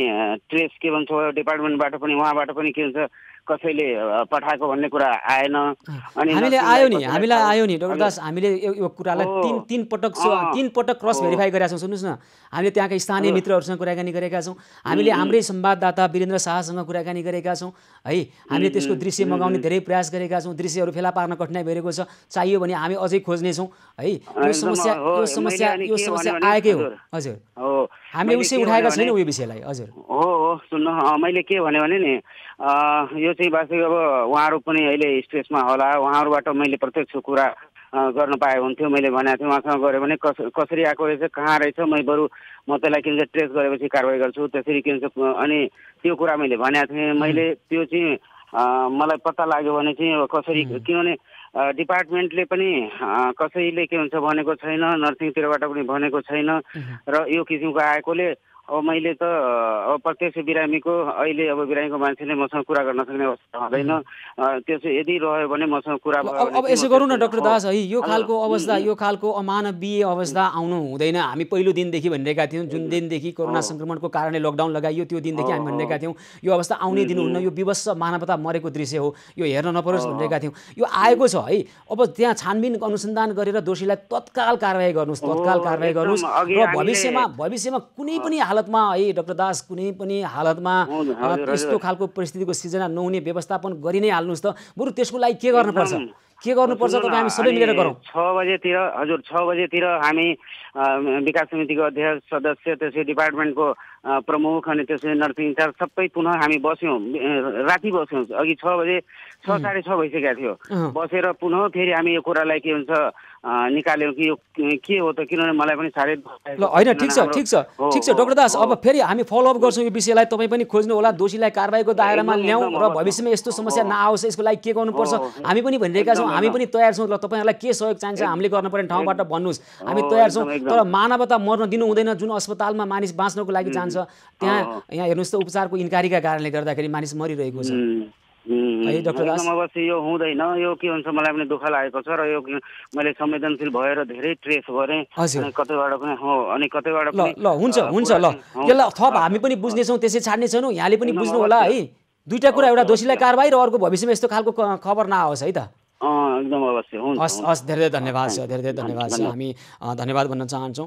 ट्रेस के भन्छ, डिपार्टमेन्टबाट पनि उहाँबाट पनि के भन्छ कसैले पठाएको भन्ने कुरा आएन। अनि हामीलाई आयो नि डाक्टर दास, हामीले यो कुरालाई तीन पटक क्रस भेरिफाई गरेका छौँ। सुन्नुहोस् न, हामीले त्यहाँका स्थानीय मित्रहरूसँग कुराकानी गरेका छौँ, हामीले हाम्रै संवाददाता वीरेन्द्र शाहसँग कुराकानी गरेका छौँ है। हामीले त्यसको दृश्य मगाउने धेरै प्रयास गरेका छौँ। दृश्यहरू फेला पार्न कठिनाइ भइरहेको छ, चाहियो भने हामी अझै खोज्नेछौँ है। यो समस्या आएकै हो। हजुर, हामीले उसै उठाएका छैनौँ यो विषयलाई। हजुर हो, सुन्नु, मैले के भने नि, यो चाहिँ वास्तविक अब उहाँहरू पनि अहिले स्ट्रेसमा होला। उहाँहरूबाट मैले प्रत्यक्ष कुरा गर्न पाए हुन्थ्यो। मैले भनेको थिएँ उहाँसँग गऱ्यो भने कसरी आएको रहेछ, कहाँ रहेछ, म त्यसलाई के भन्छ ट्रेस गरेपछि कारवाही गर्छु, त्यसरी के भन्छ। अनि त्यो कुरा मैले भनेको थिएँ। मैले त्यो चाहिँ मलाई पत्ता लाग्यो भने चाहिँ कसरी, किनभने डिपार्टमेन्टले पनि कसैले के भन्छ भनेको छैन, नर्सिङतिरबाट पनि भनेको छैन र यो किसिमको आएकोले अब मैले त अब प्रत्यक्ष बिरामीको अहिले अब बिरामीको मान्छेले मसँग कुरा गर्न सक्ने अवस्था हुँदैन। त्यसो यदि रह्यो भने मसँग कुरा भयो। अब यसो गरौँ न डाक्टर दास है, यो खालको अवस्था, यो खालको अमानवीय अवस्था आउनु हुँदैन। हामी पहिलो दिनदेखि भनिरहेका थियौँ, जुन दिनदेखि कोरोना सङ्क्रमणको कारणले लकडाउन लगाइयो त्यो दिनदेखि हामी भनिरहेका थियौँ यो अवस्था आउनै दिनुहुन्न, यो विवश मानवता मरेको दृश्य हो, यो हेर्न नपरोस् भनिरहेका थियौँ। यो आएको छ है। अब त्यहाँ छानबिन अनुसन्धान गरेर दोषीलाई तत्काल कारवाही गर्नुहोस्, र भविष्यमा कुनै पनि हालतमा है डाक्टर दास कुनै पनि हालतमा त्यस्तो खालको परिस्थितिको सिर्जना नहुने व्यवस्थापन गरि नै हाल्नुहोस् त। बरु त्यसको लागि के गर्नुपर्छ तपाईँ हामी सबै मिलेर गरौँ। 6 बजेतिर हजुर 6 बजेतिर हामी विकास समितिको अध्यक्ष सदस्य त्यसै डिपार्टमेन्टको प्रमुख अनि त्यसै नर्सिङ इन्चार्ज सबै पुनः हामी बस्यौँ, राति बस्यौँ। अघि 6 बजे 6 साढे 6 भइसकेको थियो। बसेर पुनः फेरि हामी यो कुरालाई के हुन्छ निकाल्यौँ कि यो के हो त, किनभने मलाई पनि साह्रै ल होइन ठिक छ डाक्टर दास, अब फेरि हामी फलोअप गर्छौँ यो विषयलाई। तपाईँ पनि खोज्नु होला, दोषीलाई कारबाहीको दायरामा ल्याउँ र भविष्यमा यस्तो समस्या नआओस् यसको लागि के गर्नुपर्छ हामी पनि भनिरहेका छौँ। हामी पनि तयार छौँ। ल तपाईँहरूलाई के सहयोग चाहिन्छ हामीले गर्नुपर्ने ठाउँबाट भन्नुहोस्, हामी तयार छौँ। तर मानवता मर्न दिनु हुँदैन। जुन अस्पतालमा मानिस बाँच्नको लागि जान्छ यहाँ हेर्नुहोस् त उपचारको इन्कारीका कारणले गर्दाखेरि मानिस मरिरहेको छ। अवश्य यो हुँदैन, यो के हुन्छ मलाई पनि दुःख लागेको छ र यो मैले संवेदनशील भएर धेरै ट्रेस गरेँ कतैबाट पनि हो अनि कतैबाट पनि ल हुन्छ ल यसलाई थप हामी पनि बुझ्नेछौँ, त्यसै छाड्ने छैनौँ। यहाँले पनि बुझ्नु होला है दुईटा कुरा, एउटा दोषीलाई कारबाही र अर्को भविष्यमा यस्तो खालको खबर नआओस् है त। एकदम अवश्य हुन्छ। हस् धेरै धन्यवाद छ, धेरै धन्यवाद छ। हामी धन्यवाद भन्न चाहन्छौँ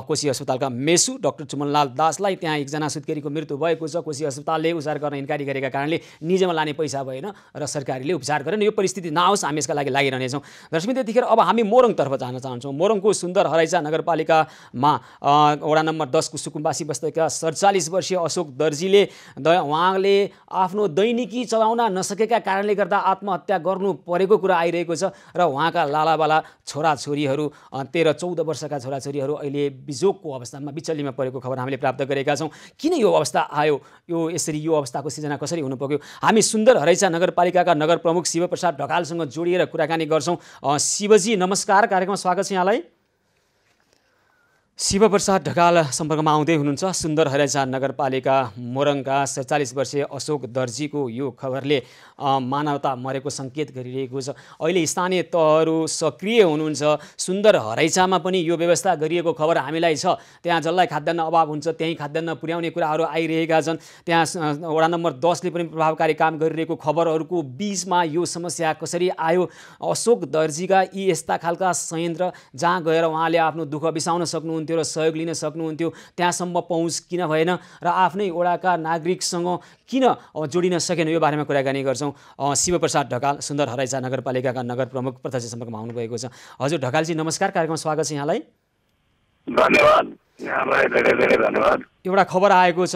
कोशी अस्पतालका मेसु डाक्टर चुमनलाल दासलाई। त्यहाँ एकजना सुत्केरीको मृत्यु भएको छ। कोशी अस्पतालले उपचार गर्न इन्कारी गरेका कारणले निजमा लाने पैसा भएन र सरकारले उपचार गरेन। यो परिस्थिति नआओस् हामी यसका लागि लागिरहनेछौँ। दर्शक त्यतिखेर अब हामी मोरङतर्फ जान चाहन्छौँ। मोरङको सुन्दर हराइचा नगरपालिकामा वडा नम्बर 10 को सुकुम्बासी बस्तीका 47 वर्षीय अशोक दर्जीले उहाँले आफ्नो दैनिकी चलाउन नसकेका कारणले गर्दा आत्महत्या गर्नु परेको कुरा आइरहेको छ र उहाँका लालाबाला छोराछोरीहरू 13-14 वर्षका छोराछोरीहरू अहिले बिजोगको अवस्थामा बिचल्लीमा परेको खबर हामीले प्राप्त गरेका छौँ। किन यो अवस्था आयो, यसरी यो अवस्थाको सिर्जना कसरी हुनु पर्यो, हामी सुन्दर हराइचा नगरपालिकाका नगर प्रमुख शिवप्रसाद ढकालसँग जोडिएर कुराकानी गर्छौँ। शिवजी नमस्कार, कार्यक्रममा स्वागत छ यहाँलाई। शिवप्रसाद ढकाल सम्पर्कमा आउँदै हुनुहुन्छ। सुन्दर हराइचा नगरपालिका मोरङका 47 वर्षीय अशोक दर्जीको यो खबरले मानवता मरेको सङ्केत गरिरहेको छ। अहिले स्थानीय तहहरू सक्रिय हुनुहुन्छ। सुन्दर हराइचामा पनि यो व्यवस्था गरिएको खबर हामीलाई छ। त्यहाँ जसलाई खाद्यान्न अभाव हुन्छ त्यहीँ खाद्यान्न पुर्याउने कुराहरू आइरहेका छन्। त्यहाँ वडा नम्बर 10ले पनि प्रभावकारी काम गरिरहेको खबरहरूको बिचमा यो समस्या कसरी आयो? अशोक दर्जीका यी यस्ता खालका संयन्त्र जहाँ गएर उहाँले आफ्नो दुःख बिसाउन सक्नुहुन्थ्यो र सहयोग लिन सक्नुहुन्थ्यो, त्यहाँसम्म पहुँच किन भएन र आफ्नै वडाका नागरिकसँग किन जोडिन सकेन, यो बारेमा कुराकानी गर्छौँ। शिवप्रसाद ढकाल सुन्दर हराइचा नगरपालिकाका नगर प्रमुख प्रत्यक्ष सम्पर्कमा आउनुभएको छ। हजुर ढकालजी नमस्कार, कार्यक्रममा स्वागत छ यहाँलाई। धन्यवाद, यहाँलाई धेरै धेरै धन्यवाद। एउटा खबर आएको छ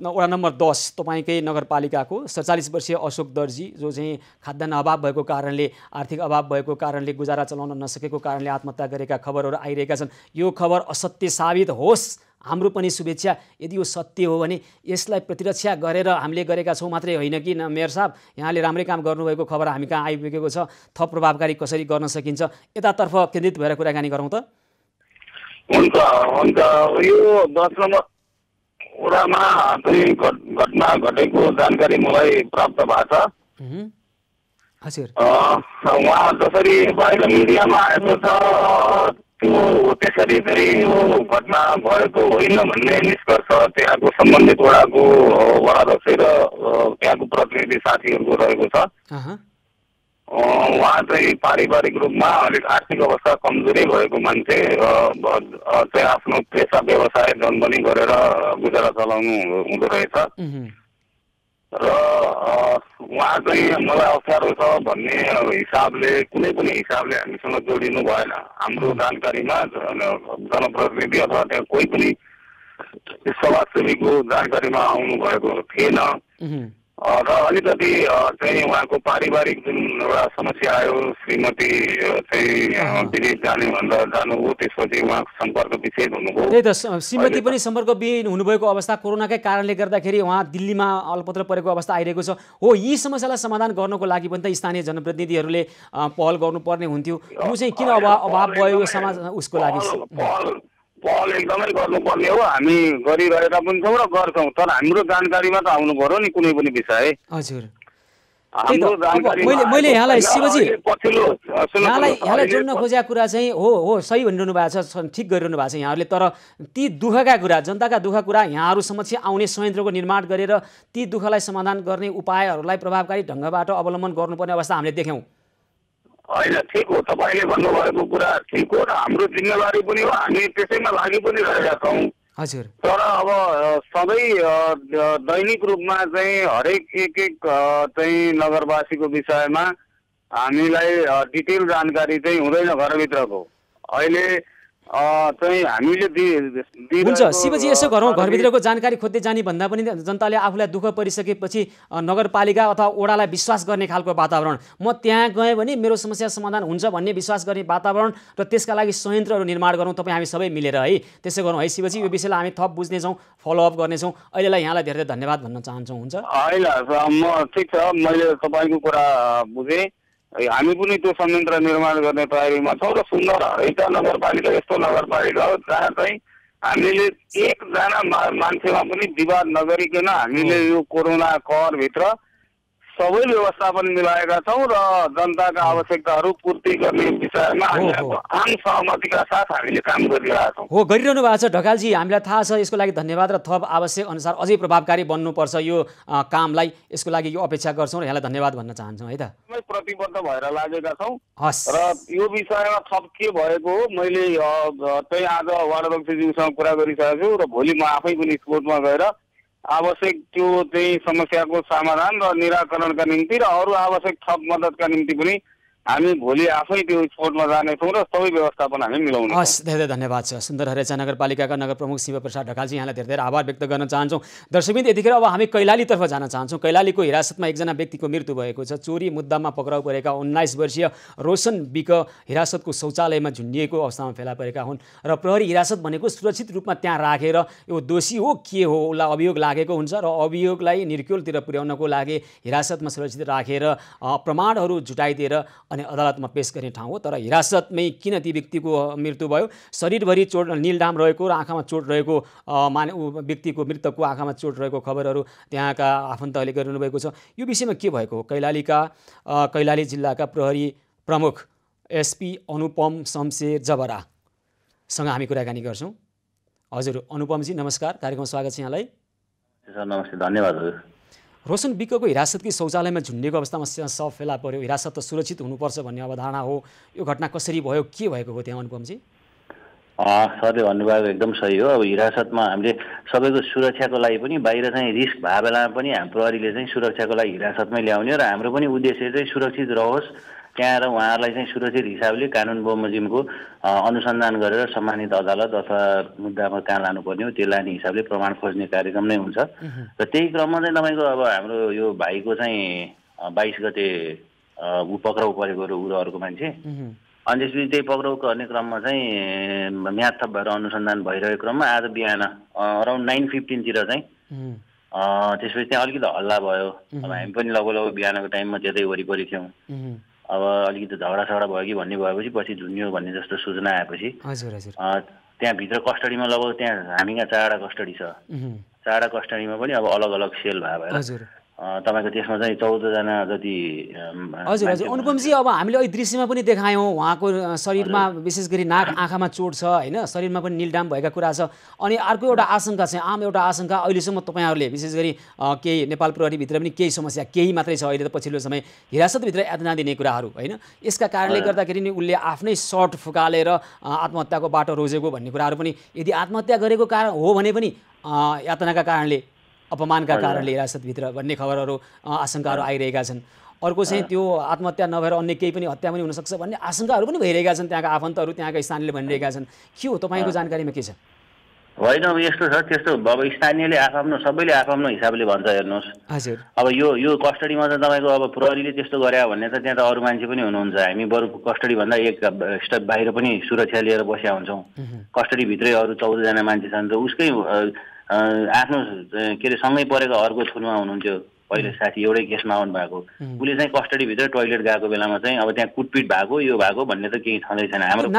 वडा नम्बर 10 तपाईँकै नगरपालिकाको 47 वर्षीय अशोक दर्जी जो चाहिँ खाद्यान्न अभाव भएको कारणले, आर्थिक अभाव भएको कारणले, गुजारा चलाउन नसकेको कारणले आत्महत्या गरेका खबरहरू आइरहेका छन्। यो खबर असत्य साबित होस् हाम्रो पनि शुभेच्छा। यदि यो सत्य हो भने यसलाई प्रतिरक्षा गरेर हामीले गरेका छौँ मात्रै होइन कि मेयर साहब, यहाँले राम्रै काम गर्नुभएको खबर हामी कहाँ आइपुगेको छ। थप प्रभावकारी कसरी गर्न सकिन्छ यतातर्फ केन्द्रित भएर कुराकानी गरौँ त। हुन्छ यो 10 नम्बर वडामा चाहिँ घटना घटेको जानकारी मलाई प्राप्त भएको छ। हजुर उहाँ जसरी बाहिर मिडियामा आएको छ त्यसरी चाहिँ यो घटना भएको होइन भन्ने निष्कर्ष त्यहाँको सम्बन्धित वडाको वडाध्यक्ष र त्यहाँको प्रतिनिधि साथीहरूको रहेको छ। उहाँ चाहिँ पारिवारिक रूपमा अलिक आर्थिक अवस्था कमजोरी भएको मान्छे चाहिँ आफ्नो पेसा व्यवसाय जनबनी गरेर गुजारा चलाउनु हुँदो रहेछ र उहाँ चाहिँ मलाई अप्ठ्यारो छ भन्ने हिसाबले कुनै पनि हिसाबले हामीसँग जोडिनु भएन। हाम्रो जानकारीमा जनप्रतिनिधि अथवा त्यहाँ कोही पनि समाजसेवीको जानकारीमा आउनु भएको थिएन र अलिकति चाहिँ उहाँको पारिवारिक जुन एउटा समस्या आयो, श्रीमती चाहिँ विदेश जाने भनेर जानुभयो, त्यसपछि उहाँको सम्पर्क विच्छेद हुनुभयो। त्यही त श्रीमती पनि सम्पर्क विहीन हुनुभएको अवस्था कोरोनाकै कारणले गर्दाखेरि उहाँ दिल्लीमा अलपत्र परेको अवस्था आइरहेको छ। हो यी समस्यालाई समाधान गर्नको लागि पनि त स्थानीय जनप्रतिनिधिहरूले पहल गर्नुपर्ने हुन्थ्यो। यो चाहिँ किन अभाव भयो यो समाज उसको लागि? पहल एकदमै गर्नुपर्ने हो, हामी गरिरहेका पनि छौँ र गर्छौँ, तर हाम्रो जानकारीमा त आउनु पर्यो नि कुनै पनि विषय। हजुर मैले यहाँलाई शिवजी यहाँलाई जोड्न खोजेको कुरा चाहिँ हो सही भनिरहनु भएको छ, ठिक गरिरहनु भएको छ यहाँहरूले। तर ती दुःखका कुरा, जनताका दुःखका कुरा यहाँहरू समक्ष आउने संयन्त्रको निर्माण गरेर ती दुःखलाई समाधान गर्ने उपायहरूलाई प्रभावकारी ढङ्गबाट अवलम्बन गर्नुपर्ने अवस्था हामीले देख्यौँ। होइन ठिक हो, तपाईँले भन्नुभएको कुरा ठिक हो र हाम्रो जिम्मेवारी पनि हो, हामी त्यसैमा लागि पनि रहेका छौँ। हजुर तर अब सबै दैनिक रूपमा चाहिँ हरेक एक चाहिँ नगरवासीको विषयमा हामीलाई डिटेल जानकारी चाहिँ हुँदैन घरभित्रको। अहिले चाहिँ हामीले हुन्छ शिवजी यसो गरौँ, घरभित्रको जानकारी खोज्दै जाने भन्दा पनि जनताले आफूलाई दुःख परिसकेपछि नगरपालिका अथवा वडालाई विश्वास गर्ने खालको वातावरण, म त्यहाँ गएँ भने मेरो समस्या समाधान हुन्छ भन्ने विश्वास गर्ने वातावरण र त्यसका लागि संयन्त्रहरू निर्माण गरौँ तपाईँ हामी सबै मिलेर है। त्यसो गरौँ है शिवजी, यो विषयलाई हामी थप बुझ्नेछौँ, फलोअप गर्नेछौँ। अहिलेलाई यहाँलाई धेरै धेरै धन्यवाद भन्न चाहन्छौँ। हुन्छ होइन म ठिक छ, मैले तपाईँको कुरा बुझेँ। हामी पनि त्यो संयन्त्र निर्माण गर्ने तयारीमा छौँ र सुन्दर हरेका नगरपालिका यस्तो नगरपालिका हो जहाँ चाहिँ हामीले एकजना मान्छेमा पनि विवाद नगरिकन हामीले यो कोरोना कहरभित्र सबै व्यवस्थापन मिलाएका छौँ र जनताका आवश्यकताहरू पूर्ति गर्ने विषयमा आम सहमतिका साथ हामीले काम गरिरहेका छौँ। हो, गरिरहनु भएको छ ढकालजी, हामीलाई थाहा छ। यसको लागि धन्यवाद र थप आवश्यक अनुसार अझै प्रभावकारी बन्नुपर्छ यो कामलाई। यसको लागि यो अपेक्षा गर्छौँ र यहाँलाई धन्यवाद भन्न चाहन्छौँ है त। प्रतिबद्ध भएर लागेका छौँ हस्। र यो विषयमा थप के भएको हो मैले चाहिँ आज वार्ड अध्यक्षज्यूसँग कुरा गरिसकेको छु र भोलि म आफै पनि स्पोर्टमा गएर आवश्यक त्यो चाहिँ समस्याको समाधान र निराकरणका निम्ति र अरू आवश्यक थप मद्दतका निम्ति पनि हामी भोलि आफै त्यो स्पोर्टमा जानेछौँ र सबै व्यवस्थापन हामी मिलाउनेछौँ। हस्, धेरै धेरै धन्यवाद छ। सुन्दर हरेचा नगरपालिकाका नगर प्रमुख शिवप्रसाद ढकालजी, यहाँलाई धेरै धेरै आभार व्यक्त गर्न चाहन्छौँ। दर्शकबिन यतिखेर अब हामी कैलालीतर्फ जान चाहन्छौँ। कैलालीको हिरासतमा एकजना व्यक्तिको मृत्यु भएको छ। चोरी मुद्दामा पक्राउ परेका 19 वर्षीय रोशन विक हिरासतको शौचालयमा झुन्डिएको अवस्थामा फेला परेका हुन् र प्रहरी हिरासत भनेको सुरक्षित रूपमा त्यहाँ राखेर यो दोषी हो के हो उसलाई अभियोग लागेको हुन्छ र अभियोगलाई निर्क्युलतिर पुर्याउनको लागि हिरासतमा सुरक्षित राखेर प्रमाणहरू जुटाइदिएर अनि अदालतमा पेश गर्ने ठाउँ हो। तर हिरासतमै किन ती व्यक्तिको मृत्यु भयो? शरीरभरि चोट, नीलडाम रहेको र आँखामा चोट रहेको व्यक्तिको मृतकको आँखामा चोट रहेको खबरहरू त्यहाँका आफन्तहरूले गरिरहनु भएको छ। यो विषयमा के भएको हो? कैलाली जिल्लाका प्रहरी प्रमुख एसपी अनुपम शमशेर जबरासँग हामी कुराकानी गर्छौँ। हजुर अनुपमजी नमस्कार, कार्यक्रममा स्वागत छ यहाँलाई। नमस्ते, धन्यवाद। हजुर, रोशन विकको हिरासतकी शौचालयमा झुन्डिएको अवस्थामा सब फेला पर्यो। हिरासत त सुरक्षित हुनुपर्छ भन्ने अवधारणा हो। यो घटना कसरी भयो, के भएको हो त्यहाँ अनुपमजी? सरले भन्नुभएको एकदम सही हो। अब हिरासतमा हामीले सबैको सुरक्षाको लागि पनि बाहिर चाहिँ रिस्क भए बेलामा पनि हाम्रो प्रहरीले चाहिँ सुरक्षाको लागि हिरासतमै ल्याउने र हाम्रो पनि उद्देश्य चाहिँ सुरक्षित रहोस् त्यहाँ र उहाँहरूलाई चाहिँ सुरक्षित हिसाबले कानुन बमोजिमको अनुसन्धान गरेर सम्मानित अदालत अथवा मुद्दामा कहाँ लानुपर्ने हो त्यो लाने हिसाबले प्रमाण खोज्ने कार्यक्रम नै हुन्छ। र त्यही क्रममा चाहिँ तपाईँको अब हाम्रो यो भाइको चाहिँ 22 गते पक्राउ परेको अर्को मान्छे, अनि त्यसपछि त्यही पक्राउ गर्ने क्रममा चाहिँ म्याद थप भएर अनुसन्धान भइरहेको क्रममा आज बिहान अराउन्ड 9:15 चाहिँ त्यसपछि त्यहाँ अलिकति हल्ला भयो। अब हामी पनि लगभग बिहानको टाइममा त्यतै वरिपरि थियौँ। अब अलिकति झगडा भयो कि भन्ने भएपछि पछि झुन्यो भन्ने जस्तो सूचना आएपछि त्यहाँभित्र कस्टडीमा लगभग त्यहाँ हामीका 4वटा कस्टडी छ। 4वटा कस्टडीमा पनि अब अलग अलग सेल भएर तपाईँको त्यसमा चाहिँ 14 जना जति। हजुर हजुर अनुपमजी, अब हामीले अहिले दृश्यमा पनि देखायौँ उहाँको शरीरमा विशेष गरी नाक आँखामा चोट छ होइन, शरीरमा पनि नीलडाम भएका कुरा छ। अनि अर्को एउटा आशंका चाहिँ आम एउटा आशंका अहिलेसम्म तपाईँहरूले विशेष गरी केही नेपाल प्रहरीभित्र पनि केही समस्या केही मात्रै छ अहिले त पछिल्लो समय हिरासतभित्र यातना दिने कुराहरू होइन, यसका कारणले गर्दाखेरि नि उसले आफ्नै सर्ट फुकालेर आत्महत्याको बाटो रोजेको भन्ने कुराहरू पनि, यदि आत्महत्या गरेको कारण हो भने पनि यातनाका कारणले अपमानका कारणले हिरासतभित्र भन्ने खबरहरू आशंकाहरू आइरहेका छन्। अर्को चाहिँ त्यो आत्महत्या नभएर अन्य केही पनि हत्या पनि हुनसक्छ भन्ने आशंकाहरू पनि भइरहेका छन्। त्यहाँका आफन्तहरू त्यहाँका स्थानीयले भनिरहेका छन्। के हो तपाईँको जानकारीमा के छ? होइन, अब यस्तो छ त्यस्तो अब स्थानीयले आफआफ्नो सबैले आफआफ्नो हिसाबले भन्छ। हेर्नुहोस् हजुर, अब यो कस्टडीमा त तपाईँको अब प्रहरीले त्यस्तो गरे भन्ने त त्यहाँ त अरू मान्छे पनि हुनुहुन्छ। हामी बरु कस्टडी भन्दा एक स्टेप बाहिर पनि सुरक्षा लिएर बसेका हुन्छौँ। कस्टडीभित्रै अरू 14 जना मान्छे छन् र उसकै आफ्नो के अरे सँगै परेको अर्को थुनमा हुनुहुन्थ्यो पहिले साथी, एउटै केसमा आउनु भएको। उसले चाहिँ कस्टडीभित्र टोइलेट गएको बेलामा चाहिँ अब त्यहाँ कुटपिट भएको यो भएको भन्ने त केही छँदै छैन। हाम्रो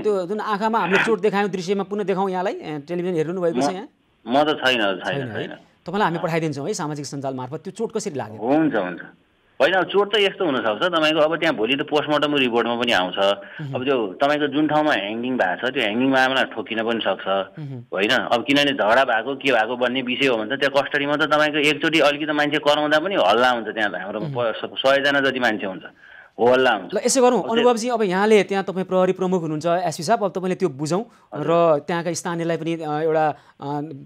त्यो जुन आँखामा हामीले चोट देखायौँ दृश्यमा पुनः देखाउँ यहाँलाई, टेलिभिजन हेर्नु भएको छ यहाँ? म त छैन। तपाईँलाई हामी पठाइदिन्छौँ है सामाजिक सञ्जाल मार्फत। त्यो चोट कसरी लाग्यो? हुन्छ हुन्छ। होइन, अब चोट त यस्तो हुनसक्छ तपाईँको अब त्यहाँ भोलि त पोस्टमार्टम रिपोर्टमा पनि आउँछ। अब त्यो तपाईँको जुन ठाउँमा ह्याङ्गिङ भएको छ त्यो ह्याङ्गिङमा आमा ठोकिन पनि सक्छ होइन। अब किनभने झगडा भएको के भएको भन्ने विषय हो भने त त्यहाँ कस्टडीमा त तपाईँको एकचोटि अलिकति मान्छे कराउँदा पनि हल्ला हुन्छ। त्यहाँ त हाम्रो 100 जना जति मान्छे हुन्छ। हल्ला हुन्छ। ल यसो गरौँ अनुभवजी, अब यहाँले त्यहाँ तपाईँ प्रहरी प्रमुख हुनुहुन्छ एसपी साहब, अब तपाईँले त्यो बुझौँ र त्यहाँका स्थानीयलाई पनि एउटा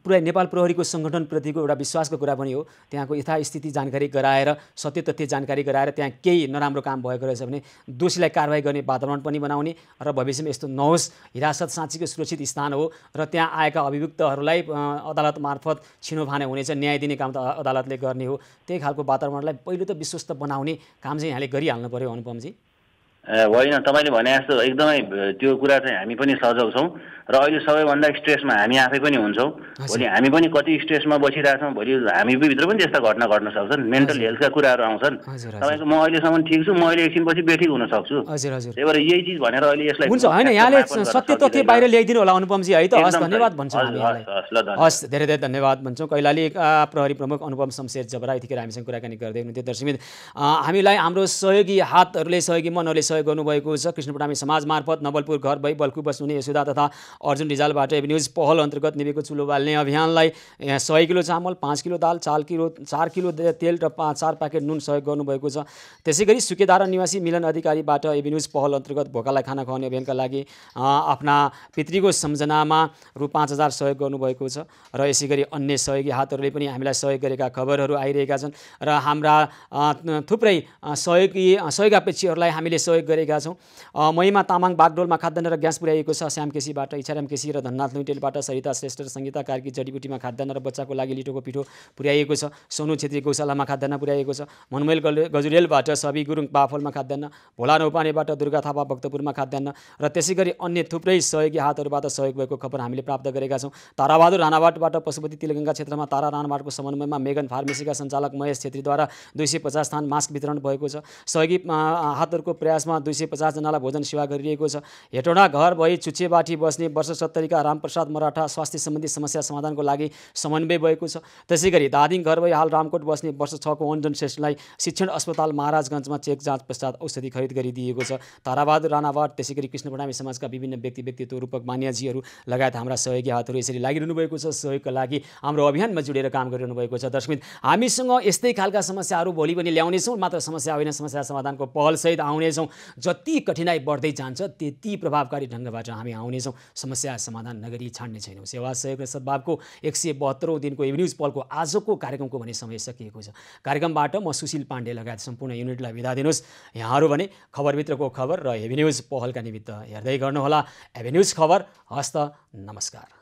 पुरै नेपाल प्रहरीको सङ्गठनप्रतिको एउटा विश्वासको कुरा पनि हो। त्यहाँको यथास्थिति जानकारी गराएर सत्य तथ्य जानकारी गराएर त्यहाँ केही नराम्रो काम भएको रहेछ भने दोषीलाई कारवाही गर्ने वातावरण पनि बनाउने र भविष्यमा यस्तो नहोस्। हिरासत साँच्चीको सुरक्षित स्थान हो र त्यहाँ आएका अभियुक्तहरूलाई अदालत मार्फत छिनोफाने हुनेछ, न्याय दिने काम त अदालतले गर्ने हो। त्यही खालको वातावरणलाई पहिलो त विश्वस्त बनाउने काम चाहिँ यहाँले गरिहाल्नु पर्यो अनुपमजी। होइन, तपाईँले भने जस्तो एकदमै त्यो कुरा चाहिँ हामी पनि सजग छौँ र अहिले सबैभन्दा स्ट्रेसमा हामी आफै पनि हुन्छौँ। भोलि हामी पनि कति स्ट्रेसमा बसिरहेछौँ, भोलि हामी भित्र पनि त्यस्ता घटना घट्न सक्छन्, मेन्टल हेल्थका कुराहरू आउँछन्। तपाईँको म अहिलेसम्म ठिक छु, म अहिले एकछिनपछि बेठिक हुन सक्छु। त्यही भएर यही चिज भनेर अहिले यसलाई हुन्छ। होइन, यहाँले सत्य तथ्य बाहिर ल्याइदिनु होला अनुपमजी, है त। हस्, धन्यवाद भन्छौँ हामी यहाँलाई। हस्, धेरै धेरै धन्यवाद भन्छौँ। कैलाली प्रहरी प्रमुख अनुपम शमशेर जबरा यतिखेर हामीसँग कुराकानी गर्दै हुनुहुन्थ्यो। दर्शकबिन, हामीलाई हाम्रो सहयोगी हातहरूले, सहयोगी मनहरूले सहयोग गर्नुभएको छ। कृष्णपटामी समाज मार्फत नवलपुर घर भई बल्कु बस्नुहुने यशोदा तथा अर्जुन रिजालबाट एबी न्युज पहल अन्तर्गत निवेको चुलो बाल्ने अभियानलाई 100 किलो चामल, 5 किलो दाल, 4 किलो तेल र 4 प्याकेट नुन सहयोग गर्नुभएको छ। त्यसै गरी सुकेदारा निवासी मिलन अधिकारीबाट एबी न्युज पहल अन्तर्गत भोकालाई खाना खुवाउने अभियानका लागि आफ्ना पितृको सम्झनामा रु 5000 सहयोग गर्नुभएको छ। र यसै गरी अन्य सहयोगी हातहरूले पनि हामीलाई सहयोग गरेका खबरहरू आइरहेका छन् र हाम्रा थुप्रै सहयोगापेक्षीहरूलाई हामीले सहयोग गरेका छौँ। महिमा तामाङ बागडोलमा खाद्यान्न र ग्यास पुर्याइएको छ। श्याम केसीबाट, इच्छाराम केसी र धननाथ लुइटेलबाट, सरिता श्रेष्ठ र सङ्गीता कार्की जडीबुटीमा खाद्यान्न र बच्चाको लागि लिटोको पिठो पुर्याइएको छ। सोनु छेत्री गौशालामा खाद्यान्न पुर्याइएको छ। मनमोल गजुरेलबाट, सबी गुरुङ बाफलमा खाद्यान्न, भोला नौपानेबाट, दुर्गा थापा भक्तपुरमा खाद्यान्न र त्यसै गरी अन्य थुप्रै सहयोगी हातहरूबाट सहयोग भएको खबर हामीले प्राप्त गरेका छौँ। ताराबहादुर राणावाटबाट पशुपति तिलगङ्गा क्षेत्रमा तारा राणावाटको समन्वयमा मेगन फार्मेसीका सञ्चालक महेश छेत्रीद्वारा 250 थान मास्क वितरण भएको छ। सहयोगी हातहरूको प्रयासमा 250 जनालाई भोजन सेवा गरिरहेको छ। हेटौँडा घर भई चुच्चेबाटी बस्ने वर्ष 70 का रामप्रसाद मराठा स्वास्थ्य सम्बन्धी समस्या समाधानको लागि समन्वय भएको छ। त्यसै गरी दादिङ घर भई हाल रामकोट बस्ने वर्ष 6 को अन्जन श्रेष्ठलाई शिक्षण अस्पताल महाराजगञ्जमा चेक जाँच पश्चात औषधि खरिद गरिदिएको छ। ताराबहादुर राणावाट, त्यसै गरी कृष्णपटामी समाजका विभिन्न व्यक्तित्व रूपक मान्याजीहरू लगायत हाम्रा सहयोगी हातहरू यसरी लागिरहनु भएको छ। सहयोगका लागि हाम्रो अभियानमा जुडेर काम गरिरहनु भएको छ। दर्शकबिन, हामीसँग यस्तै खालका समस्याहरू भोलि पनि ल्याउनेछौँ। मात्र समस्या होइन, समस्या समाधानको पहलसहित आउनेछौँ। जति कठिनाइ बढ्दै जान्छ त्यति प्रभावकारी ढङ्गबाट हामी आउनेछौँ। समस्या समाधान नगरी छाड्ने छैनौँ। सेवा सहयोग र सद्भावको 172औं दिनको एबी न्युज पहलको आजको कार्यक्रमको भने समय सकिएको छ। कार्यक्रमबाट म सुशील पाण्डे लगायत सम्पूर्ण युनिटलाई बिदा दिनुहोस्। यहाँहरू भने खबरभित्रको खबर र एबी न्युज पहलका निमित्त हेर्दै गर्नुहोला एबी न्युज खबर। हस्त, नमस्कार।